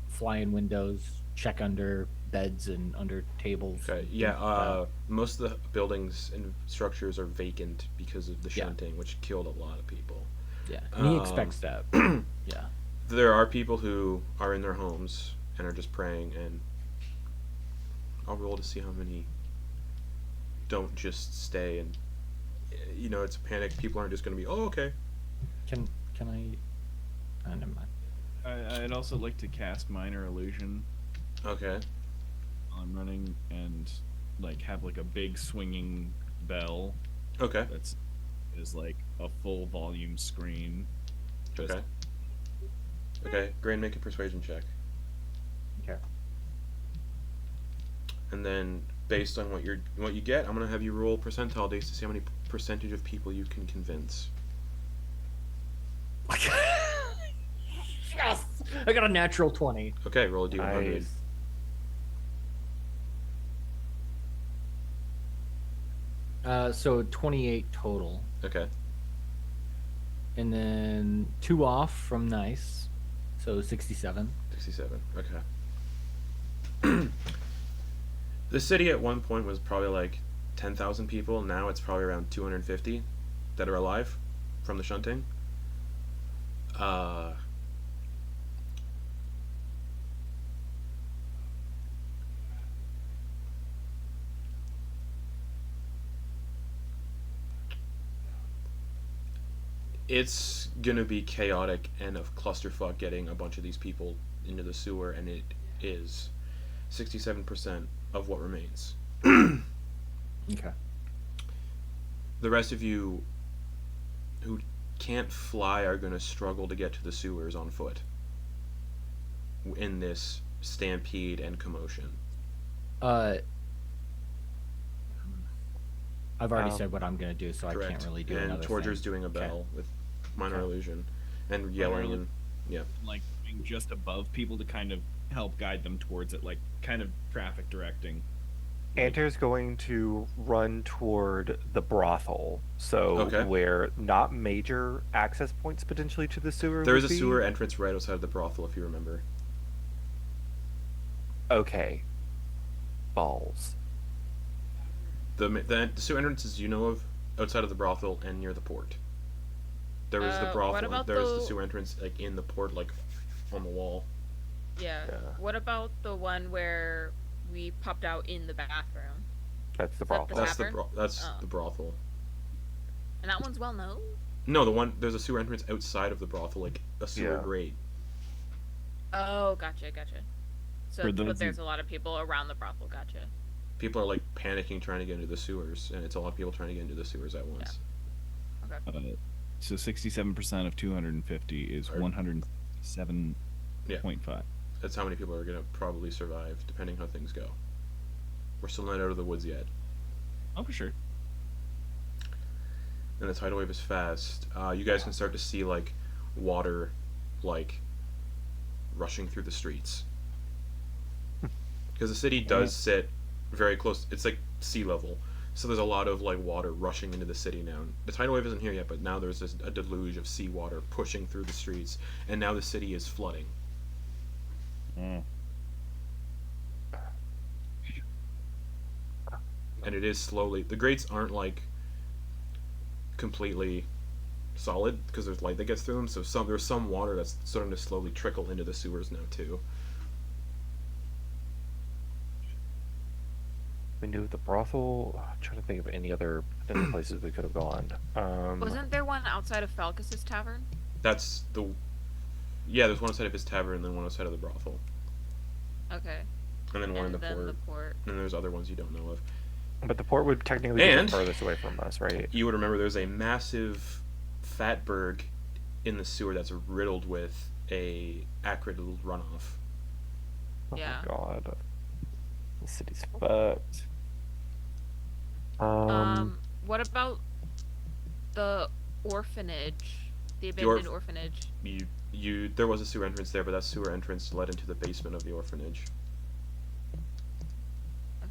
fly in windows, check under beds and under tables. Okay, yeah, most of the buildings and structures are vacant because of the Yeah. shunting, which killed a lot of people. Yeah, and he expects that. Yeah. There are people who are in their homes and are just praying, and I'll roll to see how many don't just stay. And you know, it's a panic. People aren't just going to be, oh, okay. Can I? Never mind. I'd also like to cast Minor Illusion Okay. while I'm running and like have like a big swinging bell Okay. that's is like a full volume screen. Just Okay. Okay. Grin, make a persuasion check. Okay. And then, based on what you get, I'm gonna have you roll percentile dice to see how many percentage of people you can convince. Yes! I got a natural 20. Okay, roll a d100. Nice. So 28 total. Okay. And then 2 off from nice. So 67. 67. Okay. The city at one point was probably like 10,000 people. Now it's probably around 250 that are alive from the shunting. It's gonna be chaotic and a clusterfuck getting a bunch of these people into the sewer, and it is 67% of what remains. Okay. The rest of you who can't fly are gonna struggle to get to the sewers on foot in this stampede and commotion. I've already said what I'm gonna do, so Correct. I can't really do and another Torger's thing. doing a bell Okay. with minor Okay. illusion and yelling and like being just above people to kind of help guide them towards it, like kind of traffic directing. Antyr's going to run toward the brothel, so Okay. where not major access points potentially to the sewer. there is would a be. sewer entrance right outside of the brothel, if you remember. Okay. Balls. The sewer entrances you know of outside of the brothel and near the port. There is the What brothel. about There is the the- sewer entrance like in the port, like on the wall. Yeah. Yeah. What about the one where we popped out in the bathroom? That's the that the brothel. That's tavern? that's Oh. the brothel. And that one's well known. No, the one there's a sewer entrance outside of the brothel, like a sewer Yeah. grate. Oh, gotcha. So, For those but who- there's a lot of people around the brothel. Gotcha. People are like panicking trying to get into the sewers, and it's a lot of people trying to get into the sewers at once. So 67% of 250 is Or- 107.5. That's how many people are gonna probably survive, depending how things go. We're still not out of the woods yet, Oh, for sure. and the tidal wave is fast. You guys can start to see like water, like rushing through the streets, because the city does sit very close. It's like sea level, so there's a lot of like water rushing into the city now. The tidal wave isn't here yet, but now there's a deluge of seawater pushing through the streets, and now the city is flooding. And it is slowly. The grates aren't like completely solid because there's light that gets through them. So there's some water that's starting to slowly trickle into the sewers now too. We knew the brothel. I'm trying to think of any other potential places we could have gone. Wasn't there one outside of Falcus's tavern? That's the. Yeah, there's one outside of his tavern, and then one outside of the brothel, Okay. and then one in And the then port. the port. And then there's other ones you don't know of. But the port would technically be And- the furthest away from us, right? You would remember there's a massive fatberg in the sewer that's riddled with a acrid little runoff. Yeah. Oh my god. The city's fucked. What about the orphanage? The The orph- abandoned orphanage. There was a sewer entrance there, but that sewer entrance led into the basement of the orphanage.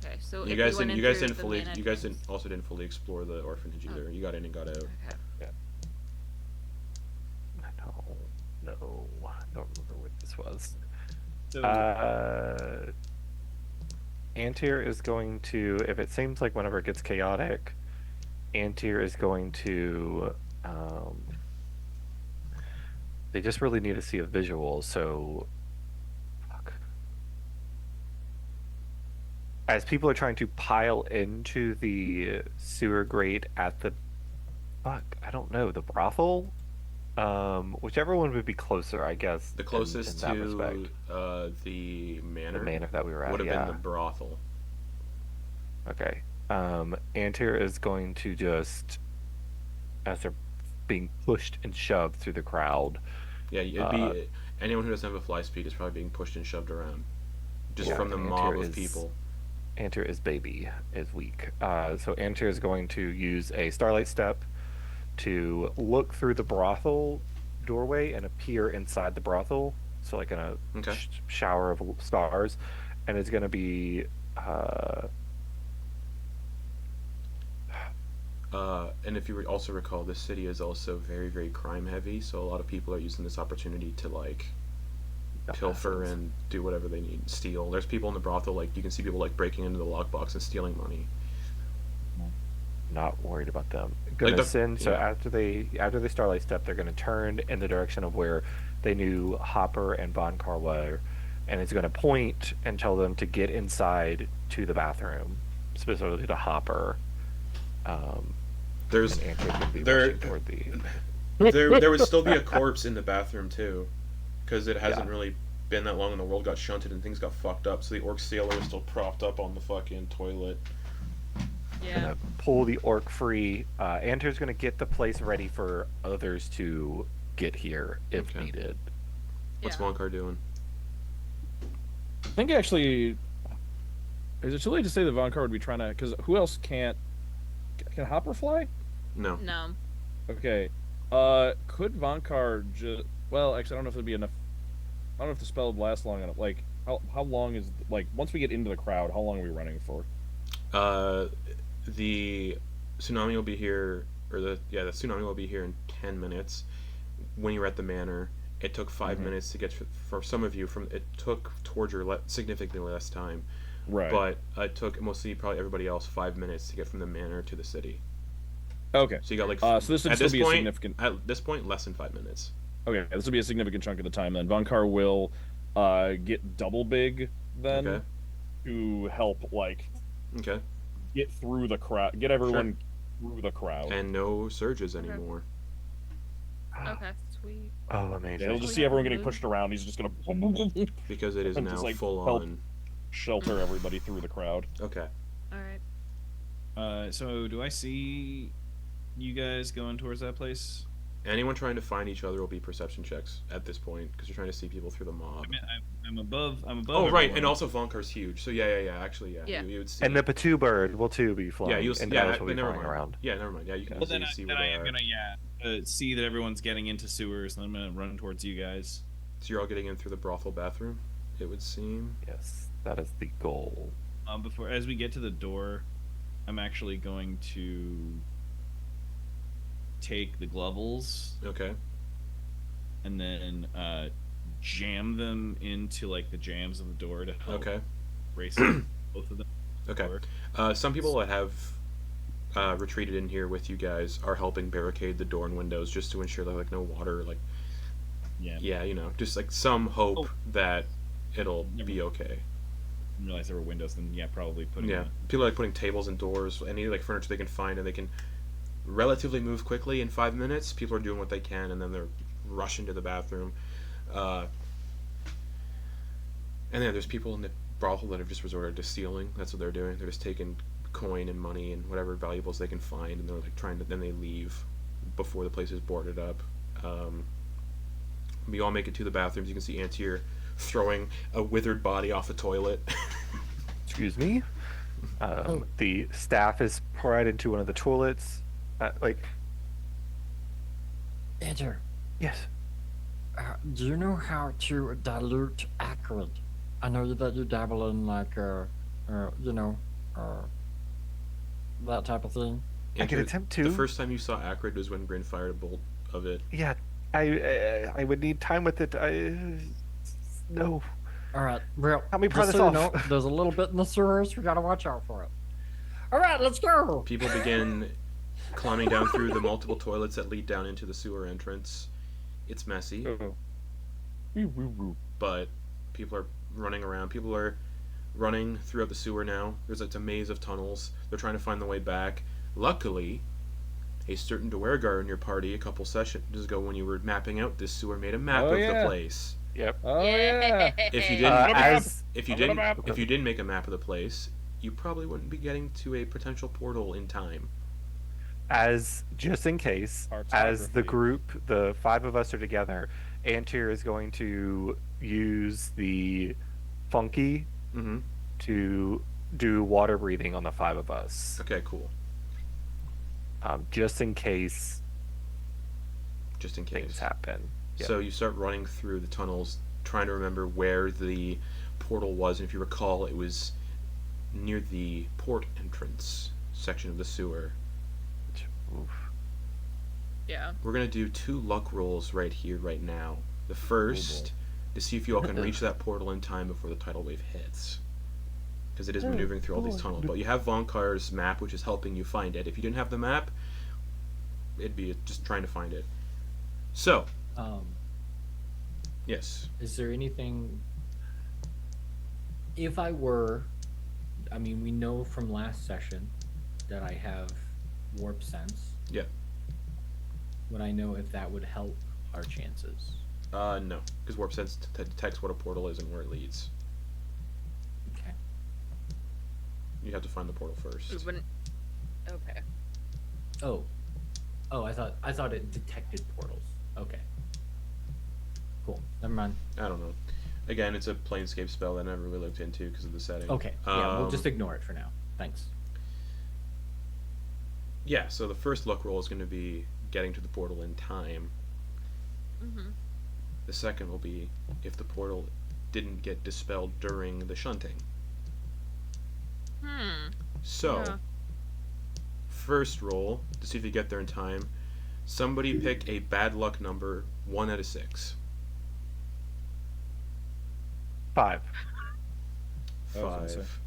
Okay, so You if guys we went didn't. in you guys through didn't the fully. main You guys entrance- didn't fully explore the orphanage either. You got in and got out. Okay. No, I don't remember what this was. So, Antyr is going to, if it seems like whenever it gets chaotic, Antyr is going to, they just really need to see a visual, so, fuck. As people are trying to pile into the sewer grate at the, I don't know, the brothel? Whichever one would be closer, I guess. The closest in that to respect. the manor. The manor that we were at, would have yeah. been the brothel. Okay. Antyr is going to just, as they're being pushed and shoved through the crowd. Yeah, it'd be anyone who doesn't have a fly speed is probably being pushed and shoved around, just Yeah, from the Antyr mob of is- people. Antyr is weak. So Antyr is going to use a starlight step to look through the brothel doorway and appear inside the brothel. So like in a Okay. shower of stars, and it's going to be And if you also recall, this city is also very, very crime heavy, so a lot of people are using this opportunity to like pilfer and do whatever they need, steal. There's people in the brothel, like you can see people like breaking into the lockbox and stealing money. not worried about them. Gonna send so yeah. after they starlight step, they're gonna turn in the direction of where they knew Hopper and Vonkar were, and it's gonna point and tell them to get inside to the bathroom, specifically to Hopper. There's and Antyr could be there- rushing toward the. there would still be a corpse in the bathroom too, because it hasn't Yeah. really been that long and the world got shunted and things got fucked up, so the orc sailor is still propped up on the fucking toilet. Yeah. Gonna pull the orc free. Antyr's gonna get the place ready for others to get here if Okay. needed. What's Yeah. Vonkar doing? I think actually, is it too late to say that Vonkar would be trying to? Because who else can't? Can Hopper fly? No. No. Okay. Could Vonkar just? Well, actually, I don't know if it'd be enough. I don't know if the spell would last long enough. Like, how long is like once we get into the crowd? How long are we running for? The tsunami will be here, or the tsunami will be here in 10 minutes. When you were at the manor, it took 5 minutes to get for some of you. It took Torger significantly less time, Right. but it took mostly probably everybody else 5 minutes to get from the manor to the city. Okay. So you got like So this would at still this be a point, significant. at this point less than 5 minutes. Okay, this will be a significant chunk of the time then. Vonkar will get double big then Okay. to help like Okay. get through the crowd, get everyone through the crowd. And no surges anymore. Okay, sweet. Oh, Yeah, amazing. he'll just see everyone getting pushed around. He's just gonna Because it is And now just, like, full help. on. shelter everybody through the crowd. Okay. All right. So do I see you guys going towards that place? Anyone trying to find each other will be perception checks at this point because you're trying to see people through the mob. I mean, I'm above. I'm above. Oh right, everyone. and also Vonkar's huge. So yeah. Actually, yeah. Yeah. You would see. And the Patu bird will too be flying. yeah, you'll and yeah. Dallas will But be never flying mind. around. Yeah, never mind. Yeah, you can Well, then easily see I where they am are. gonna see that everyone's getting into sewers, and I'm gonna run towards you guys. So you're all getting in through the brothel bathroom. It would seem. Yes, that is the goal. Before as we get to the door, I'm actually going to take the glovels Okay. and then jam them into like the jams of the door to help Okay. race both of them. Okay. Some people that have retreated in here with you guys are helping barricade the door and windows just to ensure that like no water, like Yeah. you know, just like some hope Oh. that it'll Never be okay. Didn't realize there were windows. Then yeah, probably putting. Yeah, people are like putting tables and doors, any like furniture they can find, and they can relatively move quickly in 5 minutes. People are doing what they can, and then they're rushing to the bathroom. And then there's people in the brothel that have just resorted to stealing. That's what they're doing. They're just taking coin and money and whatever valuables they can find, and they're like trying to. Then they leave before the place is boarded up. We all make it to the bathrooms. You can see Antyr throwing a withered body off a toilet. Excuse me. The staff is poured into one of the toilets. Antyr, Yes. do you know how to dilute acrid? I know that you dabble in like, that type of thing. I can Antyr, attempt to. The first time you saw Acrid was when Grin fired a bolt of it. Yeah, I would need time with it. No. All right, well, Help me pry just this so off. you know, there's a little bit in the sewers. We gotta watch out for it. All right, let's go. People begin climbing down through the multiple toilets that lead down into the sewer entrance. It's messy, but people are running around. People are running throughout the sewer now. It's a maze of tunnels. They're trying to find the way back. Luckily, a certain Duergar in your party a couple sessions ago, when you were mapping out this sewer, made a map of the place. Yep. Oh yeah. If you didn't, if you I'm gonna didn't, map. if you didn't make a map of the place, you probably wouldn't be getting to a potential portal in time. As just in case, as the Cartography. group, the 5 of us are together, Antyr is going to use the funky Mm-hmm. to do water breathing on the 5 of us, Okay, cool. just in case Just in things case. happen. Yep. So you start running through the tunnels, trying to remember where the portal was. And if you recall, it was near the port entrance section of the sewer. Oof. Yeah. We're gonna do 2 luck rolls right here, right now. The first, to see if you all can reach that portal in time before the tidal wave hits. Because it is maneuvering through all these tunnels. But you have Vonkar's map, which is helping you find it. If you didn't have the map, it'd be just trying to find it. So, yes. Is there anything? If I were, I mean, we know from last session that I have warp sense. Yeah. Would I know if that would help our chances? No. Because Warp Sense detects what a portal is and where it leads. Okay. You have to find the portal first. We wouldn't. Okay. Oh, I thought it detected portals. Okay. Cool. Never mind. I don't know. Again, it's a Planescape spell that I never really looked into because of the setting. Okay. Yeah, we'll just ignore it for now. Thanks. Yeah, so the first luck roll is going to be getting to the portal in time. Mm-hmm. The second will be if the portal didn't get dispelled during the shunting. So, Yeah. first roll, to see if you get there in time, somebody pick a bad luck number, 1 out of 6. 5. I was gonna say. 5.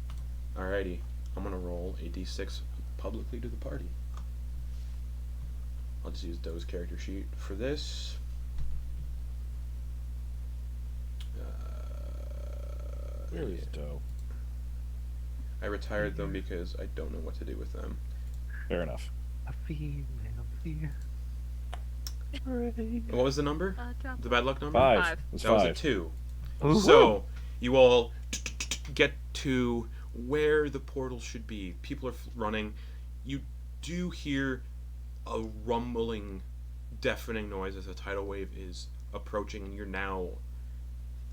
Alrighty, I'm going to roll a d6 publicly to the party. I'll just use Doe's character sheet for this. Where is Doe? I retired them because I don't know what to do with them. Fair enough. A female fear. What was the number? Drop The bad luck number? 5. Five. It's That was a 5. 2. Ooh. So, you all get to where the portal should be. People are running. You do hear a rumbling, deafening noise as a tidal wave is approaching, and you're now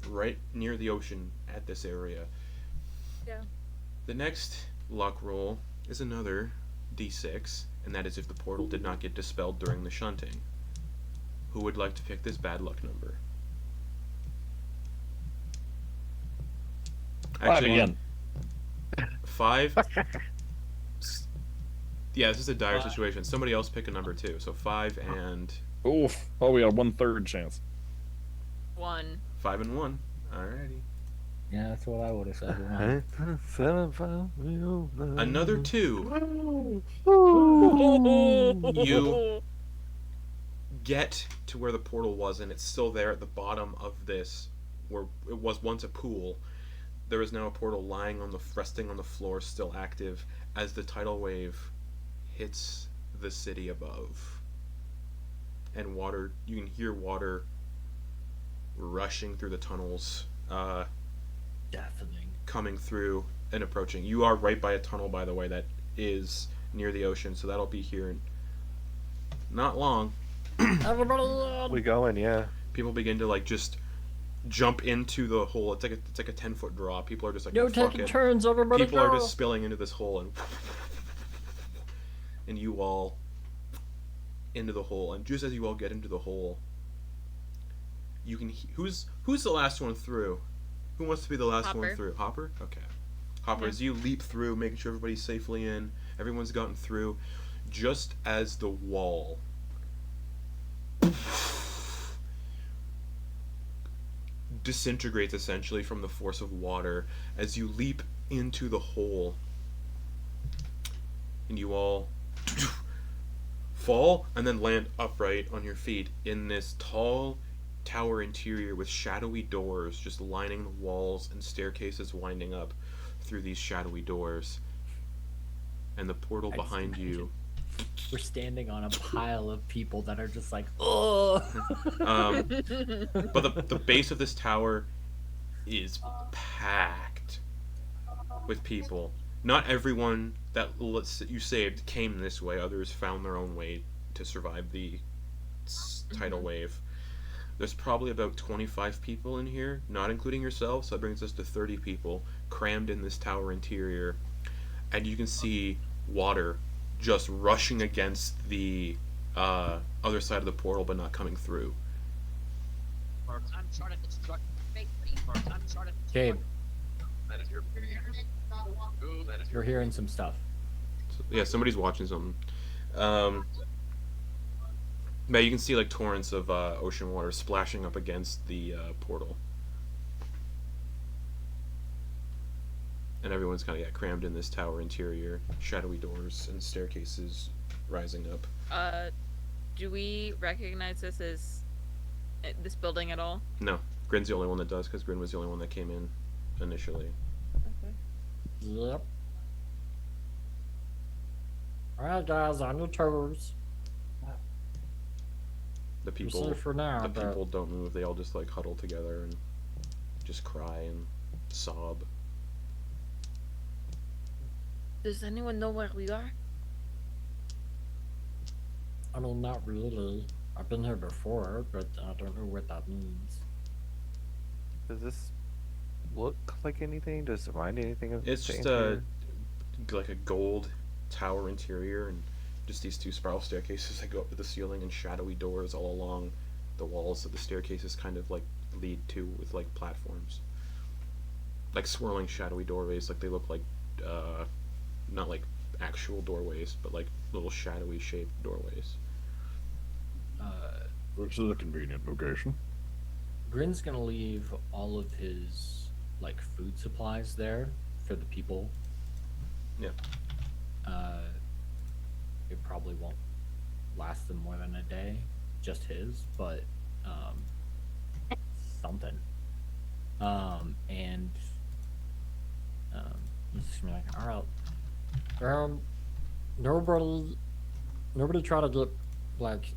right near the ocean at this area. Yeah. The next luck roll is another d6, and that is if the portal did not get dispelled during the shunting. Who would like to pick this bad luck number? 5 again. 5? Yeah, this is a dire situation. Somebody else pick a number too. So 5 and Oof. Oh, we got a 1/3 chance. 1. 5 and 1. Alrighty. Yeah, that's what I would have said. Another 2. You get to where the portal was, and it's still there at the bottom of this, where it was once a pool. There is now a portal lying on resting on the floor, still active, as the tidal wave hits the city above. And water, you can hear water rushing through the tunnels, Deafening. coming through and approaching. You are right by a tunnel, by the way, that is near the ocean, so that'll be here in not long. Everybody in! We going, yeah. People begin to like just jump into the hole. It's like a 10-foot drop. People are just like, No fuck taking it. turns, everybody People go! are just spilling into this hole, and you all into the hole. And just as you all get into the hole, you can who's the last one through? Who wants to be the last one Hopper. through? Hopper? Okay. Hopper, Yeah. as you leap through, making sure everybody's safely in, everyone's gotten through, just as the wall disintegrates essentially from the force of water, as you leap into the hole, and you all fall and then land upright on your feet in this tall tower interior with shadowy doors just lining the walls and staircases winding up through these shadowy doors, and the portal I just behind you. We're standing on a pile of people that are just like, oh. But the base of this tower is packed with people. Not everyone that you saved came this way. Others found their own way to survive the tidal wave. There's probably about 25 people in here, not including yourself, so that brings us to 30 people crammed in this tower interior. And you can see water just rushing against the other side of the portal but not coming through. Okay. You're hearing some stuff. So, yeah, somebody's watching something. Yeah, you can see like torrents of ocean water splashing up against the portal. And everyone's kind of crammed in this tower interior, shadowy doors and staircases rising up. Do we recognize this as this building at all? No, Grin's the only one that does, because Grin was the only one that came in initially. Okay. Yep. Alright, guys, on your toes. The You're people, safe for now, the but people don't move. They all just like huddle together and just cry and sob. Does anyone know where we are? I mean, not really. I've been here before, but I don't know what that means. Does this look like anything? Does it remind anything of It's the just Antyr? like a gold tower interior and just these two spiral staircases that go up to the ceiling and shadowy doors all along the walls that the staircases kind of like lead to with like platforms. Like swirling shadowy doorways, like they look like not like actual doorways, but like little shadowy shaped doorways. Which is a convenient location. Grin's gonna leave all of his like food supplies there for the people. Yeah. It probably won't last them more than a day, just his, but something. And he's just gonna be like, all right, Nobody try to get like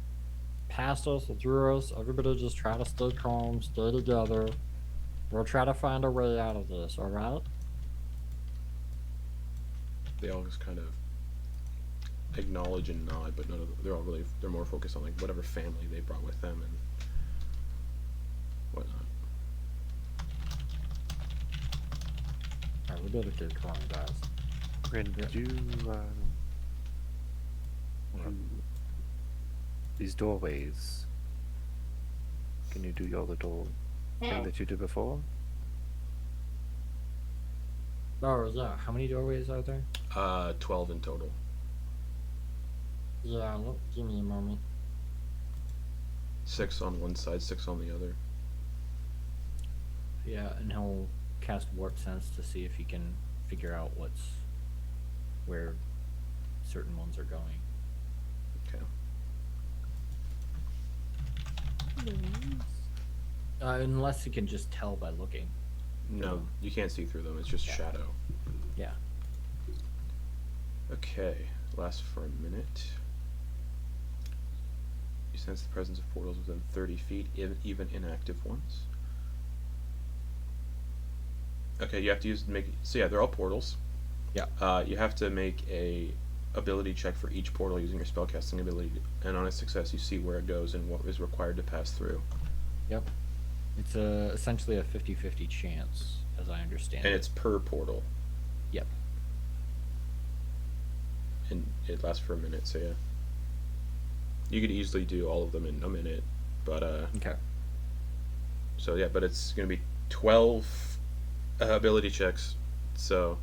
past us or through us. Everybody just try to stay calm, stay together. We'll try to find a way out of this, alright? They all just kind of acknowledge and nod, but none of they're more focused on like whatever family they brought with them and whatnot. Alright, we better get going, guys. Grin, did you these doorways? Can you do your little thing that you did before? Oh, yeah. how many doorways are there? 12 in total. Yeah, give me a moment. 6 on one side, 6 on the other. Yeah, and he'll cast warp sense to see if he can figure out where certain ones are going. Okay. Unless he can just tell by looking. No, you can't see through them. It's just Yeah. shadow. Yeah. Okay, lasts for a minute. You sense the presence of portals within 30 feet, even inactive ones. Okay, you have to so yeah, they're all portals. Yeah. You have to make a ability check for each portal using your spellcasting ability, and on a success, you see where it goes and what is required to pass through. Yep. It's essentially a 50-50 chance, as I understand And it. it's per portal, Yep. and it lasts for a minute. So yeah, you could easily do all of them in a minute, but Okay. so yeah, but it's gonna be 12 ability checks. So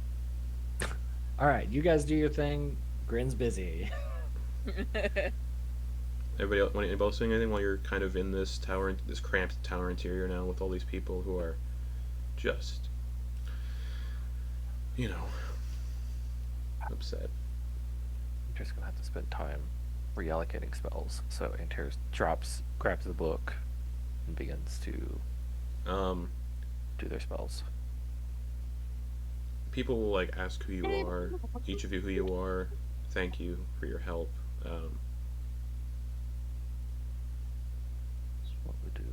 All right, you guys do your thing. Grin's busy. everybody else, anybody else doing anything while you're kind of in this tower, this cramped tower interior now with all these people who are just, you know, upset. I'm just gonna have to spend time reallocating spells. So Antyr grabs the book, and begins to do their spells. People will like ask who you are, each of you who you are. Thank you for your help. That's what we do.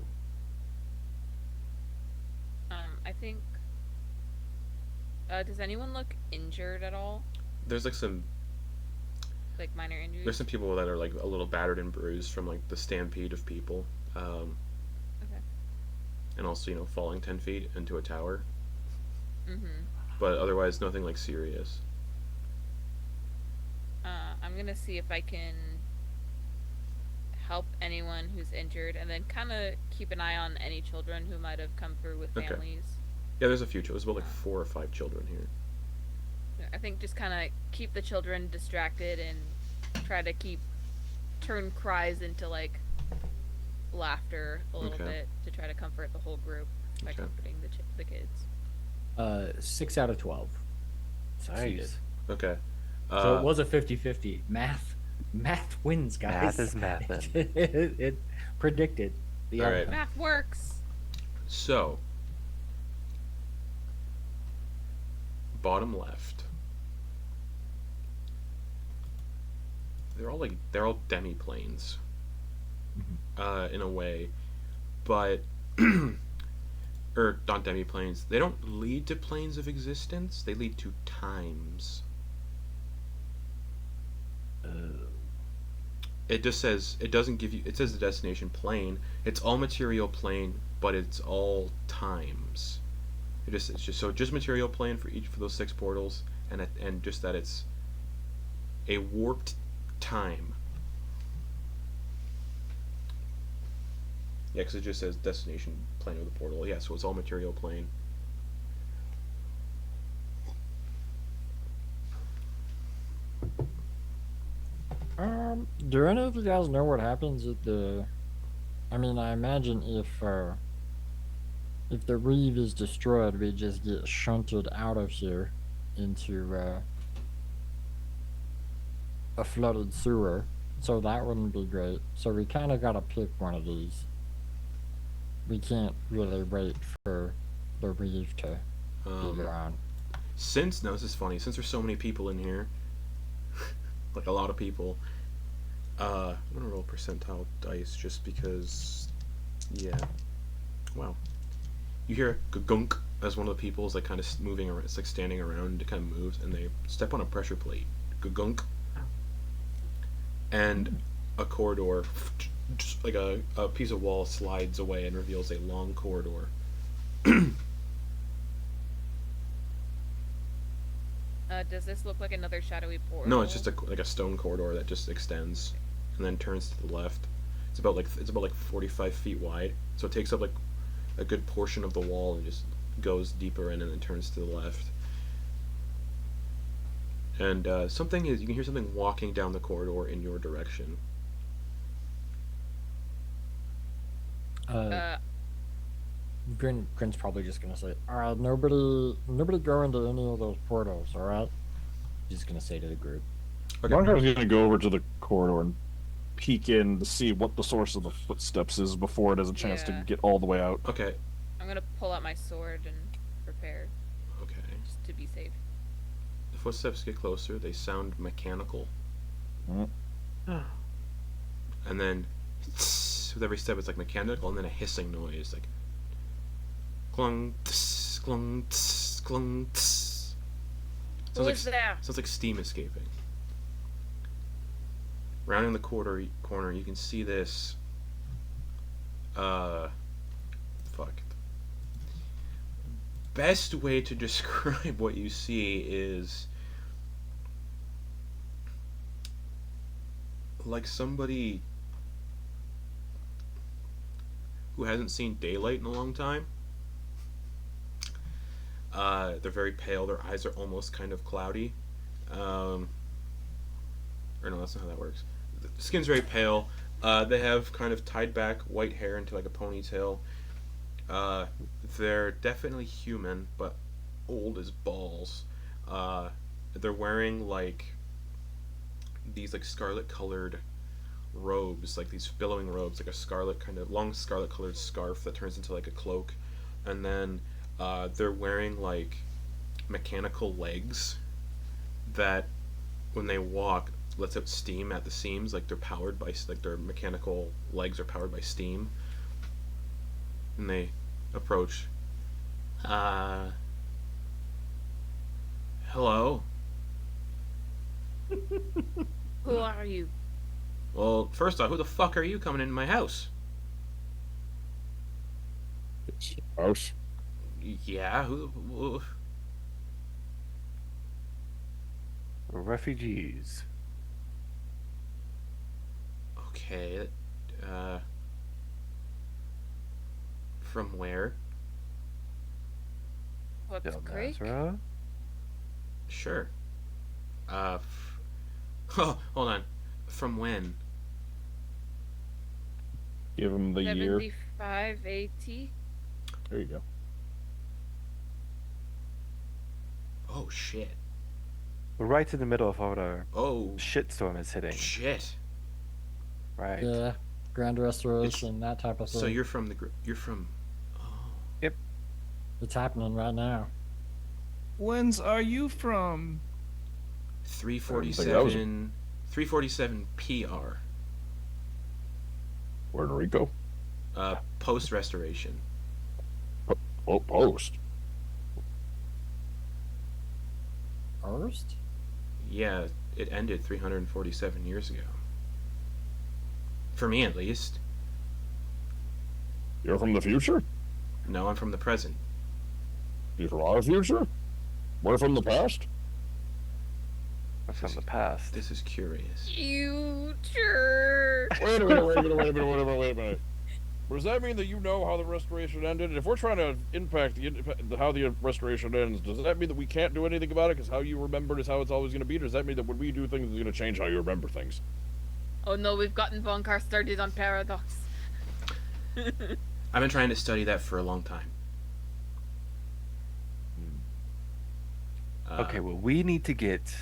I think. Does anyone look injured at all? There's like some Like minor injuries? There's some people that are like a little battered and bruised from like the stampede of people, Okay. and also falling 10 feet into a tower. Mm-hmm. But otherwise, nothing like serious. I'm gonna see if I can help anyone who's injured, and then kind of keep an eye on any children who might have come through with Okay. families. Yeah, there's a few. There's about like 4 or 5 children here. I think just kind of keep the children distracted and try to turn cries into like laughter a little Okay. bit to try to comfort the whole group by Okay. comforting the kids. 6 out of 12. Succeeded. Nice. Okay. So it was a 50-50. Math wins, guys. Math is mathin'. it predicted the All right. outcome. Math works. So, bottom left. They're all demi-planes, in a way, but or not demi-planes. They don't lead to planes of existence. They lead to times. It just says it doesn't give you. It says the destination plane. It's all material plane, but it's all times. It's just material plane for those 6 portals, and just that it's a warped time. Yeah, because it just says destination plane of the portal. Yeah, so it's all material plane. Do any of you guys know what happens at the? I mean, I imagine if the reeve is destroyed, we just get shunted out of here into a flooded sewer. So that wouldn't be great. So we kind of gotta pick one of these. We can't really wait for the reeve to be gone. Now this is funny. Since there's so many people in here, like a lot of people, I'm gonna roll percentile dice just because. Yeah. Wow. You hear a gunk as one of the people is like kind of moving around. It's like standing around. It kind of moves, and they step on a pressure plate. Gunk. And a corridor, just like a piece of wall slides away and reveals a long corridor. Does this look like another shadowy portal? No, it's just like a stone corridor that just extends and then turns to the left. It's about like 45 feet wide, so it takes up like a good portion of the wall and just goes deeper in and then turns to the left. And you can hear something walking down the corridor in your direction. Grin's probably just gonna say, "All right, nobody go into any of those portals. All right." Just gonna say to the group. Okay. Vonkar's gonna go over to the corridor and peek in to see what the source of the footsteps is before it has a chance to Yeah. get all the way out. Okay. I'm gonna pull out my sword and prepare Okay. just to be safe. The footsteps get closer. They sound mechanical. Mm. And then, with every step, it's like mechanical, and then a hissing noise, like clung, tss, clung, tss, clung, tss. Who is there? Sounds like steam escaping. Rounding the corner, you can see this. Fuck. Best way to describe what you see is like somebody who hasn't seen daylight in a long time. They're very pale. Their eyes are almost kind of cloudy. Or no, that's not how that works. The skin's very pale. They have kind of tied back white hair into like a ponytail. They're definitely human, but old as balls. They're wearing like these like scarlet colored robes, like these billowing robes, like a scarlet kind of long scarlet colored scarf that turns into like a cloak, and then they're wearing like mechanical legs that when they walk lets out steam at the seams, like they're powered by like their mechanical legs are powered by steam. And they approach. Hello. Who are you? Well, first off, who the fuck are you coming into my house? It's house. Yeah, who Refugees. okay, from where? What's Del Creek? Nazareth? Sure. Oh, hold on. From when? Give him the year. 75 AT. There you go. Oh, shit. We're right in the middle of what our Oh, shitstorm is hitting. shit. Right. Yeah, Grand Restoration, that type of thing. So you're from you're from... Oh. It's happening right now. Whence are you from? 347... 347 PR. Puerto Rico. Post-restoration. Oh, post. First? Yeah, it ended 347 years ago. For me, at least. You're from the future? No, I'm from the present. You're from our future? We're from the past? We're from the past. This is curious. Future. Wait a minute. Does that mean that you know how the restoration ended? If we're trying to impact how the restoration ends, does that mean that we can't do anything about it because how you remember it is how it's always going to be? Or does that mean that when we do things, it's going to change how you remember things? Oh no, we've gotten Vonkar started on Paradox. I've been trying to study that for a long time. Okay, well, we need to get...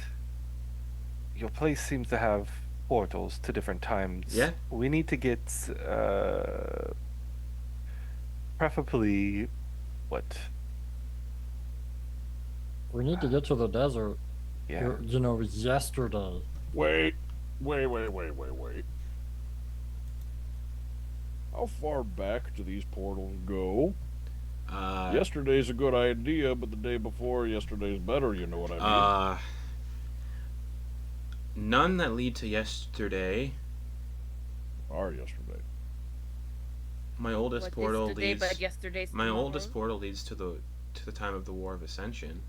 Your place seems to have portals to different times. Yeah. We need to get, preferably, what? We need to get to the desert. Yeah. You know, yesterday. Wait. How far back do these portals go? Yesterday's a good idea, but the day before yesterday's better, you know what I mean? None that lead to yesterday. Our yesterday. My oldest What portal yesterday, leads. but yesterday's My tomorrow? oldest portal leads to the time of the War of Ascension,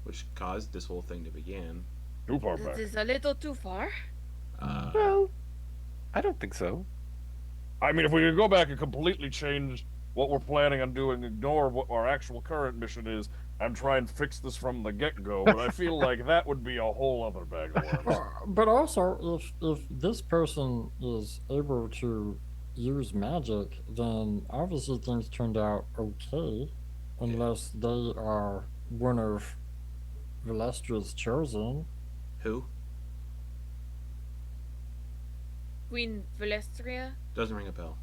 which caused this whole thing to begin. Too far This back. is a little too far. Well, I don't think so. I mean, if we could go back and completely change what we're planning on doing, ignore what our actual current mission is, and try and fix this from the get-go, but I feel like that would be a whole other bag of worms. But also, if this person is able to use magic, then obviously things turned out okay, unless they are one of Valestria's chosen. Who? Queen Valestria. Doesn't ring a bell.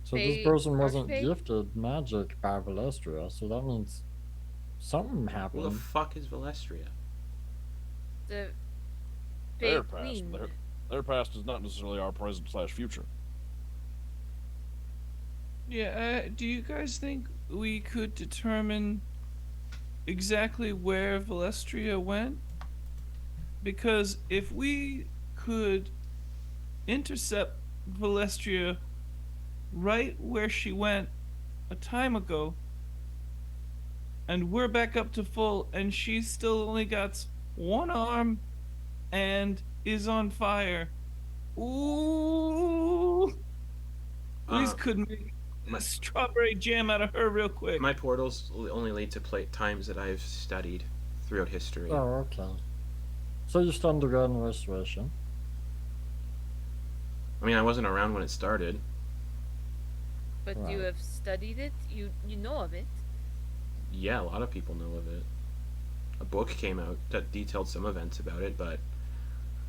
So They this person are wasn't fake? gifted magic by Valestria, so that means something Who the happened. fuck is Valestria? The Their fake past. queen. Their past is not necessarily our present/future. Yeah, do you guys think we could determine exactly where Valestria went? Because if we could intercept Valestria right where she went a time ago, and we're back up to full, and she still only got one arm and is on fire. Ooh! We could make a strawberry jam out of her real quick. My portals only lead to times that I've studied throughout history. Oh, okay. So you still undergoing restoration? I mean, I wasn't around when it started. But you Right. have studied it. You know of it. Yeah, a lot of people know of it. A book came out that detailed some events about it, but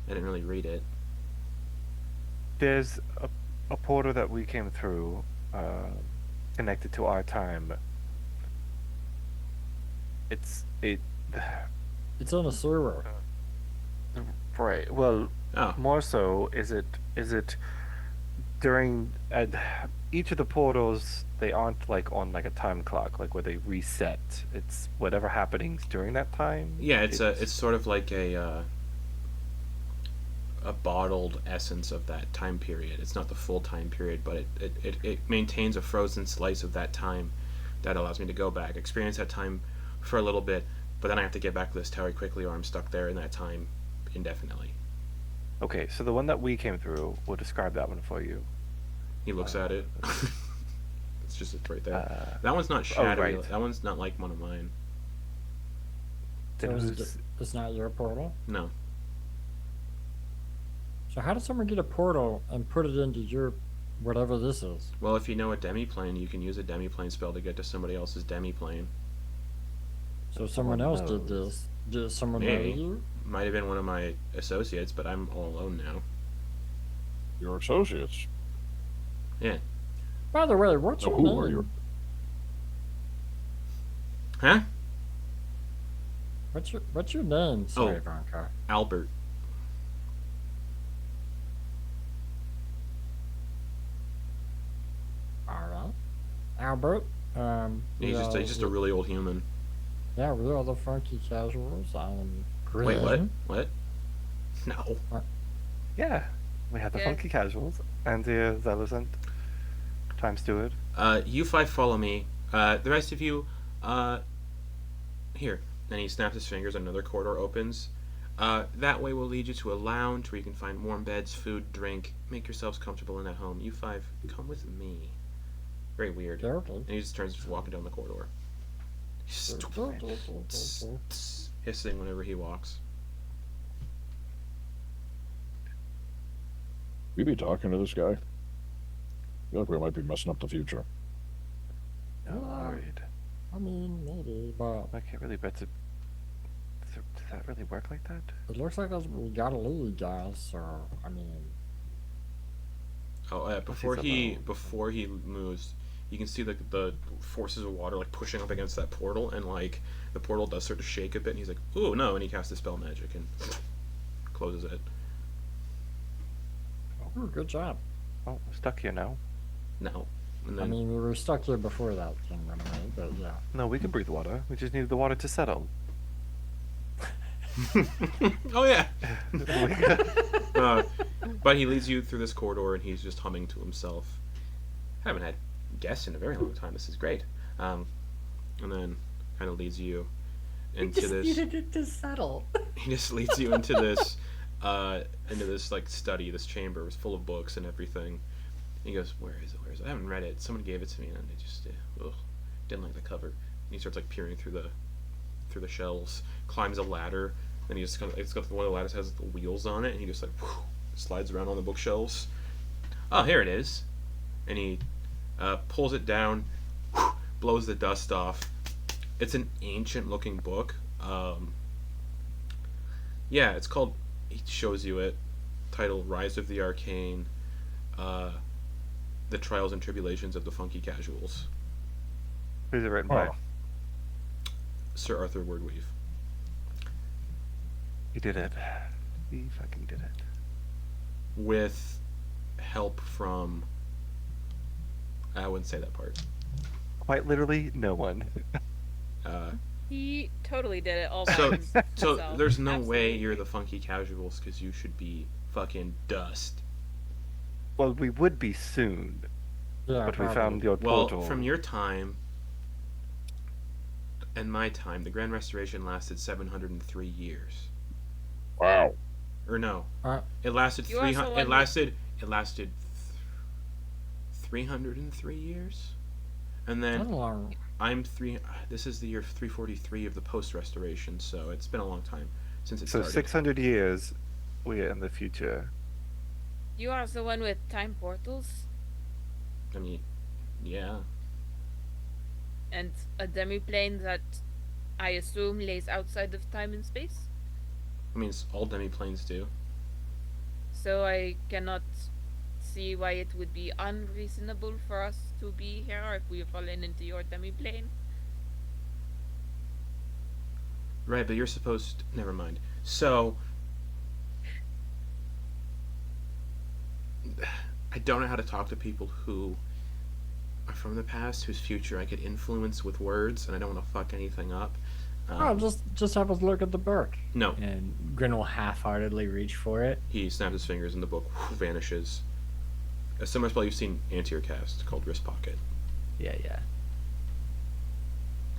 I didn't really read it. There's a portal that we came through, connected to our time. It's It's in a sewer. right. Well, Oh, more so, is it during each of the portals? They aren't like on like a time clock, like where they reset. It's whatever happenings during that time. yeah, it's sort of like a bottled essence of that time period. It's not the full time period, but it maintains a frozen slice of that time that allows me to go back, experience that time for a little bit, but then I have to get back to this tower quickly or I'm stuck there in that time indefinitely. Okay, so the one that we came through, we'll describe that one for you. He looks at it. It's just right there. That one's not shadowy. right. That one's not like one of mine. So Then is who's- it's not your portal? No. So how does someone get a portal and put it into your whatever this is? Well, if you know a demiplane, you can use a demiplane spell to get to somebody else's demiplane. So someone else did knows. this. Did someone know Maybe. you? Might have been one of my associates, but I'm all alone now. Your associates. Yeah. By the way, what's So your who name? are your? Huh? What's your name? Sorry, Oh. Vonkar. Albert. All right, Albert. He's just a really old human. Yeah, we are the funky casuals. Grin. Wait, what? What? No. Yeah, we have the Yeah. funky casuals and the Xiloscient, time steward. You five follow me. The rest of you, here. And he snaps his fingers and another corridor opens. That way will lead you to a lounge where you can find warm beds, food, drink. Make yourselves comfortable in that home. You five, come with me. Very weird. Okay. And he just turns, just walking down the corridor. Hissing whenever he walks. We be talking to this guy? I feel like we might be messing up the future. No, Yeah. worried. I mean, maybe, but I can't really bet to. Does that really work like that? it looks like we gotta leave, guys. So I mean, Oh, before he moves, you can see the forces of water like pushing up against that portal, and like the portal does start to shake a bit, and he's like, "Ooh, no!" And he casts the spell magic and closes it. ooh, good job. Oh, we're stuck here now. No, and I then mean, we were stuck here before that thing went away, but yeah. No, we can breathe water. We just needed the water to settle. oh yeah. But he leads you through this corridor, and he's just humming to himself. Haven't had guests in a very long time. This is great. And then kind of leads you into this. needed it to settle. He just leads you into this like study, this chamber. It's full of books and everything. And he goes, "Where is it? Where is it? I haven't read it. Someone gave it to me, and I just didn't like the cover." And he starts like peering through the shelves, climbs a ladder, and he just kind of, it's got one of the ladders has the wheels on it, and he just like slides around on the bookshelves. Oh, here it is, and he pulls it down, blows the dust off. It's an ancient looking book. Yeah, it's called. He shows you it. Title: Rise of the Arcane. The Trials and Tribulations of the Funky Casuals. Who's it written by? Oh. Sir Arthur Wordweave. He did it. He fucking did it. With help from. I wouldn't say that part. Quite literally, no one. He totally did it all by So, himself. so there's no way Absolutely. you're the funky casuals because you should be fucking dust. Well, we would be soon, Yeah, but we probably. found the old Well, portal. from your time and my time, the Grand Restoration lasted 703 years. Wow. Or no, Uh, it lasted You 300. also It went- lasted 303 years, and that's then long. I'm three. This is the year 343 of the post restoration, so it's been a long time since it So started. 600 years, we're in the future. You are the one with time portals I mean, yeah. and a demiplane that I assume lays outside of time and space. I mean, all demiplanes do. So I cannot see why it would be unreasonable for us to be here if we have fallen into your demiplane. Right, but you're supposed. Never mind. So, I don't know how to talk to people who are from the past, whose future I could influence with words, and I don't want to fuck anything up. Oh, just have us look at the book. No, And Grin will half-heartedly reach for it. he snaps his fingers, and the book vanishes. A similar spell you've seen Antyr cast called Wrist Pocket. Yeah, yeah.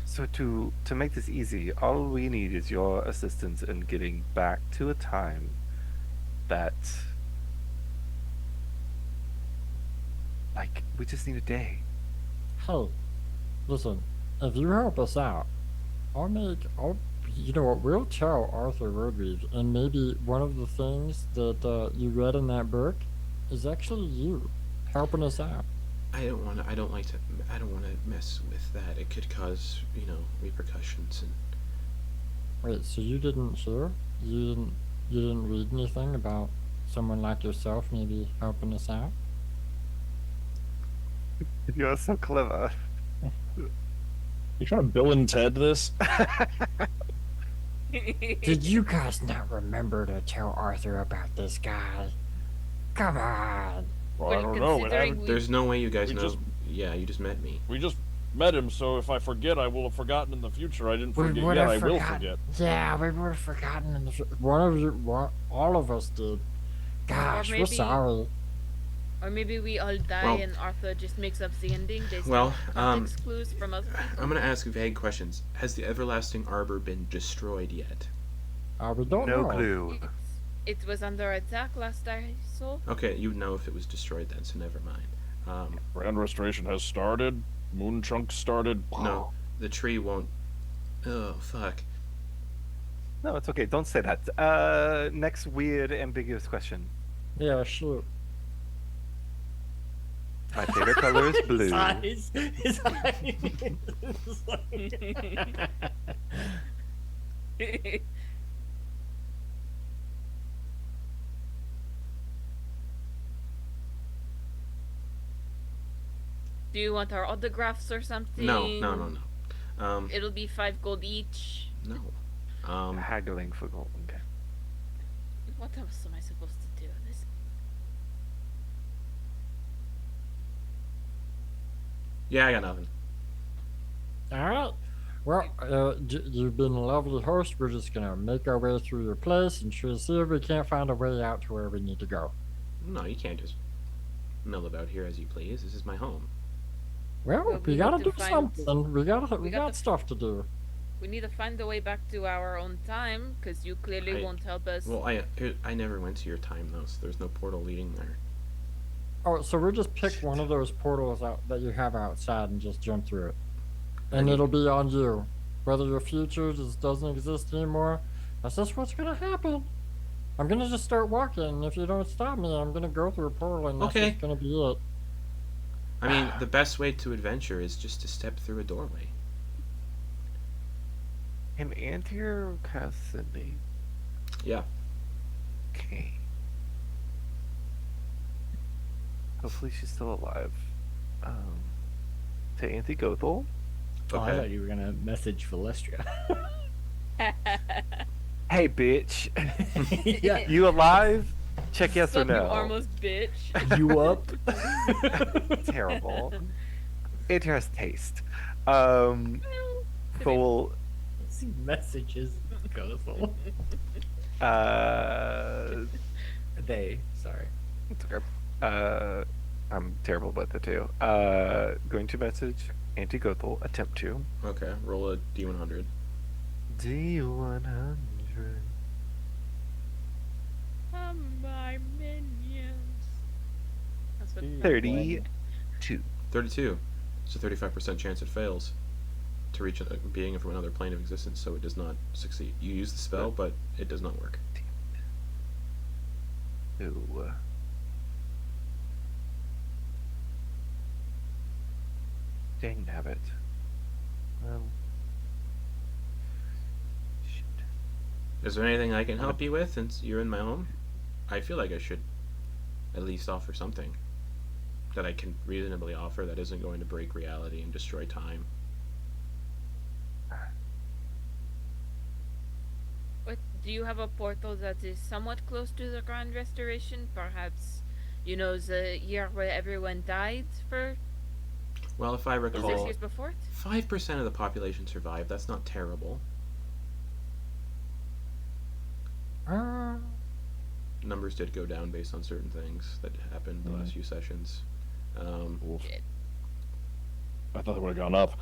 So to make this easy, all we need is your assistance in getting back to a time that, like, we just need a day. Hey, listen, if you help us out, you know what, we'll tell Arthur Rodriguez, and maybe one of the things that you read in that book is actually you helping us out. I don't want to. I don't want to mess with that. It could cause, repercussions. And Wait, so you didn't hear? You didn't read anything about someone like yourself maybe helping us out? You're so clever. You trying to Bill and Ted this? Did you guys not remember to tell Arthur about this guy? Come on. Well, I Well, don't know. It considering happened- we- there's no way you guys We know. just- Yeah, you just met me. We just met him, so if I forget, I will have forgotten in the future. I didn't We forget would yet. have I will forgotten. forget. Yeah, we would have forgotten. All of us did. Gosh, we're maybe- sorry. Or maybe we all die Well- and Arthur just makes up the ending based Well, on context clues from other people. I'm gonna ask vague questions. Has the Everlasting Arbor been destroyed yet? We don't No know. clue. It was under attack last I saw. Okay, you know if it was destroyed then, so never mind. Grand Restoration has started. Moon Chunk started. No, the tree won't. Oh fuck. No, it's okay. Don't say that. Next weird, ambiguous question. Yeah, shoot. My favorite color is blue. His Do you want our autographs or something? No. It'll be 5 gold each. No. Haggling for gold. Okay. What else am I supposed to do? This Yeah, I got nothing. Alright. Well, you've been a lovely host. We're just gonna make our way through your place and try to see if we can't find a way out to where we need to go. No, you can't just mill about here as you please. This is my home. Well, Well, we we gotta need do to find- something. We got got the- stuff to do. we need to find a way back to our own time, because you clearly I- won't help us. Well, I never went to your time though, so there's no portal leading there. Oh, so we'll just pick one of those portals out that you have outside and just jump through it. And it'll be on you. Whether your future just doesn't exist anymore, that's just what's gonna happen. I'm gonna just start walking, and if you don't stop me, I'm gonna go through a portal, and that's Okay. just gonna be it. I mean, the best way to adventure is just to step through a doorway. An Antyr Cassidy. Yeah. Okay. Hopefully she's still alive. To Auntie Gothel. Oh, I Okay. thought you were gonna message Philestra. Hey, bitch. Yeah, You alive? Check yes or Sup, you no. armless bitch. you up? Terrible. It has taste. Well, So we'll See messages, Gothel. They, sorry. It's okay. I'm terrible with it too. Going to message Anti-Gothel, attempt to. Okay, roll a D100. D100. My minions. That's what 32. 32. It's a 35% chance it fails to reach a being from another plane of existence, so it does not succeed. You use the spell, but it does not work. Ooh. Dang nabbit. Well. Shit. Is there anything I can help you with since you're in my home? I feel like I should at least offer something that I can reasonably offer that isn't going to break reality and destroy time. What, do you have a portal that is somewhat close to the Grand Restoration? Perhaps, you know, the year where everyone died for Well, if I 6 recall, years before it? 5% of the population survived. That's not terrible. Numbers did go down based on certain things that happened the last few sessions. Oof. Shit. I thought they would have gone up.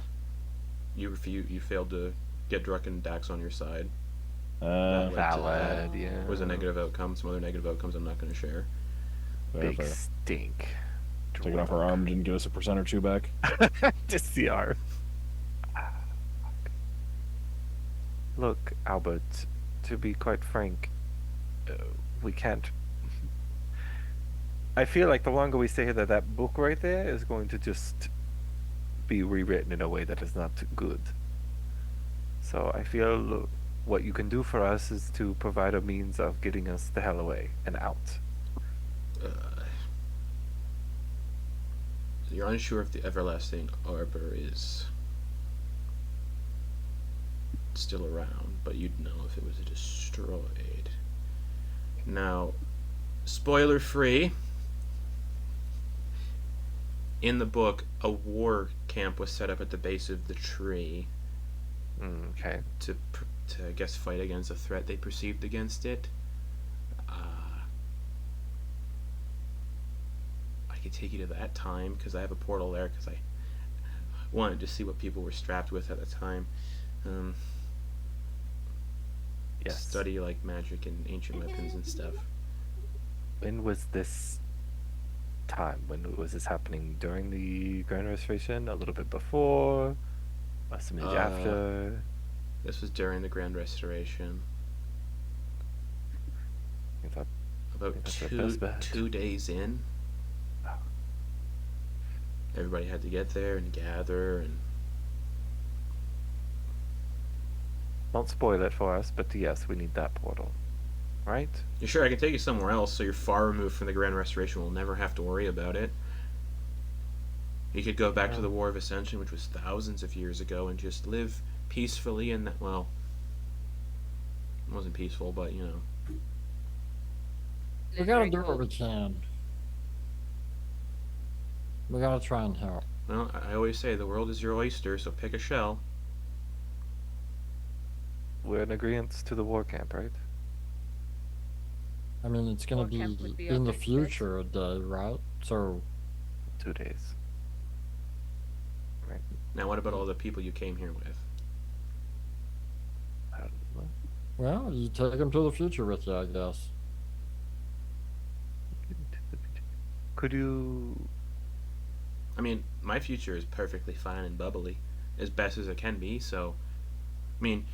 You failed to get Druck and Dax on your side. Uh, That Valid, yeah. was a negative outcome. Some other negative outcomes I'm not going to share. fair, Big fair. stink. Taking off our arm didn't get us a percent or two back. Just the arm. Look, Albert, to be quite frank, we can't. I feel like the longer we stay here, that book right there is going to just be rewritten in a way that is not good. So I feel what you can do for us is to provide a means of getting us the hell away and out. You're unsure if the Everlasting Arbor is still around, but you'd know if it was destroyed. Now, spoiler free, in the book, a war camp was set up at the base of the tree Okay. to I guess, fight against a threat they perceived against it. I could take you to that time, because I have a portal there, because I wanted to see what people were strapped with at the time. Yes. Study, like, magic and ancient weapons and stuff. When was this time? When was this happening? During the Grand Restoration? A little bit before? A smidge after? This was during the Grand Restoration. I thought About that's the best bet. 2 days in. Oh. Everybody had to get there and gather, and Don't spoil it for us, but yes, we need that portal. Right? you're sure I can take you somewhere else so you're far removed from the Grand Restoration. We'll never have to worry about it. You could go back to the War of Ascension, which was thousands of years ago, and just live peacefully in that. Well, it wasn't peaceful, but you know. We gotta do what we can. We gotta try and help. Well, I always say the world is your oyster, so pick a shell. We're in agreement to the war camp, right? I mean, it's gonna Or camp would be in the okay, yes. future a day, right? So 2 days. Right. Now, what about all the people you came here with? I don't know. well, you take them to the future with you, I guess. Could you? I mean, my future is perfectly fine and bubbly, as best as it can be, so. I mean,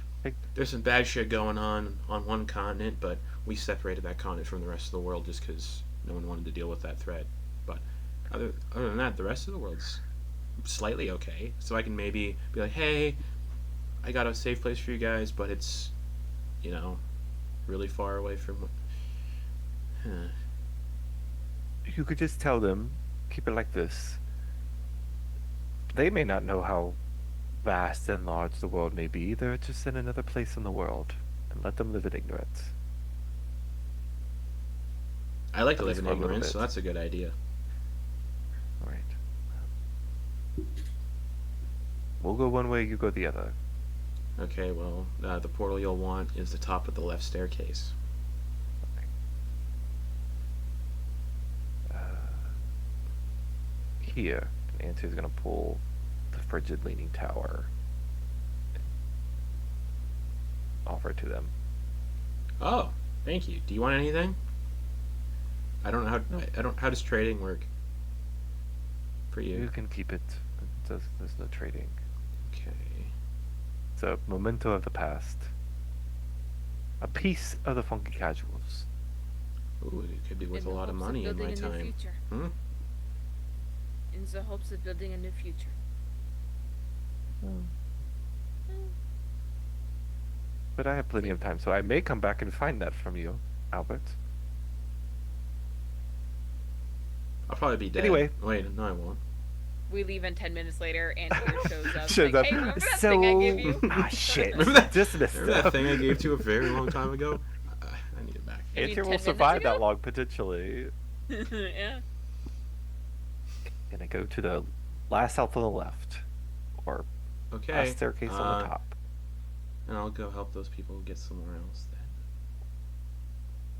there's some bad shit going on one continent, but we separated that continent from the rest of the world just because no one wanted to deal with that threat. But other than that, the rest of the world's slightly okay. So I can maybe be like, hey, I got a safe place for you guys, but it's, you know, really far away from. You could just tell them, keep it like this. They may not know how vast and large the world may be. They're just in another place in the world, and let them live in ignorance. I like to At live least in for a little ignorance, bit. so that's a good idea. All right. We'll go one way, you go the other. Okay, well, the portal you'll want is the top of the left staircase. Here, and Antyr's gonna pull the frigid leaning tower. Offer it to them. Oh, thank you. Do you want anything? I don't know how. I don't. How does trading work? For you. You can keep it. There's no trading. Okay. It's a memento of the past. A piece of the funky casuals. Ooh, it could be worth In a the lot of hopes money in building my a new time. future. Hmm. In the hopes of building a new future. But I have plenty of time, so I may come back and find that from you, Albert. I'll probably be dead. Anyway. Wait, no, I won't. We leave, and 10 minutes later, Antyr shows up. Shows like, up. Hey, remember that So thing I gave you? ah shit. Remember that? Dismissed. Remember that thing I gave to you a very long time ago? I need it back. You mean Antyer 10 will minutes survive ago? that long potentially. Yeah. Gonna go to the last house on the left, or Okay. last staircase on the top. And I'll go help those people get somewhere else then.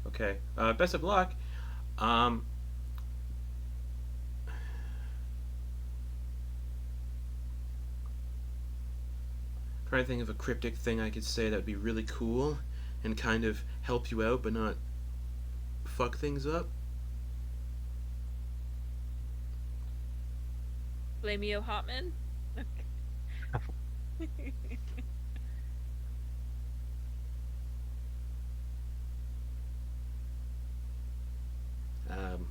Okay. Best of luck. Trying to think of a cryptic thing I could say that would be really cool and kind of help you out but not fuck things up. Blamio Hotman? Um,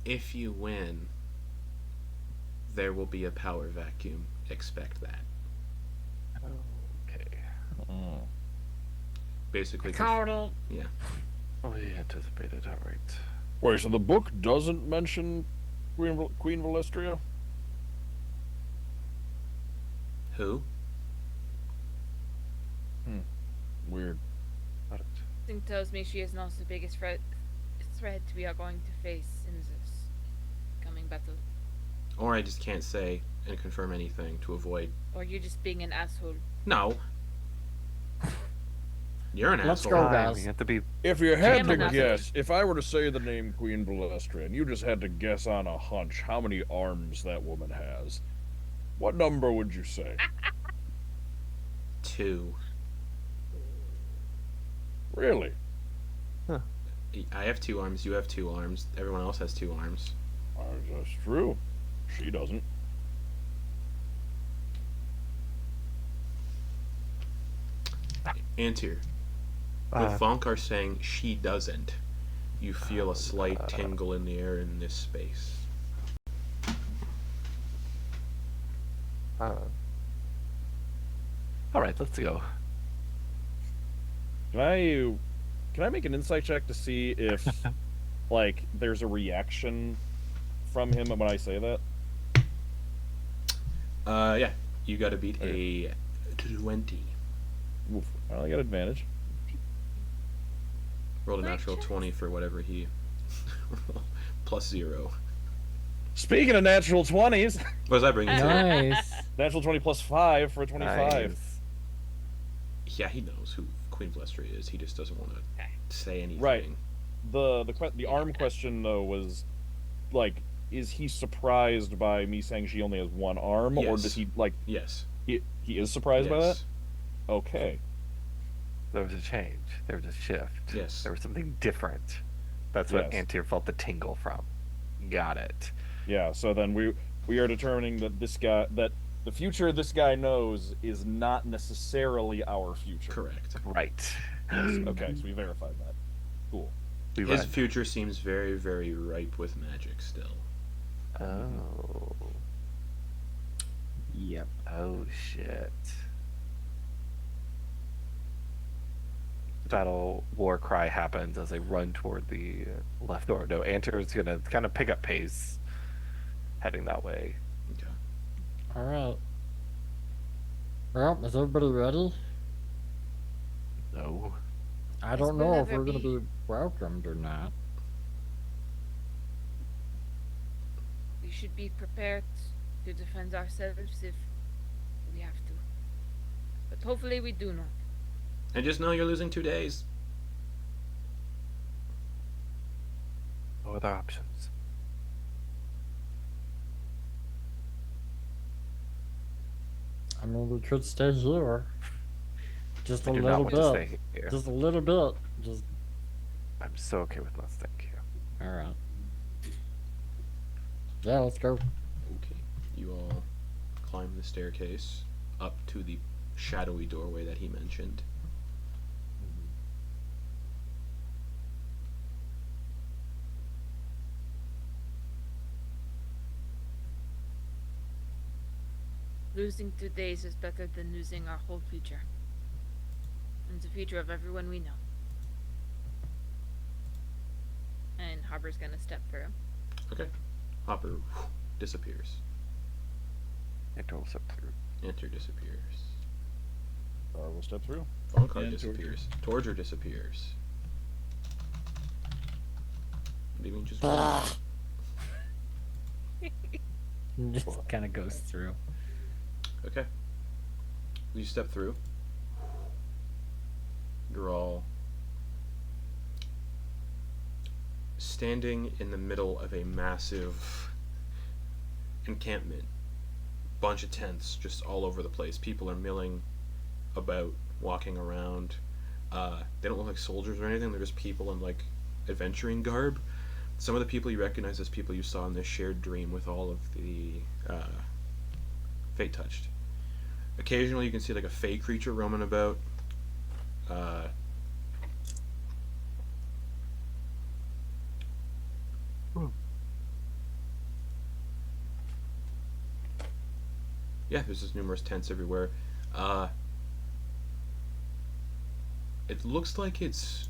if you win, there will be a power vacuum. Expect that. Okay. Oh. Basically, Cody. yeah. We anticipated. All right. Wait, so the book doesn't mention Queen Valestria? Who? Weird. Got it. Something tells me she is not the biggest threat we are going to face in this coming battle. Or I just can't say and confirm anything to avoid. Or you're just being an asshole. No. You're an Let's asshole. go, guys. You have to be. If you had to Gemini. guess, if I were to say the name Queen Valestria and you just had to guess on a hunch how many arms that woman has, what number would you say? 2. Really? I have 2 arms. You have 2 arms. Everyone else has 2 arms. That's true. She doesn't. Antyr, with Vonkar saying she doesn't, you feel a slight tingle in the air in this space. All right, let's go. Can I make an insight check to see if like there's a reaction from him when I say that? Yeah. You gotta beat a 20. Oof, I only got advantage. Rolled a natural 20 for whatever he... plus 0. Speaking of natural 20s, What does that bring you to? Nice. natural 20 plus 5 for a 25. Nice. Yeah, he knows who Queen Valestria is. He just doesn't want to say anything. Right. The arm question though was like, is he surprised by me saying she only has one arm, or Yes. does he like Yes. he is surprised by that? Yes. Okay. There was a change. There was a shift. Yes. There was something different. That's what Yes. Antyr felt the tingle from. Got it. Yeah. So then we are determining that that the future this guy knows is not necessarily our future. Correct. Right. Yes, okay, so we verified that. Cool. We His run. future seems very, very ripe with magic still. Oh. Yep. Oh shit. Battle war cry happens as they run toward the left door. No, Antyr's gonna kind of pick up pace, heading that way. Okay. Alright. Well, is everybody ready? No. I don't will know if never we're gonna be. be welcomed or not. we should be prepared to defend ourselves if we have to. But hopefully we do not. And just know you're losing 2 days. No other options. I mean, we could stay here. Just I a do little not want to bit. stay here. Just a little bit. Just. I'm so okay with not staying here. All right. Yeah, let's go. Okay. You all climb the staircase up to the shadowy doorway that he mentioned. Losing 2 days is better than losing our whole future. And the future of everyone we know. And Harper's gonna step through. Okay. Hopper disappears. Antyr will step through. Antyr disappears. I will step through. Vonkar And disappears. Torger disappears. Leaving just Just kind of goes through. Okay. You step through. You're all standing in the middle of a massive encampment. Bunch of tents just all over the place. People are milling about, walking around. They don't look like soldiers or anything. They're just people in like adventuring garb. Some of the people you recognize as people you saw in this shared dream with all of the Fate touched. Occasionally you can see like a fey creature roaming about. Yeah, there's just numerous tents everywhere. It looks like it's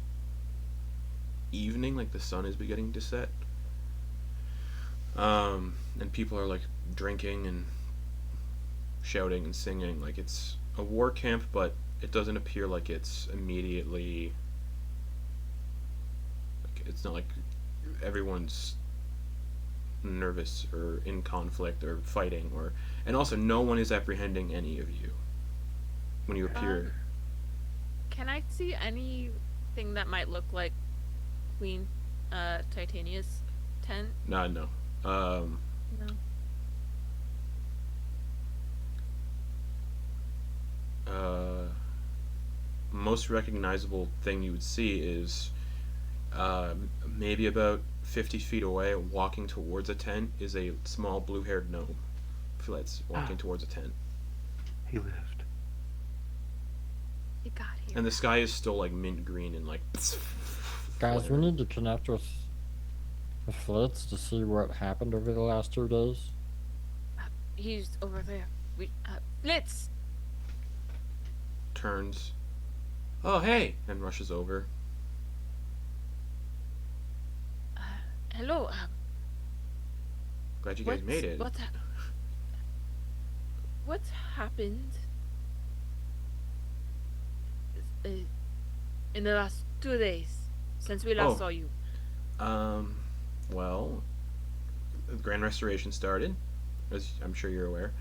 evening, like the sun is beginning to set. And people are like drinking and shouting and singing. Like it's a war camp, but it doesn't appear like it's immediately. Like, it's not like everyone's nervous or in conflict or fighting, or and also no one is apprehending any of you when you appear. Can I see anything that might look like Queen Titania's tent? No. No. Most recognizable thing you would see is maybe about 50 feet away, walking towards a tent, is a small blue-haired gnome. That's walking towards a tent. He lived. He got here. And the sky is still like mint green and like. Guys, we need to connect with Flitz to see what happened over the last 2 days. He's over there. Blitz! Turns. Oh, hey! And rushes over. Hello, Glad you guys made it. What happened in the last 2 days since we last saw you? Well, the Grand Restoration started, as I'm sure you're aware.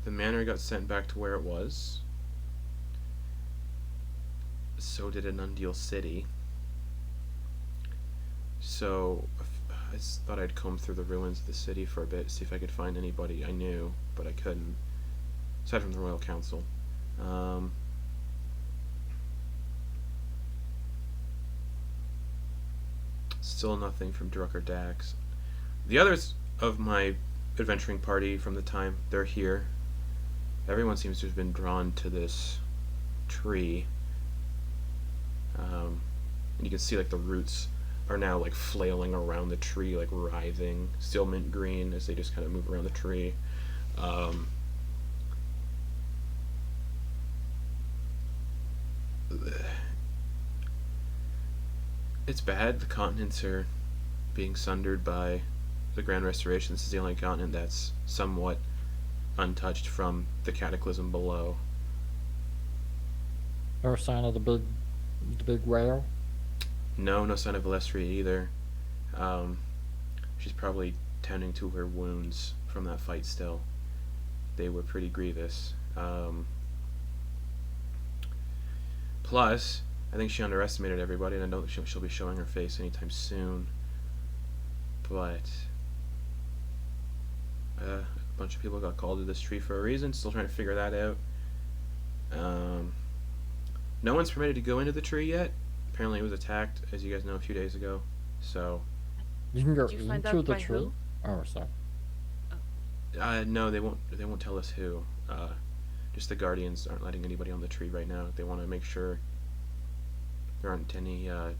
The manor got sent back to where it was. So did Anundil City. So I just thought I'd comb through the ruins of the city for a bit, see if I could find anybody I knew, but I couldn't. Aside from the Royal Council. Still nothing from Drucker Dax. The others of my adventuring party from the time, they're here. Everyone seems to have been drawn to this tree. And you can see like the roots are now like flailing around the tree, like writhing, still mint green as they just kind of move around the tree. It's bad. The continents are being sundered by the Grand Restoration. This is the only continent that's somewhat untouched from the cataclysm below. No sign of the big whale. No sign of Alestria either. She's probably tending to her wounds from that fight still. They were pretty grievous. Plus, I think she underestimated everybody, and I don't think she'll be showing her face anytime soon. But a bunch of people got called to this tree for a reason. Still trying to figure that out. No one's permitted to go into the tree yet. Apparently, it was attacked, as you guys know, a few days ago. So, You can go Did you find into out the by tree. who? Oh, sorry. no, they won't. They won't tell us who. Just the guardians aren't letting anybody on the tree right now. They want to make sure there aren't any not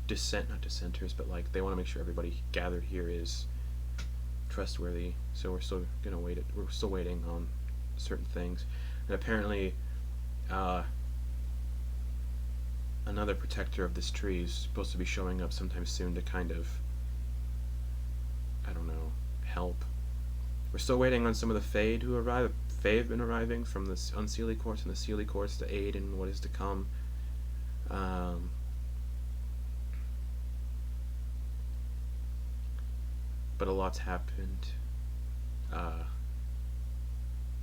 dissenters, but like they want to make sure everybody gathered here is trustworthy. So we're still gonna wait. We're still waiting on certain things, and apparently, another protector of this tree is supposed to be showing up sometime soon to kind of, I don't know, help. We're still waiting on some of the Fade who arrive. Fae have been arriving from the Unseelie Courts and the Seelie Courts to aid in what is to come. But a lot's happened.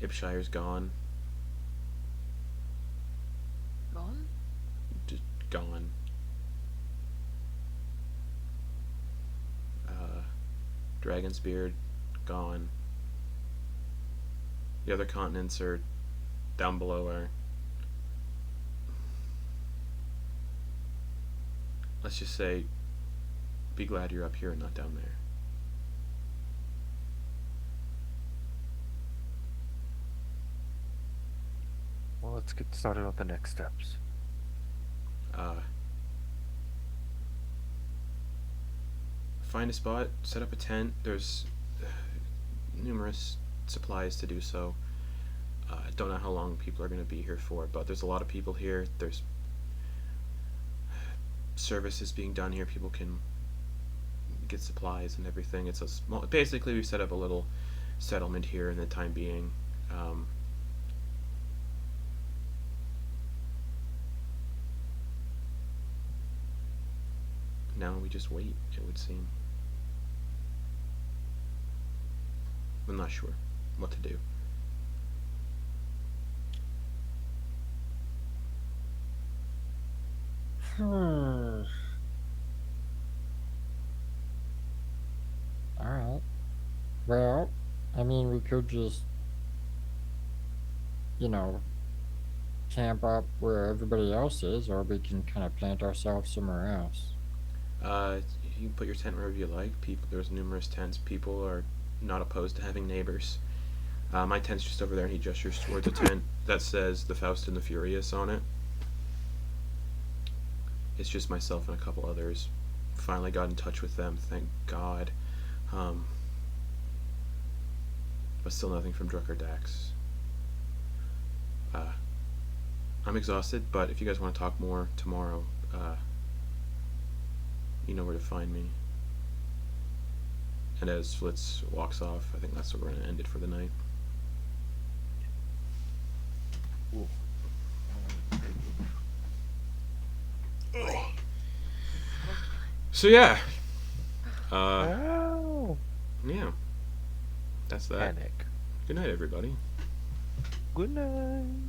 Ipshire's gone. Gone? Just gone. Dragon's Beard, gone. The other continents are down below our... Let's just say, be glad you're up here and not down there. Well, let's get started on the next steps. Find a spot, set up a tent. There's numerous supplies to do so. I don't know how long people are going to be here for, but there's a lot of people here. There's services being done here. People can get supplies and everything. It's a small... Basically, we've set up a little settlement here in the time being. Now we just wait, it would seem. I'm not sure what to do. Alright. Well, I mean, we could just, camp up where everybody else is, or we can kind of plant ourselves somewhere else. You can put your tent wherever you like. There's numerous tents. People are not opposed to having neighbors. My tent's just over there, and he gestures towards a tent that says the Faust and the Furious on it. It's just myself and a couple others. Finally got in touch with them, thank God. But still nothing from Druck or Dax. I'm exhausted, but if you guys want to talk more tomorrow, you know where to find me. And as Flitz walks off, I think that's where we're going to end it for the night. So yeah. Yeah. That's that. Panic. Good night, everybody. Good night.